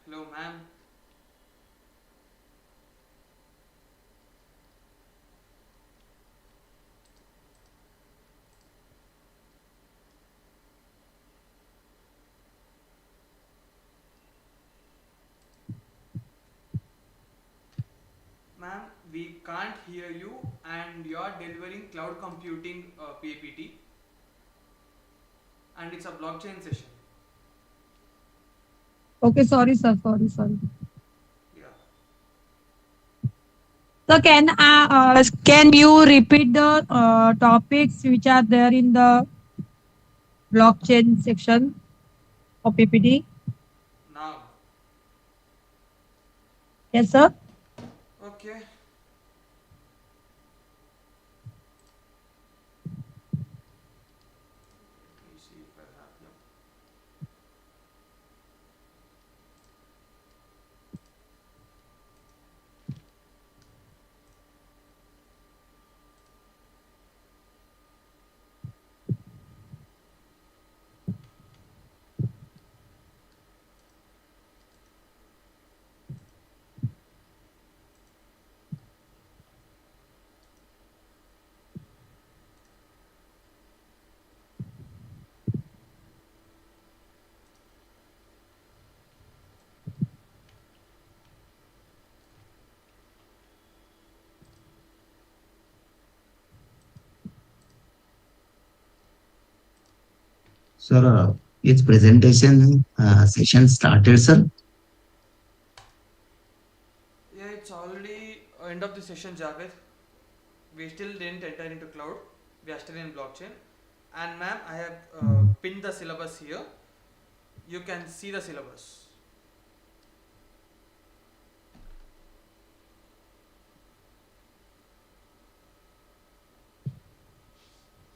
Hello, ma'am. Ma'am, we can't hear you, and you are delivering cloud computing PPT, and it's a blockchain session. Okay, sorry, sir. Sorry. Yeah. So can you repeat the topics which are there in the blockchain section of PPT? Now, Yes, sir. okay. Let me see if I have them. Sir, its presentation session started, sir. Yeah, it's already end of the session, Javed. We still didn't enter into cloud. We are still in blockchain. And ma'am, I have pinned the syllabus here. You can see the syllabus.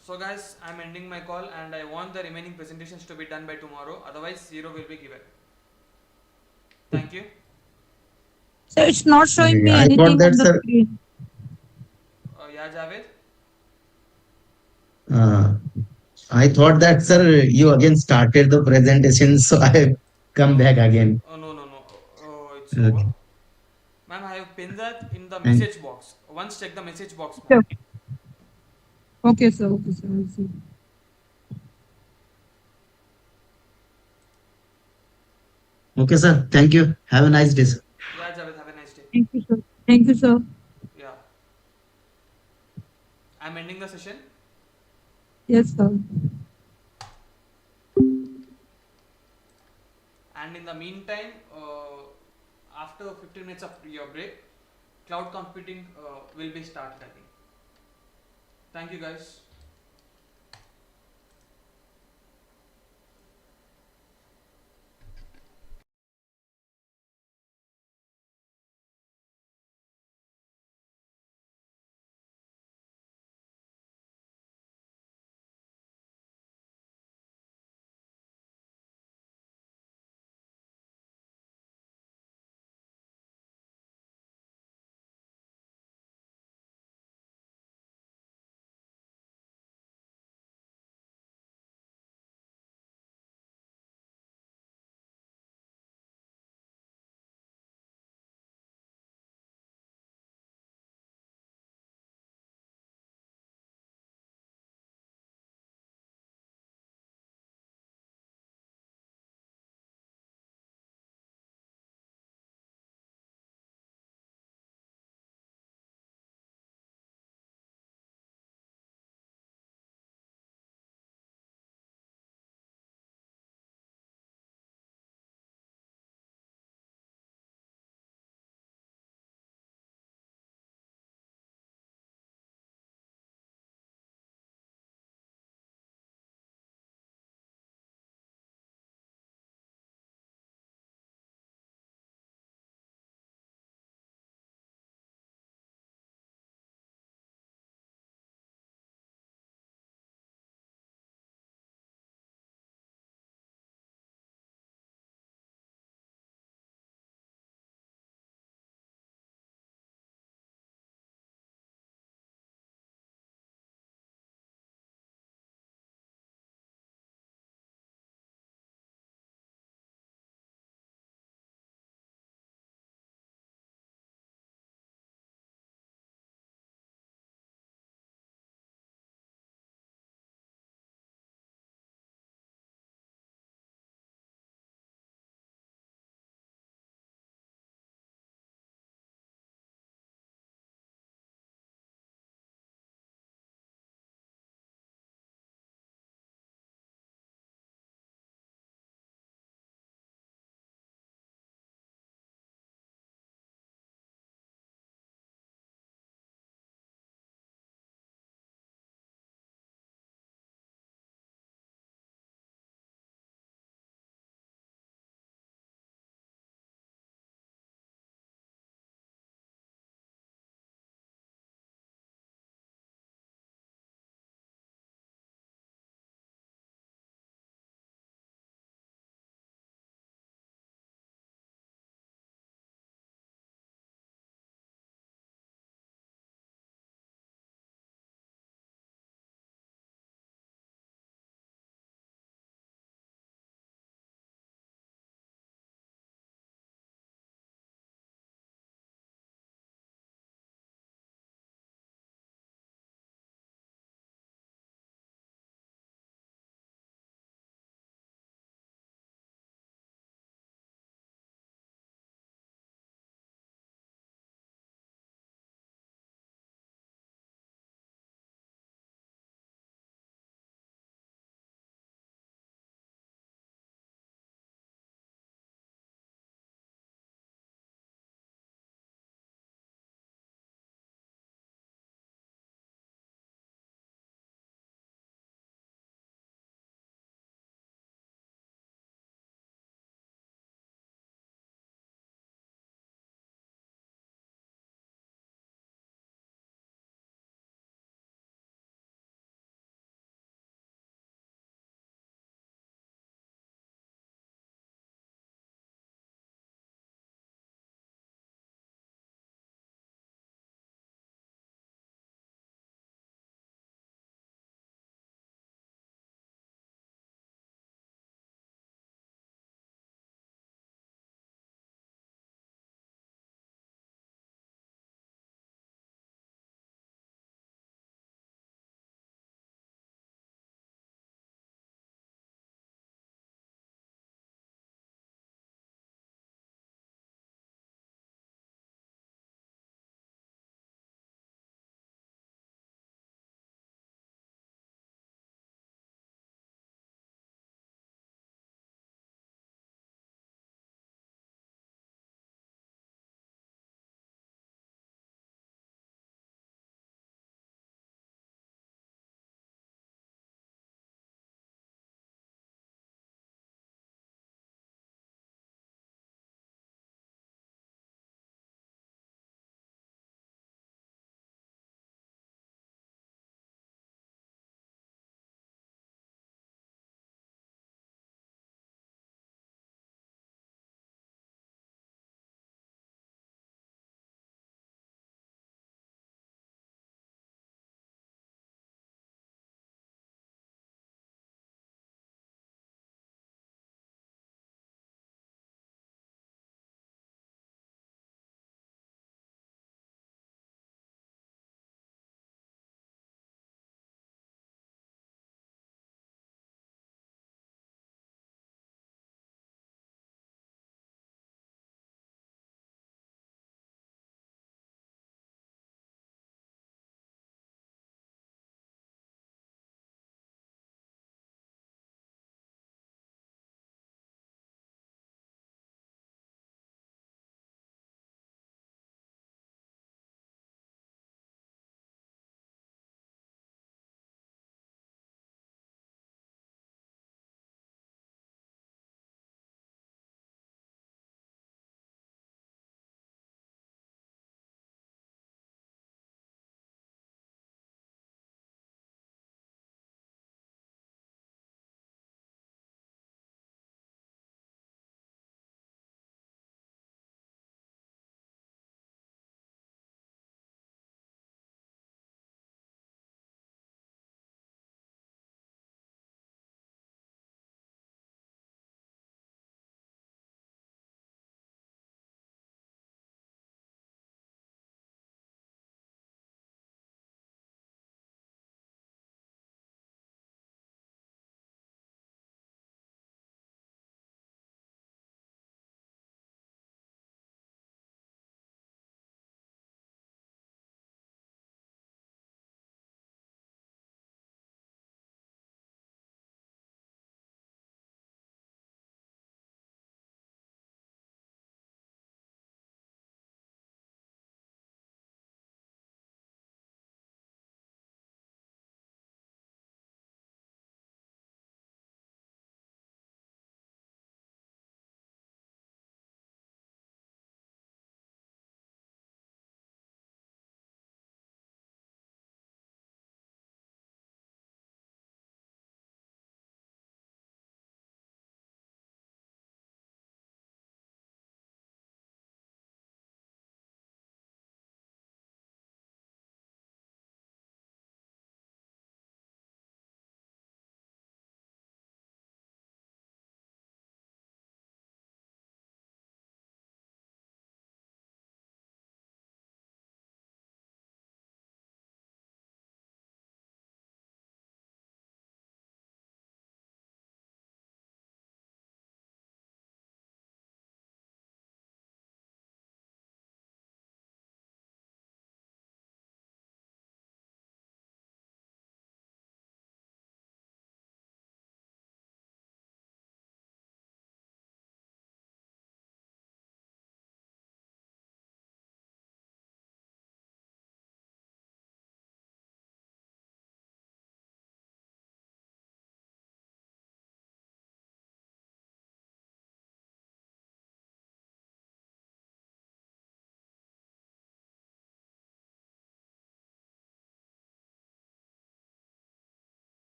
So guys, I'm ending my call, and I want the remaining presentations to be done by tomorrow. Otherwise, 0 will be given. Thank you. So it's not showing me I got anything that, on the sir. screen. Yeah, Yeah, Javed. Uh, I thought that, sir, you again started the presentation, so I come No. back again. Oh, no, no, no. Oh, it's over. Okay. Ma'am, I have pinned that in the And message box. Once check the message box, ma'am. Okay, okay, sir. Okay, sir. I'll see. okay, sir. Thank you. Have a nice day, sir. Yeah, Javed, have a nice day. Thank you, sir. Thank you, sir. Yeah. I'm ending the session. Yes, sir. And in the meantime, after 15 minutes of your break, cloud computing will be started again. Thank you, guys.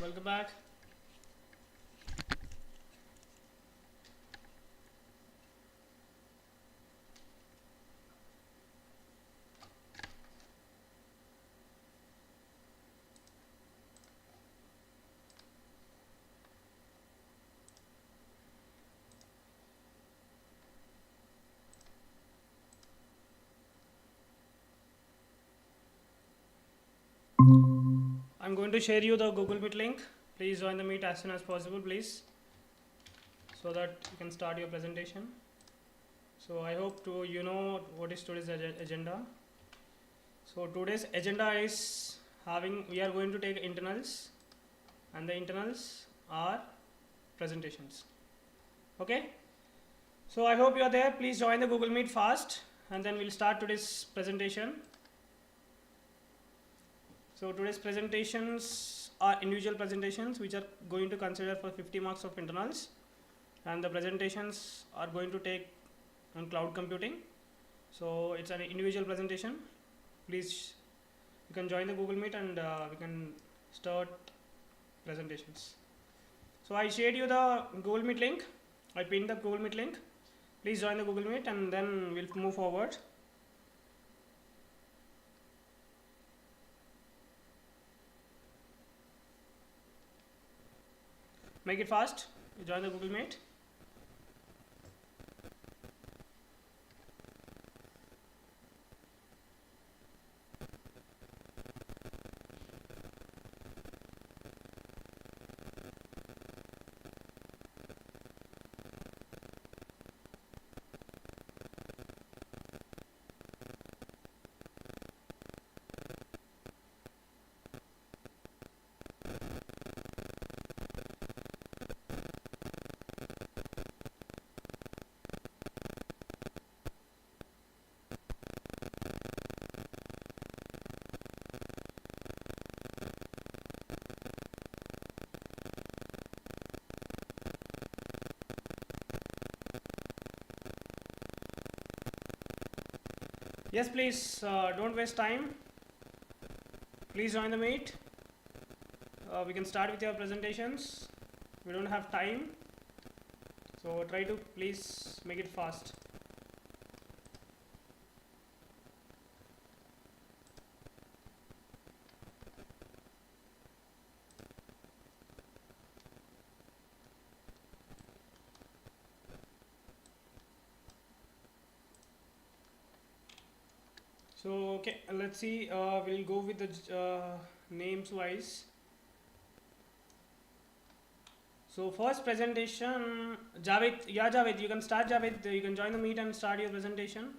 welcome back. I'm going to share you the Google Meet link. Please join the meet as soon as possible, please, so that you can start your presentation. So I hope you know what is today's agenda. So today's agenda is we are going to take internals, and the internals are presentations. Okay. So I hope you are there. Please join the Google Meet fast, and then we'll start today's presentation. So today's presentations are individual presentations which are going to consider for 50 marks of internals, and the presentations are going to take on cloud computing. So it's an individual presentation. Please, you can join the Google Meet and we can start presentations. So I shared you the Google Meet link. I pinned the Google Meet link. Please join the Google Meet and then we'll move forward. Make it fast. You join the Google Meet. Yes, please don't waste time. Please join the meet. We can start with your presentations. We don't have time, so try to please make it fast. So okay, let's see. We'll go with the names wise. So first presentation, Javed. Yeah, Javed, you can start. Javed, you can join the meet and start your presentation.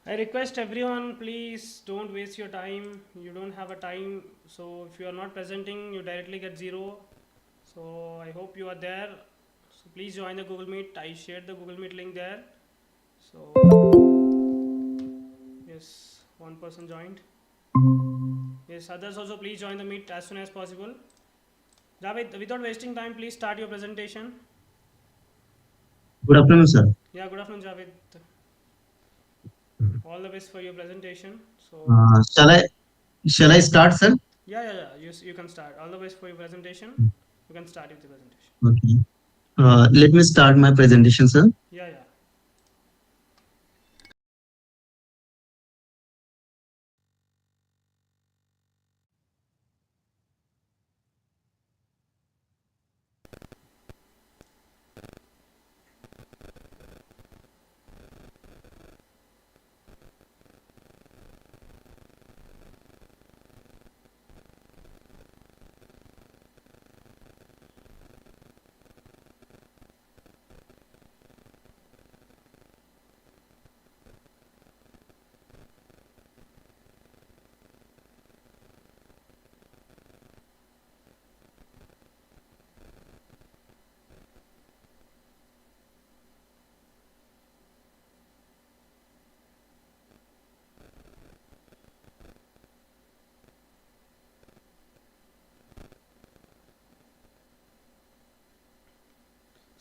I request everyone, please don't waste your time. You don't have a time, so if you are not presenting, you directly get 0. So I hope you are there. So please join the Google Meet. I shared the Google Meet link there. So yes, one person joined. Yes, others also please join the meet as soon as possible. Javed, without wasting time, please start your presentation. Good afternoon, sir. Yeah, good afternoon, Javed. All the best for your presentation. So Shall I start, sir? yeah. You can start. All the best for your presentation. You can start with the presentation. Okay. Let me start my presentation, sir. Yeah.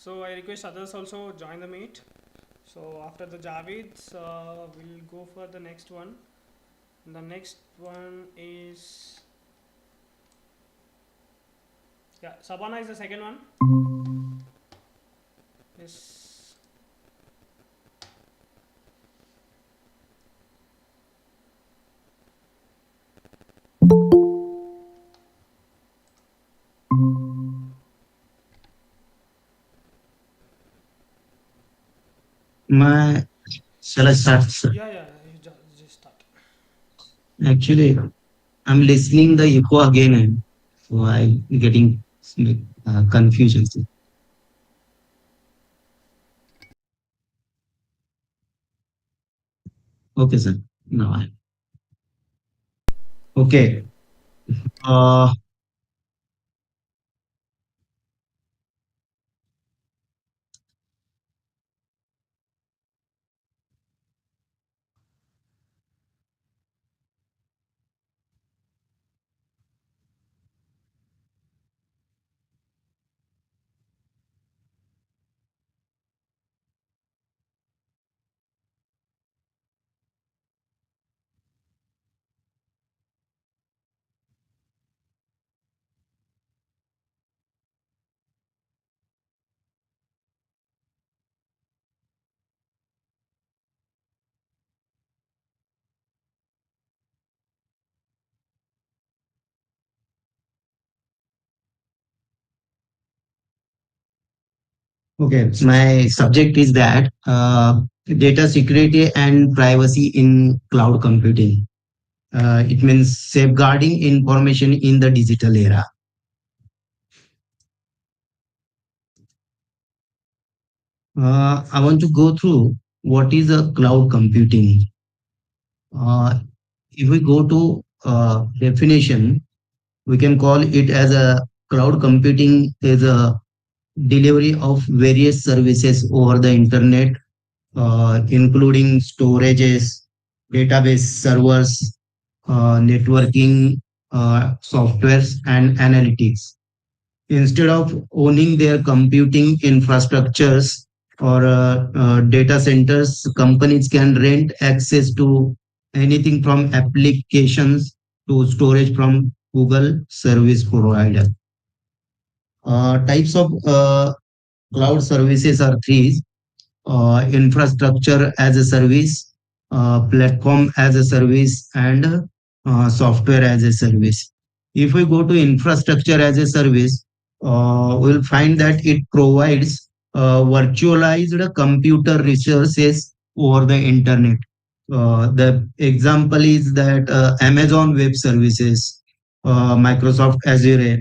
So I request others also join the meet. So after the Javids, we'll go for the next one. The next one is, yeah, Sabana is the second one. Yes. Shall I start, sir? Yeah, you just start. Actually, I'm listening the echo again, and so I'm getting confusion, sir. Okay, sir. Now I. Okay. Uh, Okay, my subject is that data security and privacy in cloud computing. It means safeguarding information in the digital era. I want to go through what is a cloud computing. If we go to definition, we can call it as a cloud computing is a delivery of various services over the internet, including storages, database servers, networking, softwares, and analytics. Instead of owning their computing infrastructures or data centers, companies can rent access to anything from applications to storage from Google service provider. Types of cloud services are three: infrastructure as a service, platform as a service, and software as a service. If we go to infrastructure as a service, we'll find that it provides virtualized computer resources over the internet. The example is that Amazon Web Services, Microsoft Azure,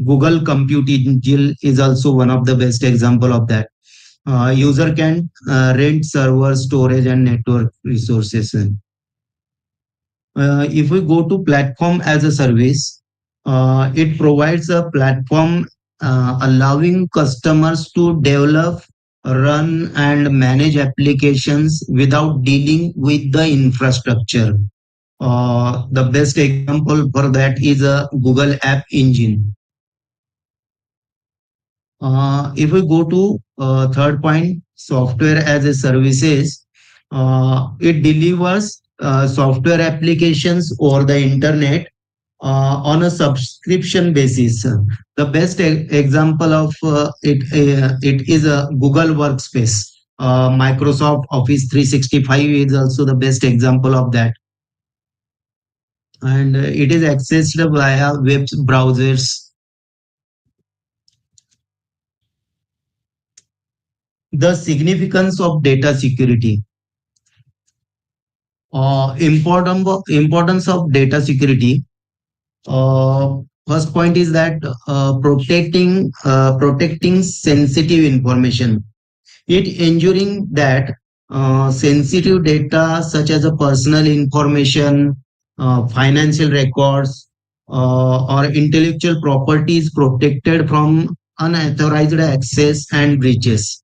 Google Compute Engine is also one of the best example of that. User can rent server, storage, and network resources. If we go to platform as a service, it provides a platform allowing customers to develop, run, and manage applications without dealing with the infrastructure. The best example for that is a Google App Engine. If we go to third point, software as a services, it delivers software applications over the internet on a subscription basis. The best example of it is a Google Workspace. Microsoft Office 365 is also the best example of that. And it is accessed via web browsers. The significance of data security. Importance of data security. First point is that protecting sensitive information. It ensuring that sensitive data such as a personal information, financial records, or intellectual property is protected from unauthorized access and breaches.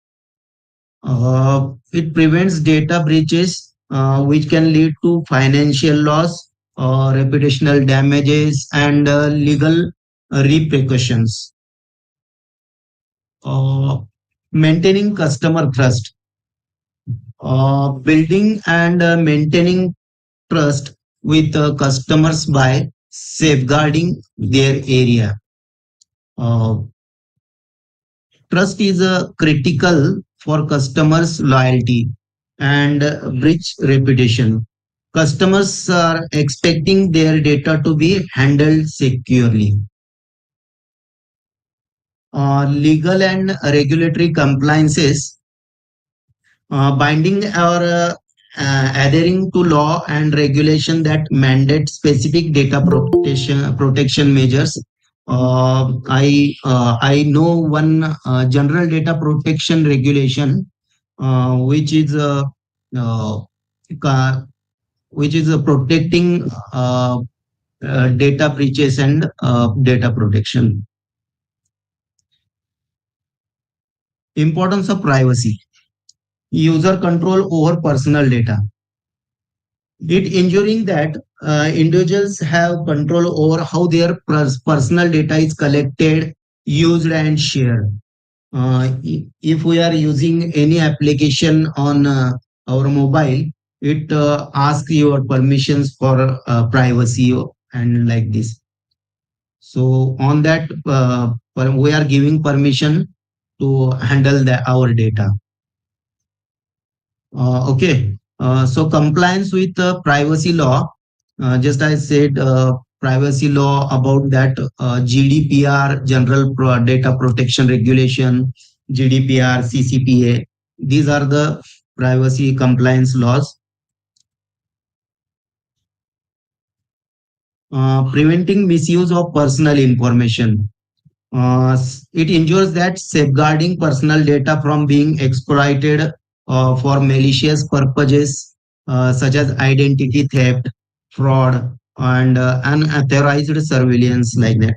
It prevents data breaches, which can lead to financial loss, reputational damages, and legal repercussions. Maintaining customer trust. Building and maintaining trust with customers by safeguarding their area. Uh, Trust is critical for customers' loyalty and rich reputation. Customers are expecting their data to be handled securely. Legal and regulatory compliances, binding or adhering to law and regulation that mandate specific data protection measures. I know one general data protection regulation, which is uh, ca- protecting data breaches and data protection. Importance of privacy. User control over personal data. It ensuring that individuals have control over how their personal data is collected, used, and shared. If we are using any application on our mobile, it asks your permissions for privacy and like this. So on that, we are giving permission to handle our data. Okay. So compliance with the privacy law, just I said, privacy law about that GDPR, General Data Protection Regulation, GDPR, CCPA. These are the privacy compliance laws. Preventing misuse of personal information. It ensures that safeguarding personal data from being exploited for malicious purposes such as identity theft, fraud, and unauthorized surveillance like that.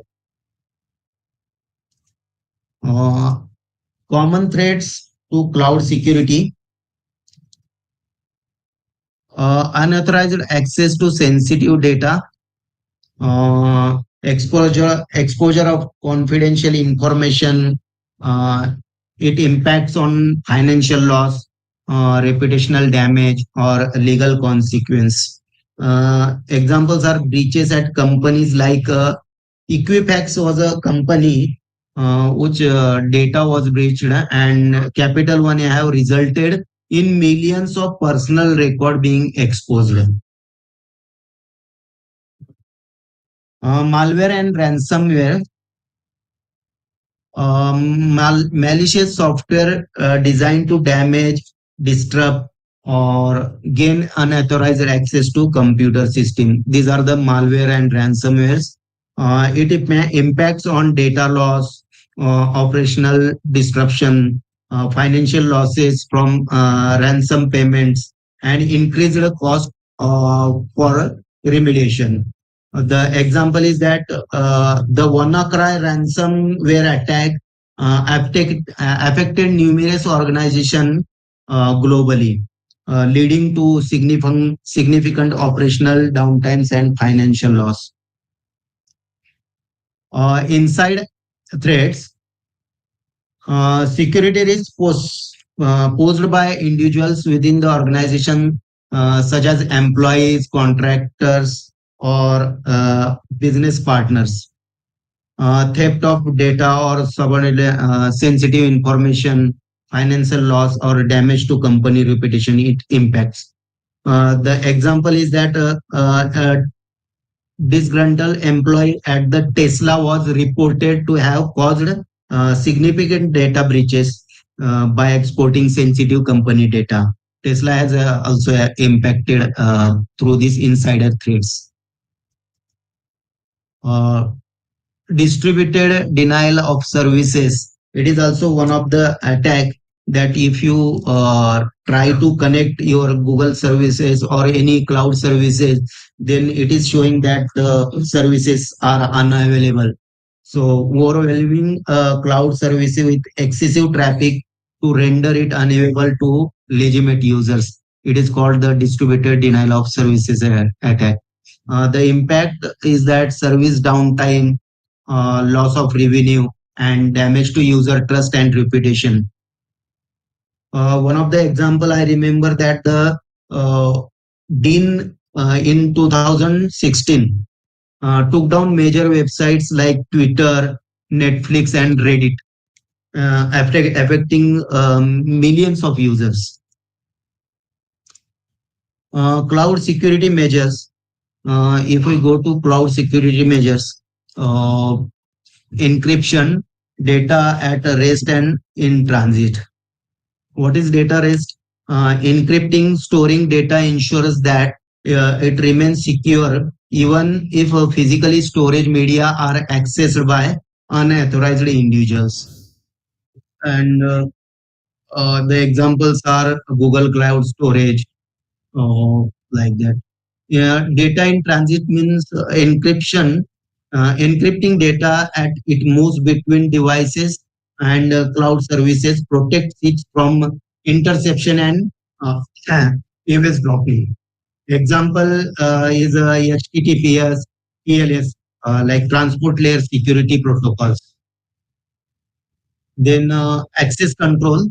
Common threats to cloud security. Unauthorized access to sensitive data, exposure of confidential information. It impacts on financial loss, reputational damage, or legal consequence. Examples are breaches at companies like Equifax was a company which data was breached, and Capital One have resulted in millions of personal record being exposed. Malware and ransomware. Malicious software designed to damage, disrupt, or gain unauthorized access to computer system. These are the malware and ransomwares. It impacts on data loss, operational disruption, financial losses from ransom payments, and increased cost for remediation. The example is that the WannaCry ransomware attack affected numerous organizations globally, leading to significant operational downtimes and financial loss. Inside threats, security risks posed by individuals within the organization, such as employees, contractors, or business partners. Theft of data or sensitive information, financial loss, or damage to company reputation, it impacts. The example is that disgruntled employee at the Tesla was reported to have caused significant data breaches by exporting sensitive company data. Tesla has also impacted through these insider threats. Distributed denial of services. It is also one of the attack that if you try to connect your Google services or any cloud services, then it is showing that the services are unavailable. So overwhelming cloud services with excessive traffic to render it unavailable to legitimate users. It is called the distributed denial of services attack. The impact is that service downtime, loss of revenue, and damage to user trust and reputation. One of the example I remember that the Dean in 2016 took down major websites like Twitter, Netflix, and Reddit, affecting millions of users. Cloud security measures. If we go to cloud security measures, encryption, data at rest and in transit. What is data rest? Encrypting, storing data ensures that it remains secure even if physically storage media are accessed by unauthorized individuals. And the examples are Google Cloud Storage, like that. Yeah, data in transit means encryption, encrypting data at it moves between devices and cloud services protects it from interception and uh, eavesdropping. Example is HTTPS, TLS, like transport layer security protocols. Then access control,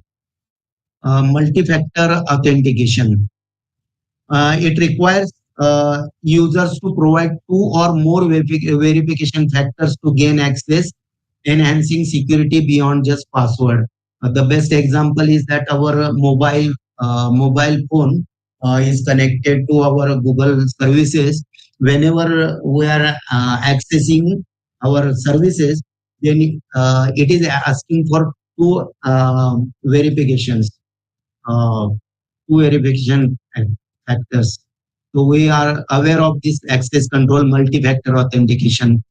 multi-factor authentication. It requires users to provide two or more verification factors to gain access, enhancing security beyond just password. The best example is that our mobile phone is connected to our Google services. Whenever we are accessing our services, then it is asking for two verifications. Uh, Two verification factors. So we are aware of this access control multi-factor authentication.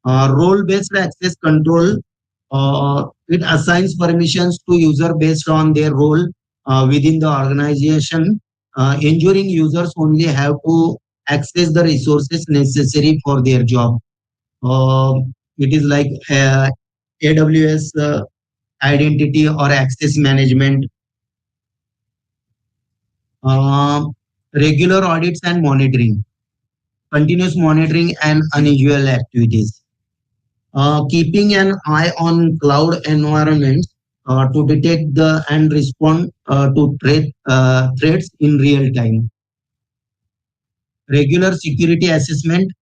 Role-based access control, it assigns permissions to user based on their role within the organization, ensuring users only have to access the resources necessary for their job. It is like AWS identity or access management. Regular audits and monitoring, continuous monitoring and unusual activities. Keeping an eye on cloud environments to detect the and respond to threats in real time. Regular security assessment,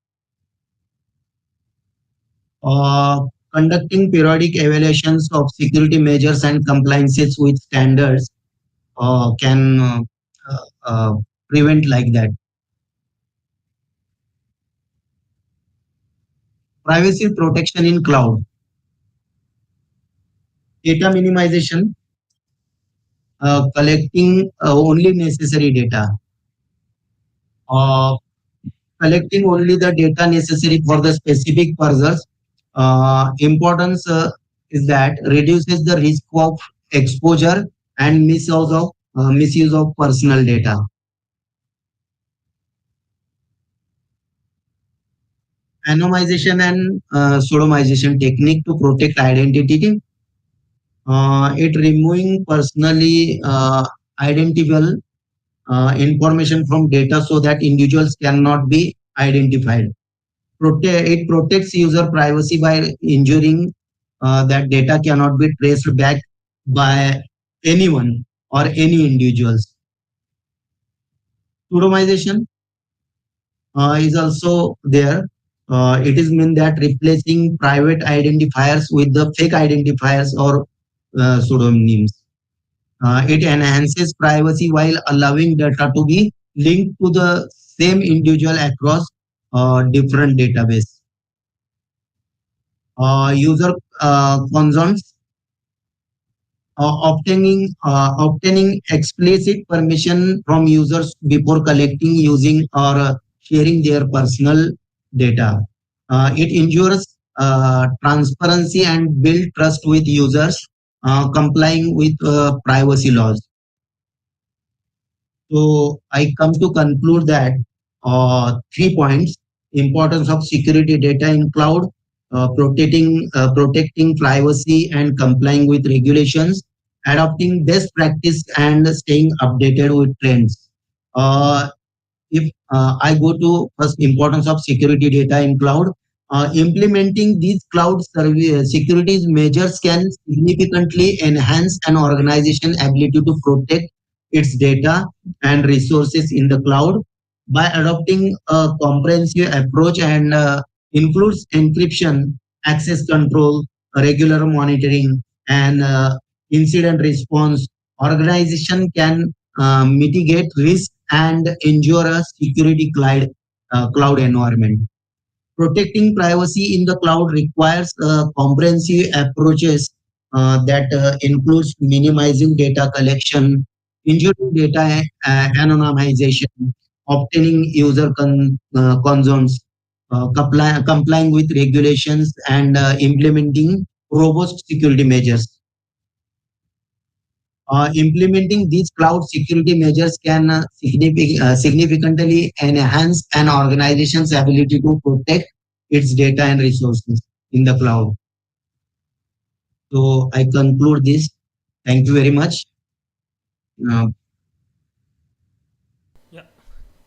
uh, conducting periodic evaluations of security measures and compliances with standards can prevent like that. Privacy protection in cloud, data minimization, collecting only necessary data, uh, collecting only the data necessary for the specific purpose. Importance is that reduces the risk of exposure and misuse of personal data. Anonymization and pseudonymization technique to protect identity. It removing personally identifiable information from data so that individuals cannot be identified. It protects user privacy by ensuring that data cannot be traced back by anyone or any individuals. Pseudonymization is also there. It is mean that replacing private identifiers with the fake identifiers or pseudonyms. It enhances privacy while allowing data to be linked to the same individual across different database. User concerns, obtaining explicit permission from users before collecting, using, or sharing their personal data. It ensures transparency and build trust with users, complying with privacy laws. So I come to conclude that 3 points: importance of security data in cloud, protecting privacy and complying with regulations, adopting best practice and staying updated with trends. If I go to first importance of security data in cloud, Implementing these security measures can significantly enhance an organization's ability to protect its data and resources in the cloud by adopting a comprehensive approach and includes encryption, access control, regular monitoring, and incident response. Organization can mitigate risk and ensure a security cloud environment. Protecting privacy in the cloud requires comprehensive approaches that includes minimizing data collection, ensuring data anonymization, obtaining user concerns, complying with regulations, and implementing robust security measures. Implementing these cloud security measures can significantly enhance an organization's ability to protect its data and resources in the cloud. So I conclude this. Thank you very much. Yeah,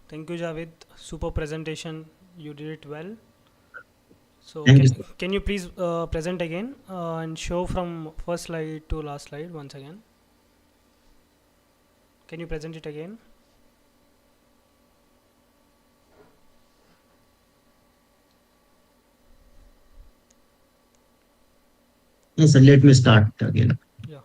thank you, Javed. Super presentation. You did it well. So can you please present again and show from first slide to last slide once again? Can you present it again? Yes, sir, let me start again. Yeah.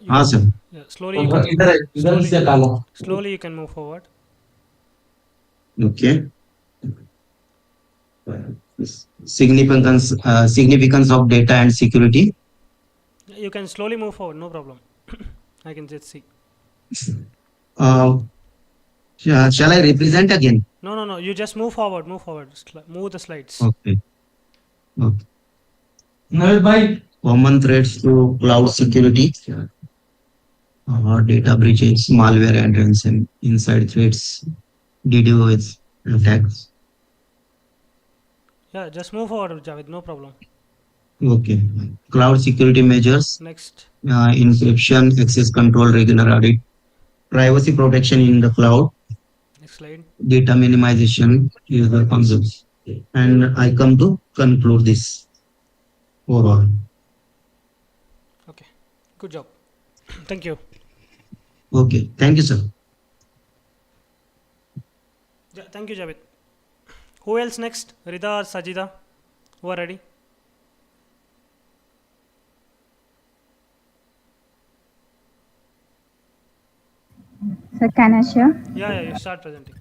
Yeah, Sir. yeah, slowly you can move forward. Okay. Significance of data and security. You can slowly move forward, no problem. I can just see. Shall I represent again? No. You just move forward. Move the slides. Okay. Common threats to cloud security. Data breaches, malware and ransom, inside threats, DDoS attacks. Yeah, just move forward, Javed. No problem. Okay. Cloud security measures. Next. Encryption, access control, regular audit, privacy protection in the cloud. Next slide. Data minimization, user concepts. And I come to conclude this overall. Okay. Good job. Thank you. Okay. Thank you, sir. Yeah, thank you, Javed. Who else next? Rida or Sajida? Who are ready? Sir, can I share? Yeah, you start presenting.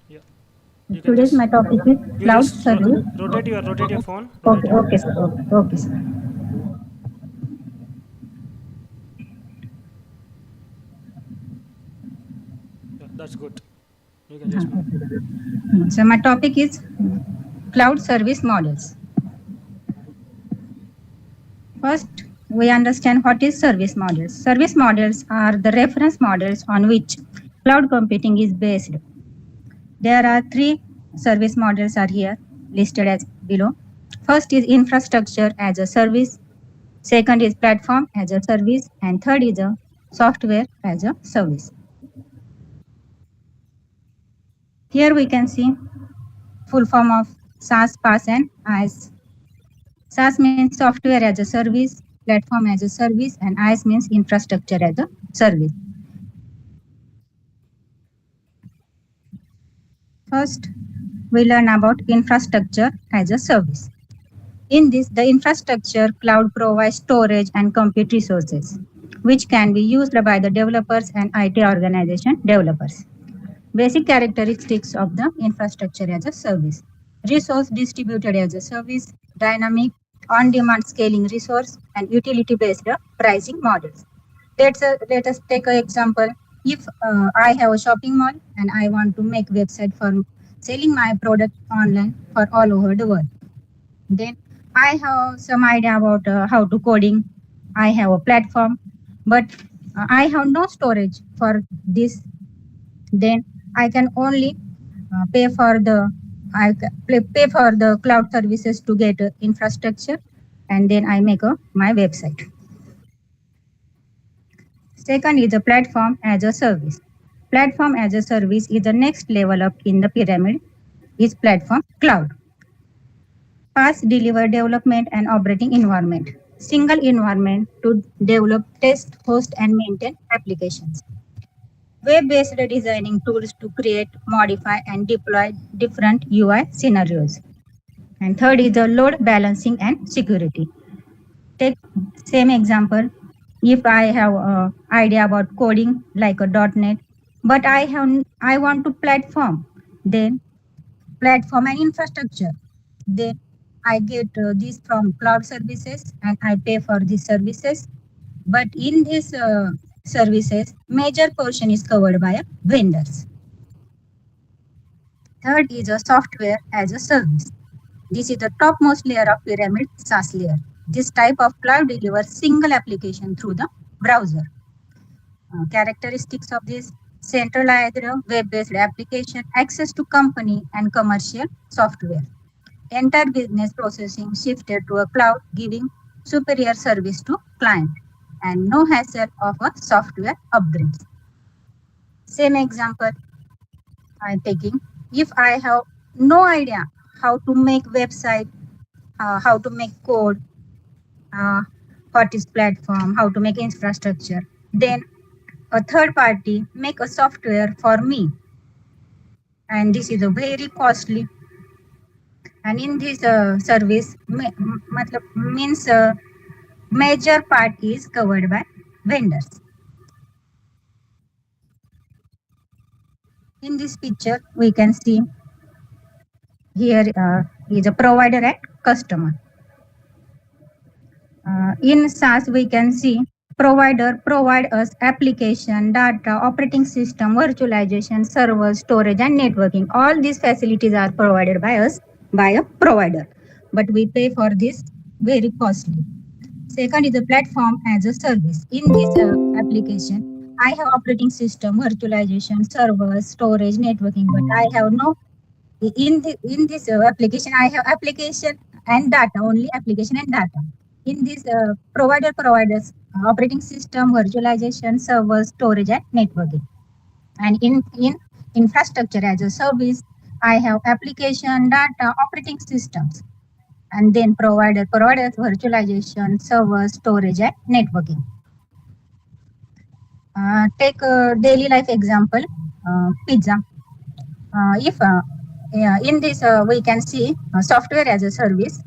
Yeah. Today's my topic is cloud service. Rotate your phone. Okay, sir. Okay, sir. Yeah, that's good. You can just move. So my topic is cloud service models. First, we understand what is service models. Service models are the reference models on which cloud computing is based. There are three service models are here listed as below. First is infrastructure as a service. Second is platform as a service. And third is a software as a service. Here we can see full form of SaaS, PaaS and IaaS. SaaS means software as a service, platform as a service, and IaaS means infrastructure as a service. First, we learn about infrastructure as a service. In this, the infrastructure cloud provides storage and compute resources, which can be used by the developers and IT organization developers. Basic characteristics of the infrastructure as a service. Resource distributed as a service, dynamic, on-demand scaling resource, and utility-based pricing models. Let us take an example. If I have a shopping mall and I want to make website for selling my product online for all over the world, then I have some idea about how to coding. I have a platform, but I have no storage for this. Then I can only pay for the pay for the cloud services to get infrastructure, and then I make my website. Second is a platform as a service. Platform as a service is the next level up in the pyramid. Is platform cloud. PaaS deliver development and operating environment. Single environment to develop, test, host, and maintain applications. Web-based designing tools to create, modify, and deploy different UI scenarios. And third is the load balancing and security. Take same example. If I have an idea about coding like a .NET, but I want to platform, then platform and infrastructure. Then I get this from cloud services and I pay for these services. But in these services, major portion is covered by vendors. Third is a software as a service. This is the topmost layer of pyramid, SaaS layer. This type of cloud delivers single application through the browser. Characteristics of this: centralized web-based application, access to company and commercial software. Entire business processing shifted to a cloud, giving superior service to client and no hassle of a software upgrades. Same example I'm taking. If I have no idea how to make website, how to make code, what is platform, how to make infrastructure, then a third party make a software for me, and this is a very costly. And in this service, means major part is covered by vendors. In this picture, we can see here is a provider and customer. In SaaS, we can see provider provide us application, data, operating system, virtualization, server, storage, and networking. All these facilities are provided by us by a provider, but we pay for this very costly. Second is a platform as a service. In this application, I have operating system, virtualization, server, storage, networking, but I have no. In this application, I have application and data, only application and data. In this provider providers operating system, virtualization, server, storage, and networking. And in infrastructure as a service, I have application, data, operating systems, and then providers virtualization, server, storage, and networking. Take a daily life example, pizza. If in this we can see software as a service.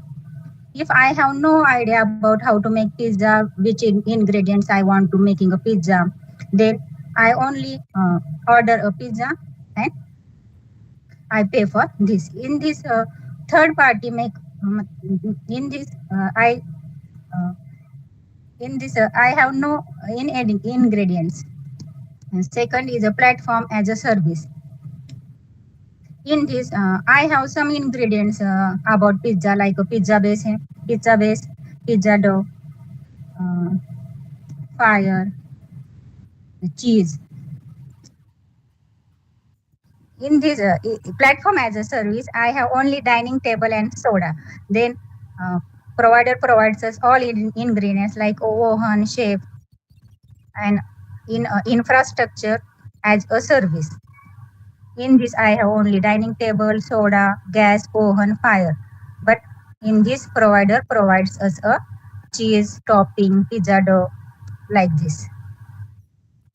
If I have no idea about how to make pizza, which ingredients I want to making a pizza, then I only order a pizza and I pay for this. In this third party make in this I have no ingredients. And second is a platform as a service. In this, I have some ingredients about pizza, like a pizza base, pizza dough, fire, cheese. In this platform as a service, I have only dining table and soda. Then provider provides us all ingredients like oven, chef, and in infrastructure as a service. In this, I have only dining table, soda, gas, oven, fire. But in this, provider provides us a cheese, topping, pizza dough, like this.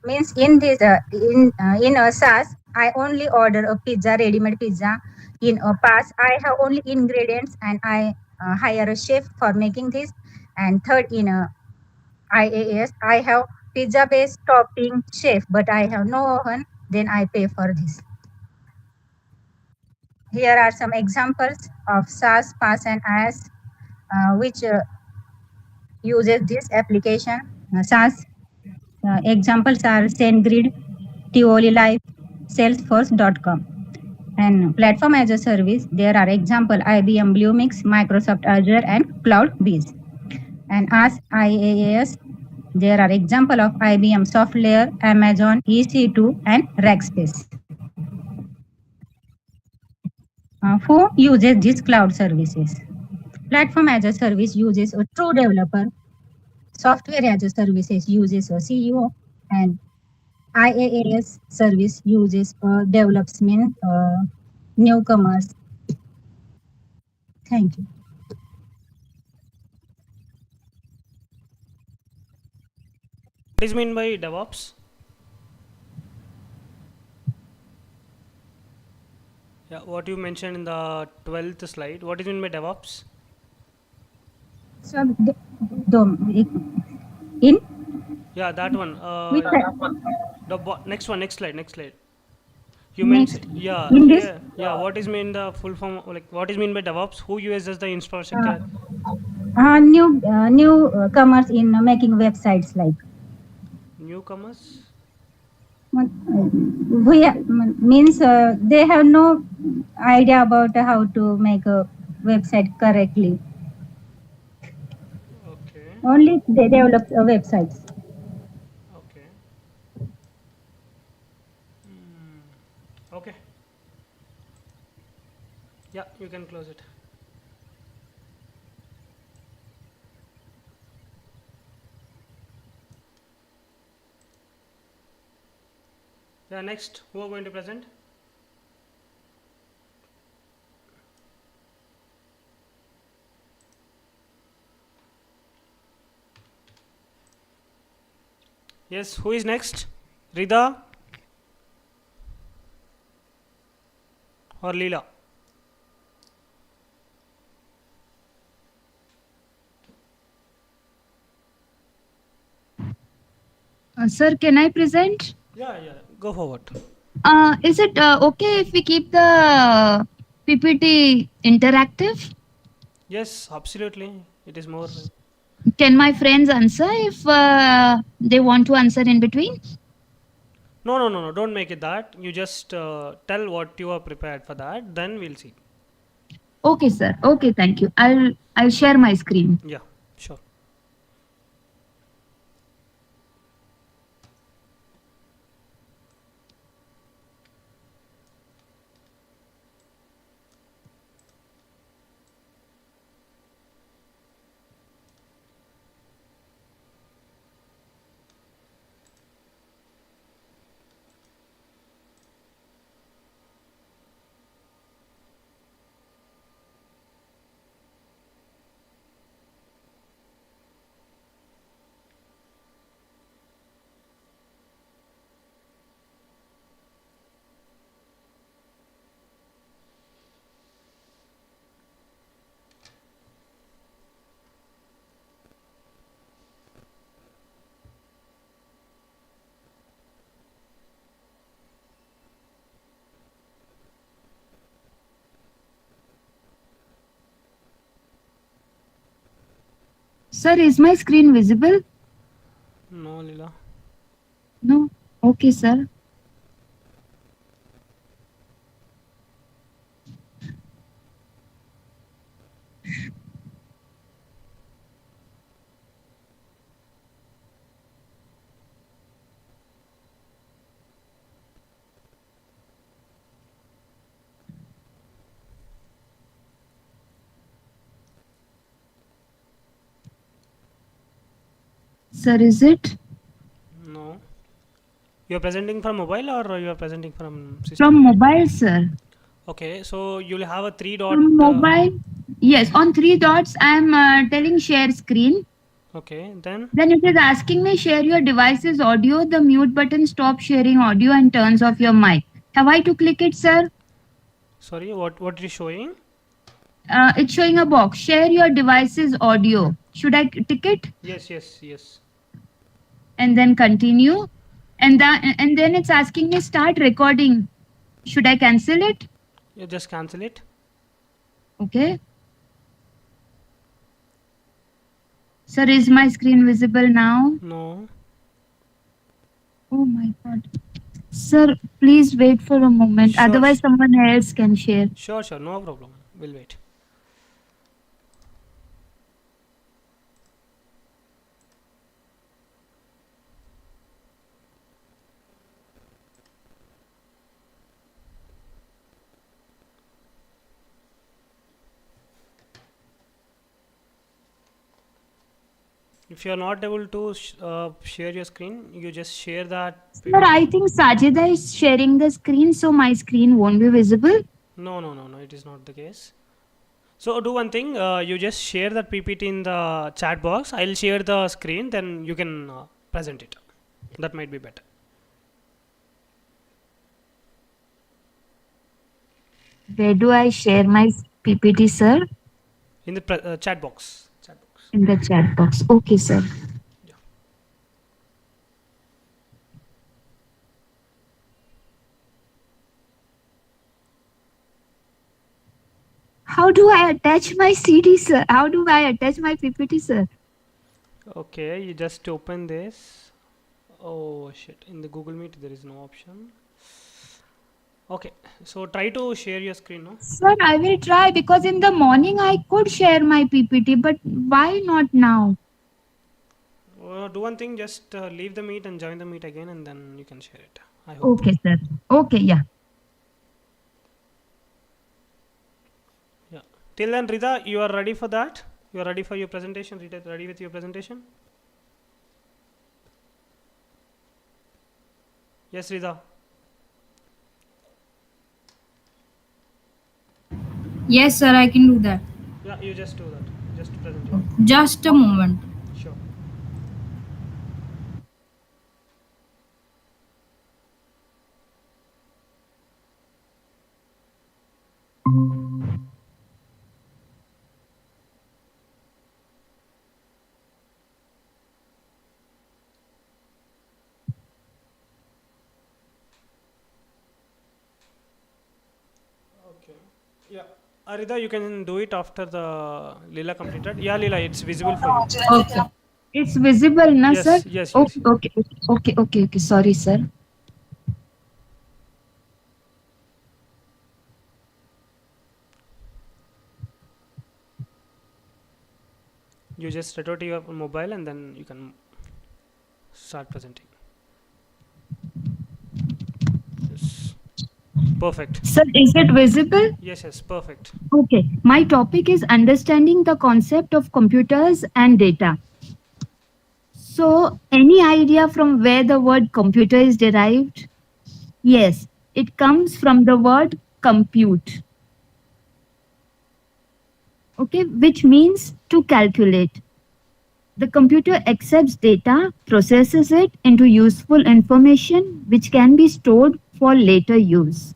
Means in this, in a SaaS, I only order a pizza, ready-made pizza. In a PaaS, I have only ingredients and I hire a chef for making this. And third, in a IaaS, I have pizza base, topping, chef, but I have no oven. Then I pay for this. Here are some examples of SaaS, PaaS, and IaaS which uses this application. SaaS examples are SendGrid, Tivoli Live, Salesforce.com. And platform as a service, there are example IBM Bluemix, Microsoft Azure, and CloudBees. And as IaaS, there are example of IBM Software, Amazon EC2, and Rackspace. Who uses these cloud services? Platform as a service uses a true developer. Software as a service uses a CEO, and IaaS service uses development newcomers. Thank you. What is mean by DevOps? Yeah, what you mentioned in the 12th slide. What is mean by DevOps? So, in Yeah, that one. which Next one, next slide. You Next. mentioned, yeah, In this- yeah. What is mean the full form? Like, what is mean by DevOps? Who uses the infrastructure? newcomers in making websites like Newcomers. means they have no idea about how to make a website correctly. Okay. Only they develop websites. Okay. Okay. Yeah, you can close it. Yeah, next, who are going to present? Yes, who is next? Rida or Leela? Sir, can I present? Yeah, go forward. Is it okay if we keep the PPT interactive? Yes, absolutely. It is more. Can my friends answer if they want to answer in between? No. Don't make it that. You just tell what you are prepared for that. Then we'll see. Okay, sir. Okay, thank you. I'll share my screen. Yeah, sure. Sir, is my screen visible? No, Leela. No. Okay, sir. Sir, is it? No. You are presenting from mobile or you are presenting from system? From mobile, sir. Okay, so you'll have a 3-dot. From mobile? Yes, on 3 dots, I'm telling share screen. Okay, then Then it is asking me share your device's audio. The mute button stops sharing audio and turns off your mic. Have I to click it, sir? sorry, what is showing? It's showing a box. Share your device's audio. Should I tick it? Yes. And then continue. And then it's asking me start recording. Should I cancel it? You just cancel it. Okay. Sir, is my screen visible now? No. Oh my God. Sir, please wait for a moment. Sure, Otherwise, sh- someone else can share. Sure, no problem. We'll wait. If you are not able to share your screen, you just share that. Sir, I think Sajida is sharing the screen, so my screen won't be visible. No, it is not the case. So do one thing, you just share that PPT in the chat box. I'll share the screen, then you can present it. That might be better. Where do I share my PPT, sir? In the chat box. In the chat box. Okay, sir. How do I attach my CD, sir? How do I attach my PPT, sir? Okay, you just open this. Oh shit, in the Google Meet there is no option. Okay, so try to share your screen now. Sir, I will try because in the morning I could share my PPT, but why not now? Do one thing, just leave the meet and join the meet again, and then you can share it. I hope. Okay, sir. Okay, yeah. Yeah. Till then, Rita, you are ready for that? You are ready for your presentation? Rita, ready with your presentation? Yes, Rita. Yes, sir, I can do that. Yeah, you just do that. Just present it. Just a moment. Sure. Okay. Yeah. Arida, you can do it after the Lila completed. Yeah, Lila, it's visible for you. Okay. It's visible, na, Yes, sir? yes. Okay. Sorry, sir. You just return to your mobile and then you can start presenting. Yes. Perfect. Sir, is it visible? Yes, perfect. Okay. My topic is understanding the concept of computers and data. So, any idea from where the word computer is derived? Yes, it comes from the word compute. Okay, which means to calculate. The computer accepts data, processes it into useful information which can be stored for later use.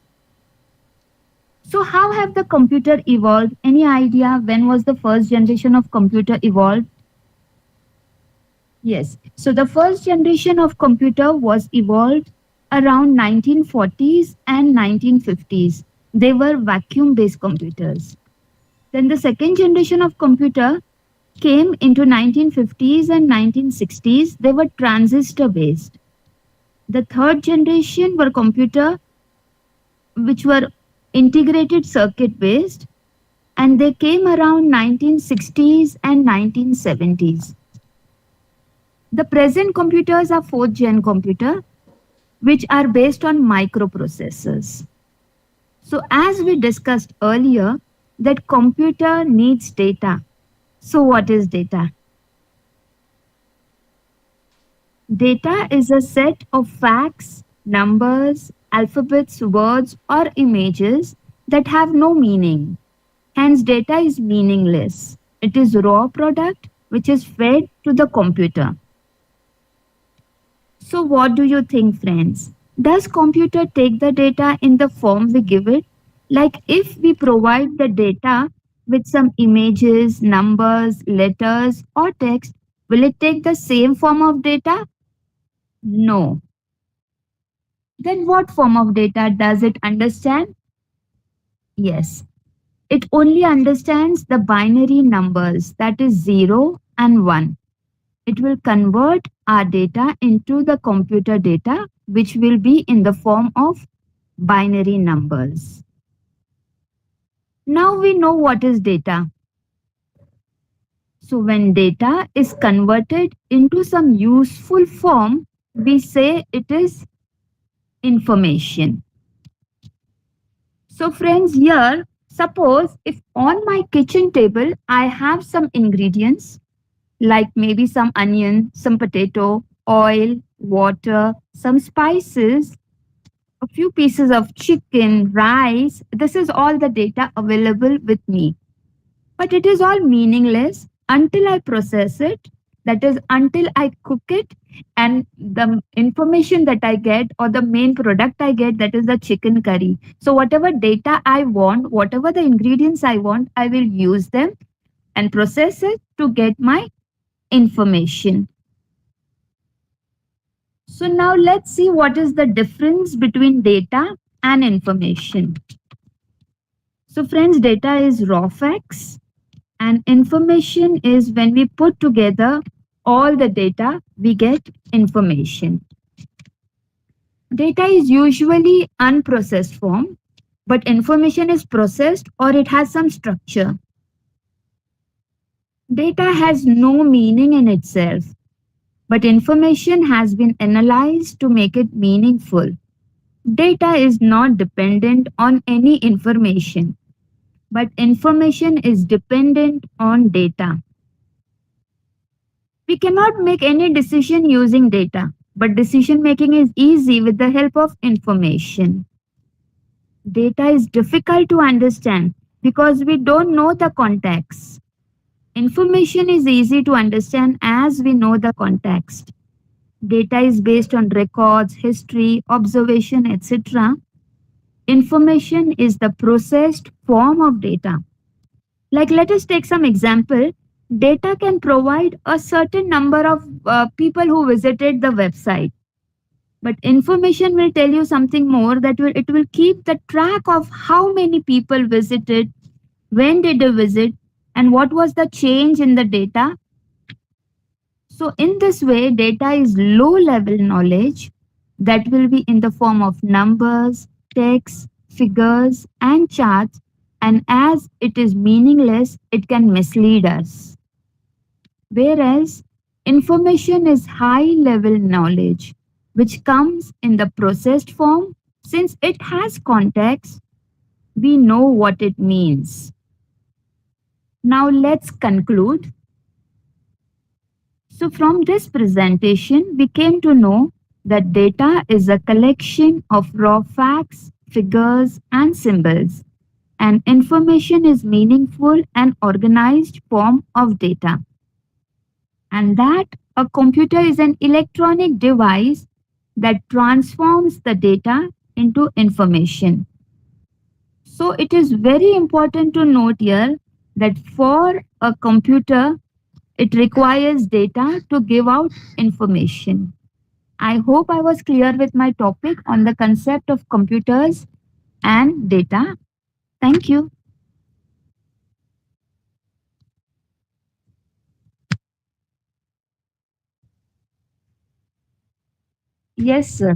So how have the computer evolved? Any idea when was the first generation of computer evolved? Yes, so the first generation of computer was evolved around 1940s and 1950s. They were vacuum-based computers. Then the second generation of computer came into 1950s and 1960s. They were transistor-based. The third generation were computer which were integrated circuit-based, and they came around 1960s and 1970s. The present computers are fourth gen computer, which are based on microprocessors. So as we discussed earlier, that computer needs data. So what is data? Data is a set of facts, numbers, alphabets, words, or images that have no meaning. Hence, data is meaningless. It is raw product which is fed to the computer. So what do you think, friends? Does computer take the data in the form we give it? Like if we provide the data with some images, numbers, letters, or text, will it take the same form of data? No. Then what form of data does it understand? Yes. It only understands the binary numbers, that is 0 and 1. It will convert our data into the computer data which will be in the form of binary numbers. Now we know what is data. So when data is converted into some useful form, we say it is information. So friends, here, suppose if on my kitchen table, I have some ingredients like maybe some onion, some potato, oil, water, some spices, a few pieces of chicken, rice. This is all the data available with me. But it is all meaningless until I process it. That is, until I cook it, and the information that I get or the main product I get, that is the chicken curry. So, whatever data I want, whatever the ingredients I want, I will use them and process it to get my information. So, now let's see what is the difference between data and information. So, friends, data is raw facts. And information is when we put together all the data, we get information. Data is usually unprocessed form, but information is processed or it has some structure. Data has no meaning in itself, but information has been analyzed to make it meaningful. Data is not dependent on any information, but information is dependent on data. We cannot make any decision using data, but decision making is easy with the help of information. Data is difficult to understand because we don't know the context. Information is easy to understand as we know the context. Data is based on records, history, observation, etc. Information is the processed form of data. Like, let us take some example. Data can provide a certain number of people who visited the website. But information will tell you something more, that it will keep the track of how many people visited, when did they visit, and what was the change in the data. So in this way, data is low level knowledge that will be in the form of numbers, text, figures, and charts. And as it is meaningless, it can mislead us. Whereas information is high level knowledge, which comes in the processed form. Since it has context, we know what it means. Now let's conclude. So from this presentation, we came to know that data is a collection of raw facts, figures, and symbols. And information is meaningful and organized form of data. And that a computer is an electronic device that transforms the data into information. So it is very important to note here that for a computer, it requires data to give out information. I hope I was clear with my topic on the concept of computers and data. Thank you. Yes, sir.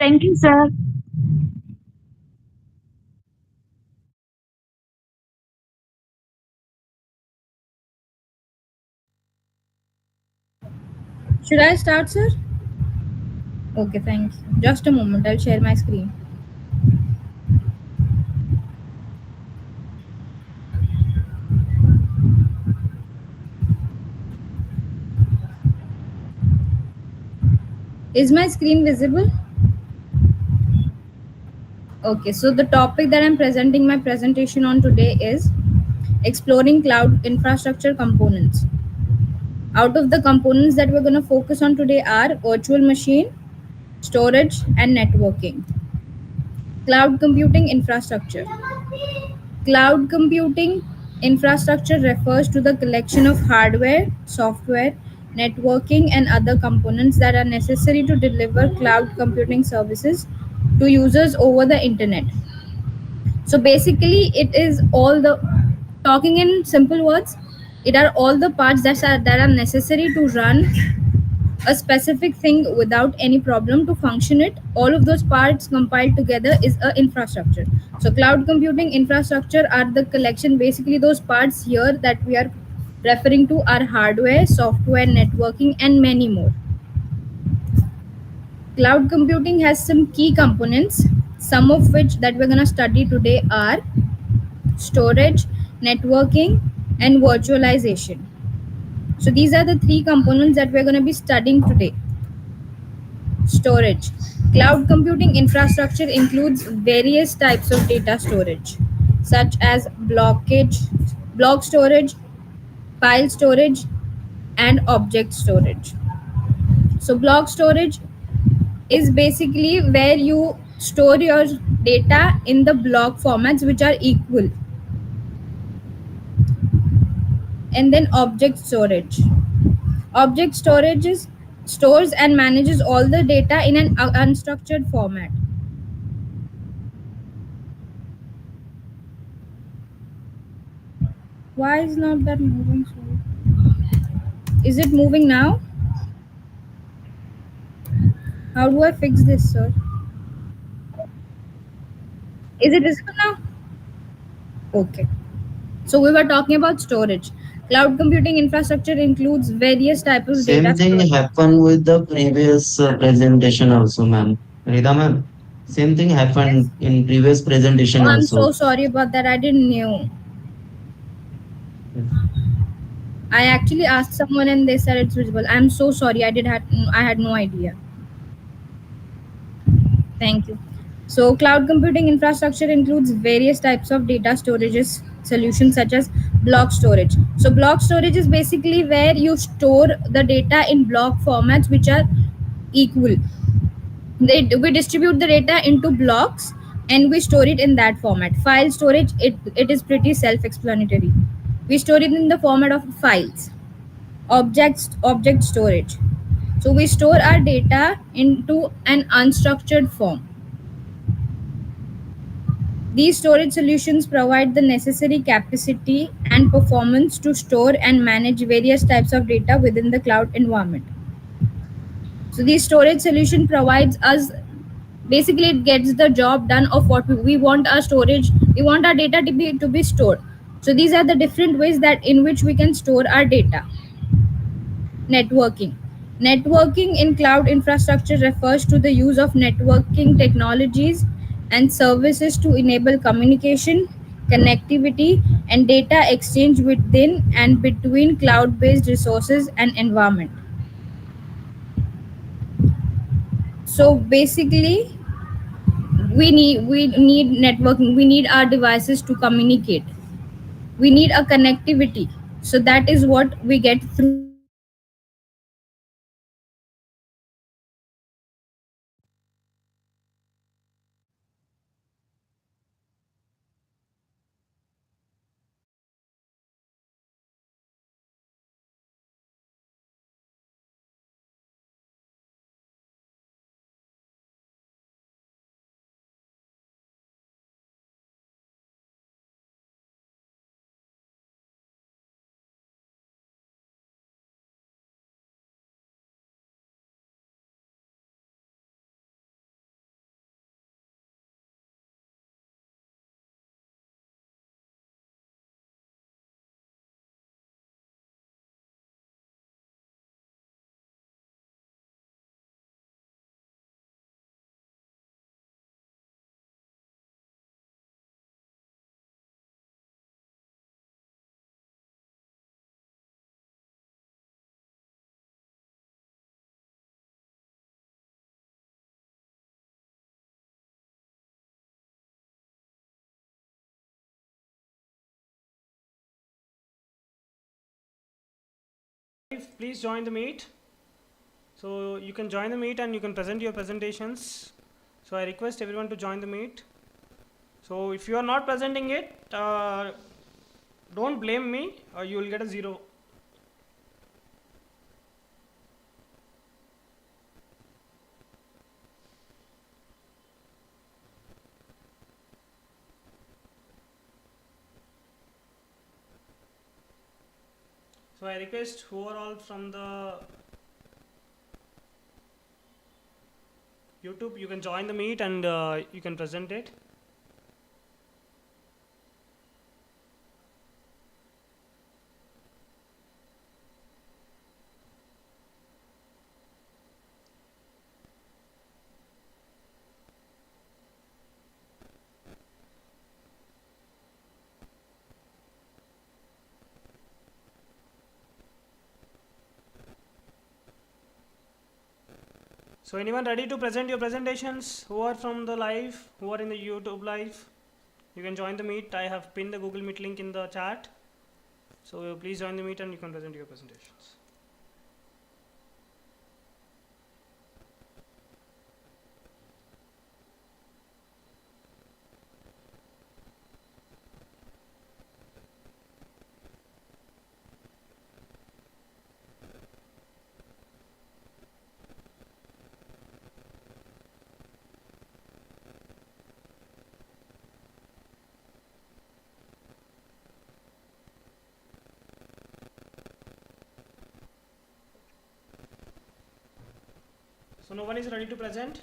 Thank you, sir. Should I start, sir? Okay, thanks. Just a moment, I'll share my screen. Is my screen visible? Okay, so the topic that I'm presenting my presentation on today is exploring cloud infrastructure components. Out of the components that we're going to focus on today are virtual machine, storage, and networking. Cloud computing infrastructure. Cloud computing Infrastructure refers to the collection of hardware, software, networking, and other components that are necessary to deliver cloud computing services to users over the internet. So basically, it is all the, talking in simple words, it are all the parts that are necessary to run a specific thing without any problem to function it. All of those parts compiled together is a infrastructure. So cloud computing infrastructure are the collection, basically those parts here that we are referring to are hardware, software, networking, and many more. Cloud computing has some key components, some of which that we're going to study today are storage, networking, and virtualization. So these are the three components that we're going to be studying today. Storage. Cloud computing infrastructure includes various types of data storage, such as block storage, file storage, and object storage. So, block storage is basically where you store your data in the block formats which are equal. And then object storage. Object storage is stores and manages all the data in an unstructured format. Why is not that moving? Is it moving now? How do I fix this, sir? Is it visible now? Okay. So we were talking about storage. Cloud computing infrastructure includes various types of data Same thing storage. happened with the previous presentation also, ma'am. Rita ma'am, same thing Yes. happened in previous presentation Oh, I'm also. so sorry about that. I didn't know. I actually asked someone and they said it's visible. I'm so sorry. I had no idea. Thank you. So, cloud computing infrastructure includes various types of data storages solutions such as block storage. So, block storage is basically where you store the data in block formats which are equal. We distribute the data into blocks and we store it in that format. File storage, it is pretty self-explanatory. We store it in the format of files. Object storage. So, we store our data into an unstructured form. These storage solutions provide the necessary capacity and performance to store and manage various types of data within the cloud environment. So these storage solution provides us, basically it gets the job done of what we want our storage, we want our data to be stored. So these are the different ways that in which we can store our data. Networking. Networking in cloud infrastructure refers to the use of networking technologies and services to enable communication, connectivity, and data exchange within and between cloud based resources and environment. So basically, we need networking, we need our devices to communicate, we need a connectivity. So that is what we get through networking. Please join the meet. So you can join the meet and you can present your presentations. So I request everyone to join the meet. So if you are not presenting it, Don't blame me or you will get a 0. So I request who are all from the YouTube, you can join the meet and you can present it. So anyone ready to present your presentations? Who are from the live, who are in the YouTube live? You can join the meet. I have pinned the Google Meet link in the chat. So please join the meet and you can present your presentations. So no one is ready to present?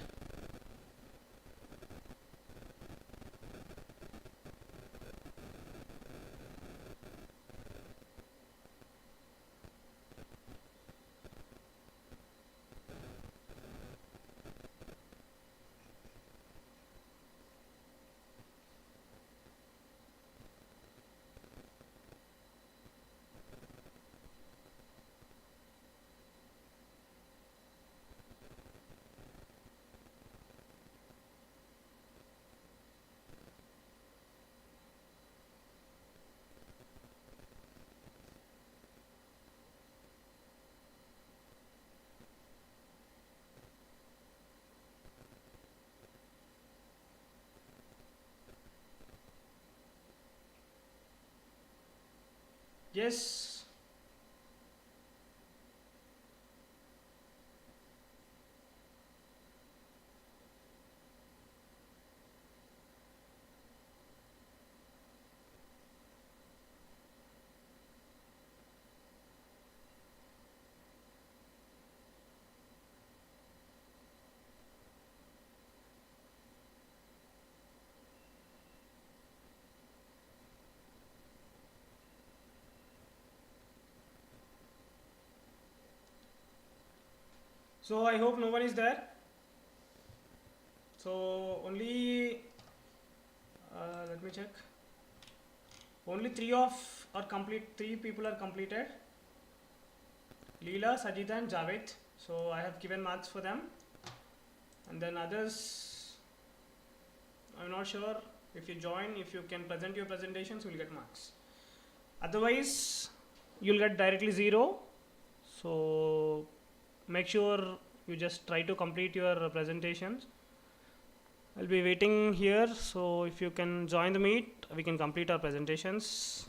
Yes. So I hope no one is there. So only let me check. Only three people are completed. Leela, Sajida and Javed. So I have given marks for them. And then others, I'm not sure. If you join, if you can present your presentations, you will get marks. Otherwise, you'll get directly 0. So make sure you just try to complete your presentations. I'll be waiting here, so if you can join the meet, we can complete our presentations.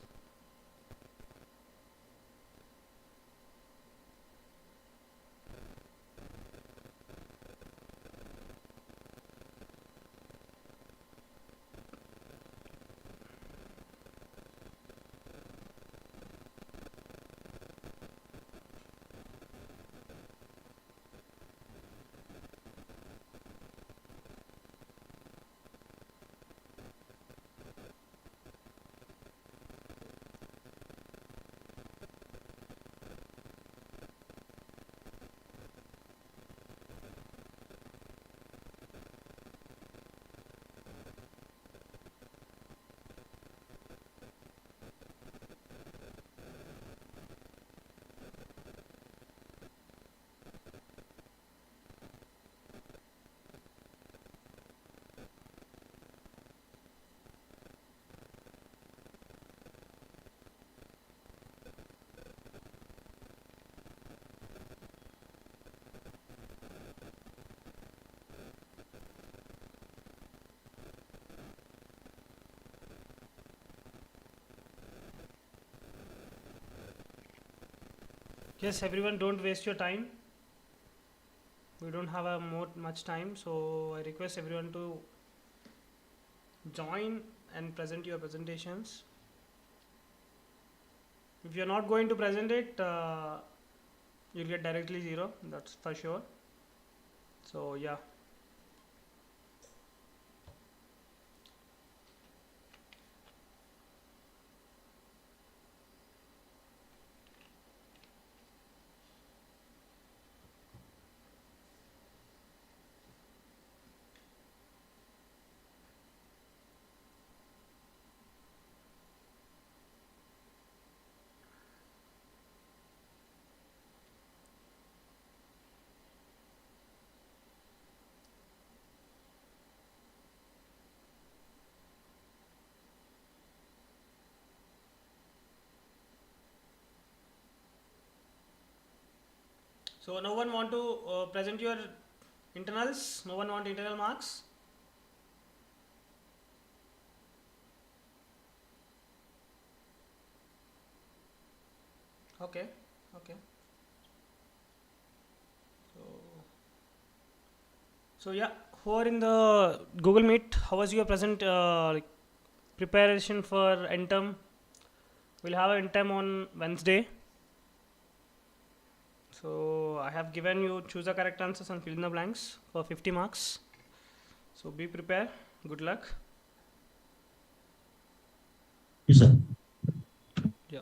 Yes, everyone, don't waste your time. We don't have much time, so I request everyone to join and present your presentations. If you're not going to present it, you'll get directly 0, that's for sure. So yeah. So no one want to present your internals? No one want internal marks? Okay, okay. So yeah, who are in the Google Meet? How was your present preparation for NTERM? We'll have an NTERM on Wednesday. So I have given you choose the correct answers and fill in the blanks for 50 marks. So be prepared. Good luck. Yes, sir. Yeah.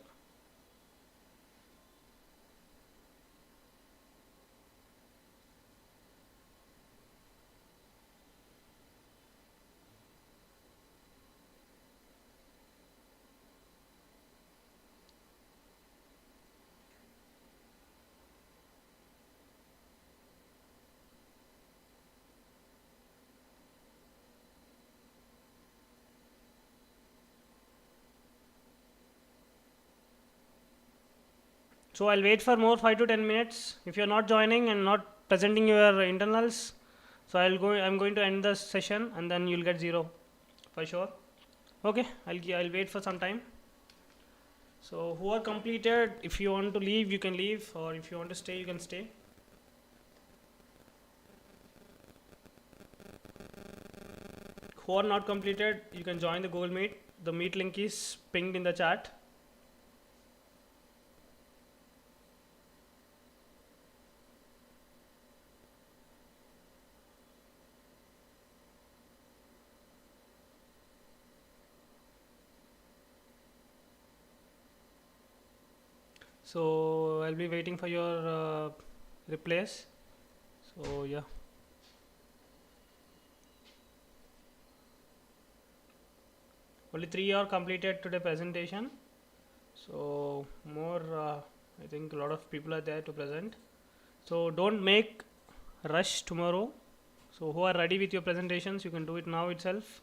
So I'll wait for more 5 to 10 minutes. If you're not joining and not presenting your internals, so I'm going to end the session and then you'll get 0 for sure. Okay, I'll wait for some time. So who are completed, if you want to leave, you can leave, or if you want to stay, you can stay. Who are not completed, you can join the Google Meet. The Meet link is pinged in the chat. So I'll be waiting for your replies. So yeah. Only 3 are completed today presentation. So more, I think a lot of people are there to present. So don't make rush tomorrow. So who are ready with your presentations, you can do it now itself.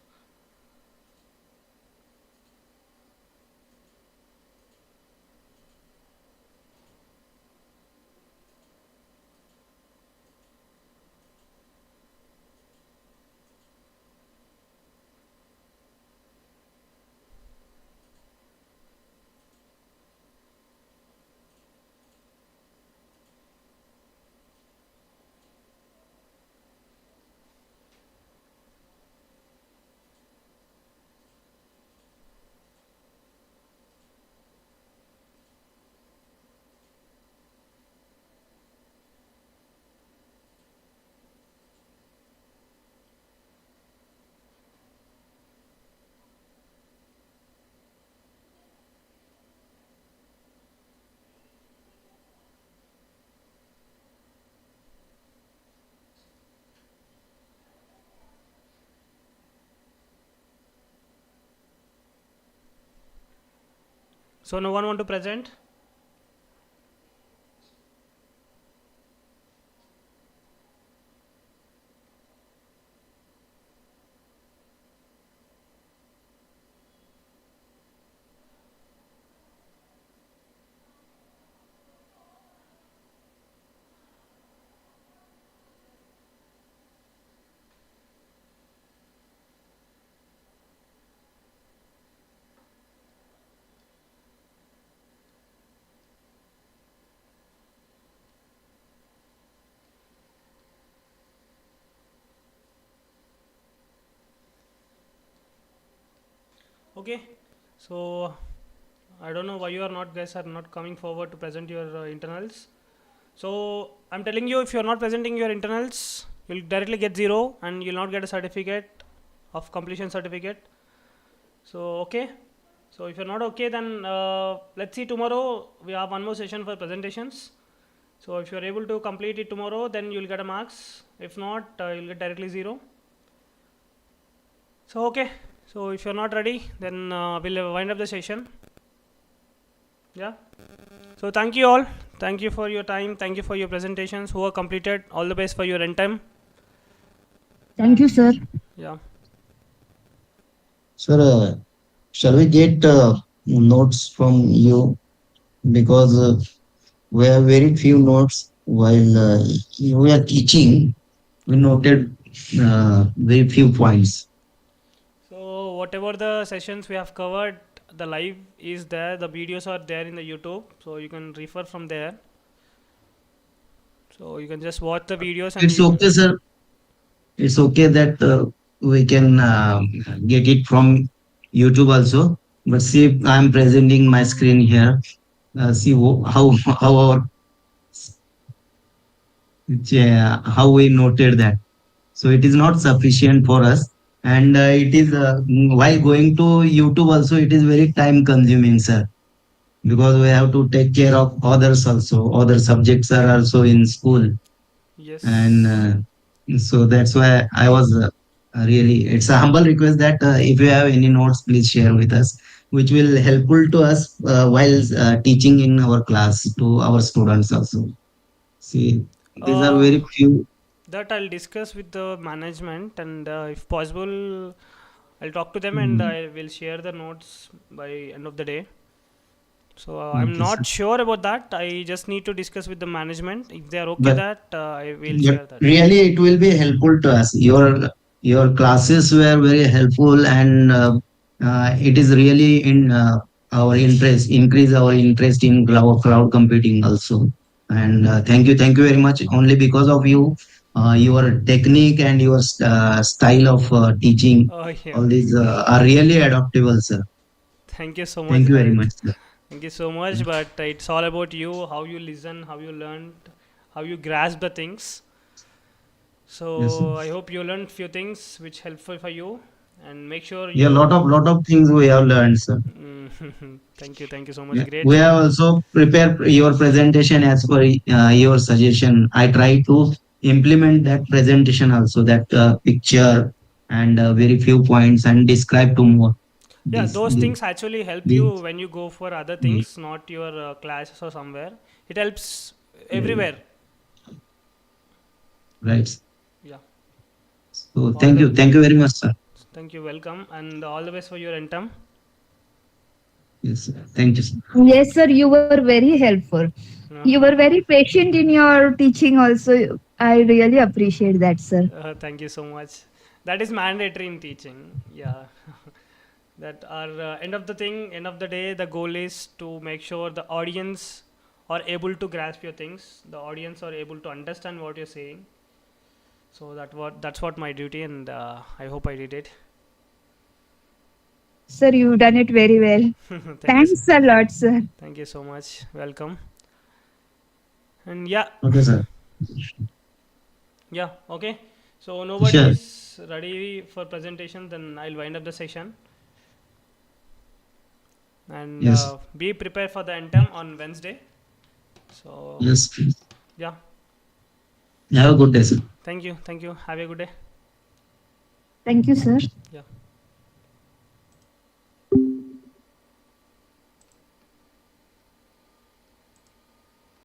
So no one want to present? Okay, so I don't know why you are not guys are not coming forward to present your internals. So I'm telling you, if you are not presenting your internals, you'll directly get 0 and you'll not get a certificate of completion certificate. So okay, so if you're not okay, then let's see, tomorrow we have one more session for presentations. So if you're able to complete it tomorrow, then you'll get a marks. If not, you'll get directly 0. So okay, so if you're not ready, then we'll wind up the session. Yeah, so thank you all, thank you for your time, thank you for your presentations who are completed. All the best for your end time. Thank you, sir. Yeah, Sir, shall we get notes from you? Because we have very few notes while we are teaching. We noted very few points. so whatever the sessions we have covered, the live is there, the videos are there in the YouTube, so you can refer from there. So you can just watch the videos and It's okay, sir. It's okay that we can get it from YouTube also. But see, if I'm presenting my screen here. See how our how we noted that. So it is not sufficient for us, and it is while going to YouTube also it is very time consuming, sir, because we have to take care of others also. Other subjects are also in school, yes, and so that's why I was really. It's a humble request that if you have any notes, please share with us, which will helpful to us while teaching in our class to our students also. See, these are very few. that I'll discuss with the management, and if possible I'll talk to them and Mm, I will share the notes by end of the day. So I'm okay, sir. not sure about that. I just need to discuss with the management. If they are okay But that, I will but share that. really, it will be helpful to us. Your classes were very helpful, and it is really in our interest, increase our interest in cloud computing also. And thank you very much. Only because of you, your technique and your style of teaching, Oh yeah. all these are really adaptable, sir. Thank you so much, Thank you very Harit. much, sir. Thank you so much. But it's all about you, how you listen, how you learn, how you grasp the things. Yes, sir. So I hope you learned few things which helpful for you, and make sure Yeah, you. lot of things we have learned, sir. Thank you so much. Yeah, Great. we have also prepared your presentation as per your suggestion. I try to implement that presentation also, that picture and very few points and describe to more. Yeah, This, those the, things actually help you the, when you go for other the, things, not your classes or somewhere. It helps uh, everywhere. right. Yeah. So All the. thank you very much, sir. Thank you. Welcome, and all the best for your intern. Yes, sir. Thank you, sir. Yes, sir, you were very helpful. You were very patient in your teaching also. I really appreciate that, sir. Thank you so much. That is mandatory in teaching. Yeah. That our end of the day, the goal is to make sure the audience are able to grasp your things. The audience are able to understand what you're saying. So that's what my duty, and I hope I did it. Sir, you've done it very well. Thank you. Thanks a lot, sir. Thank you so much. Welcome. And yeah, Okay, sir. yeah, okay. So nobody Sure. is ready for presentation, then I'll wind up the session. And Yes. be prepared for the NTM on Wednesday. So Yes, please. yeah, Have a good day, sir. thank you. Have a good day. Thank you, sir. Yeah.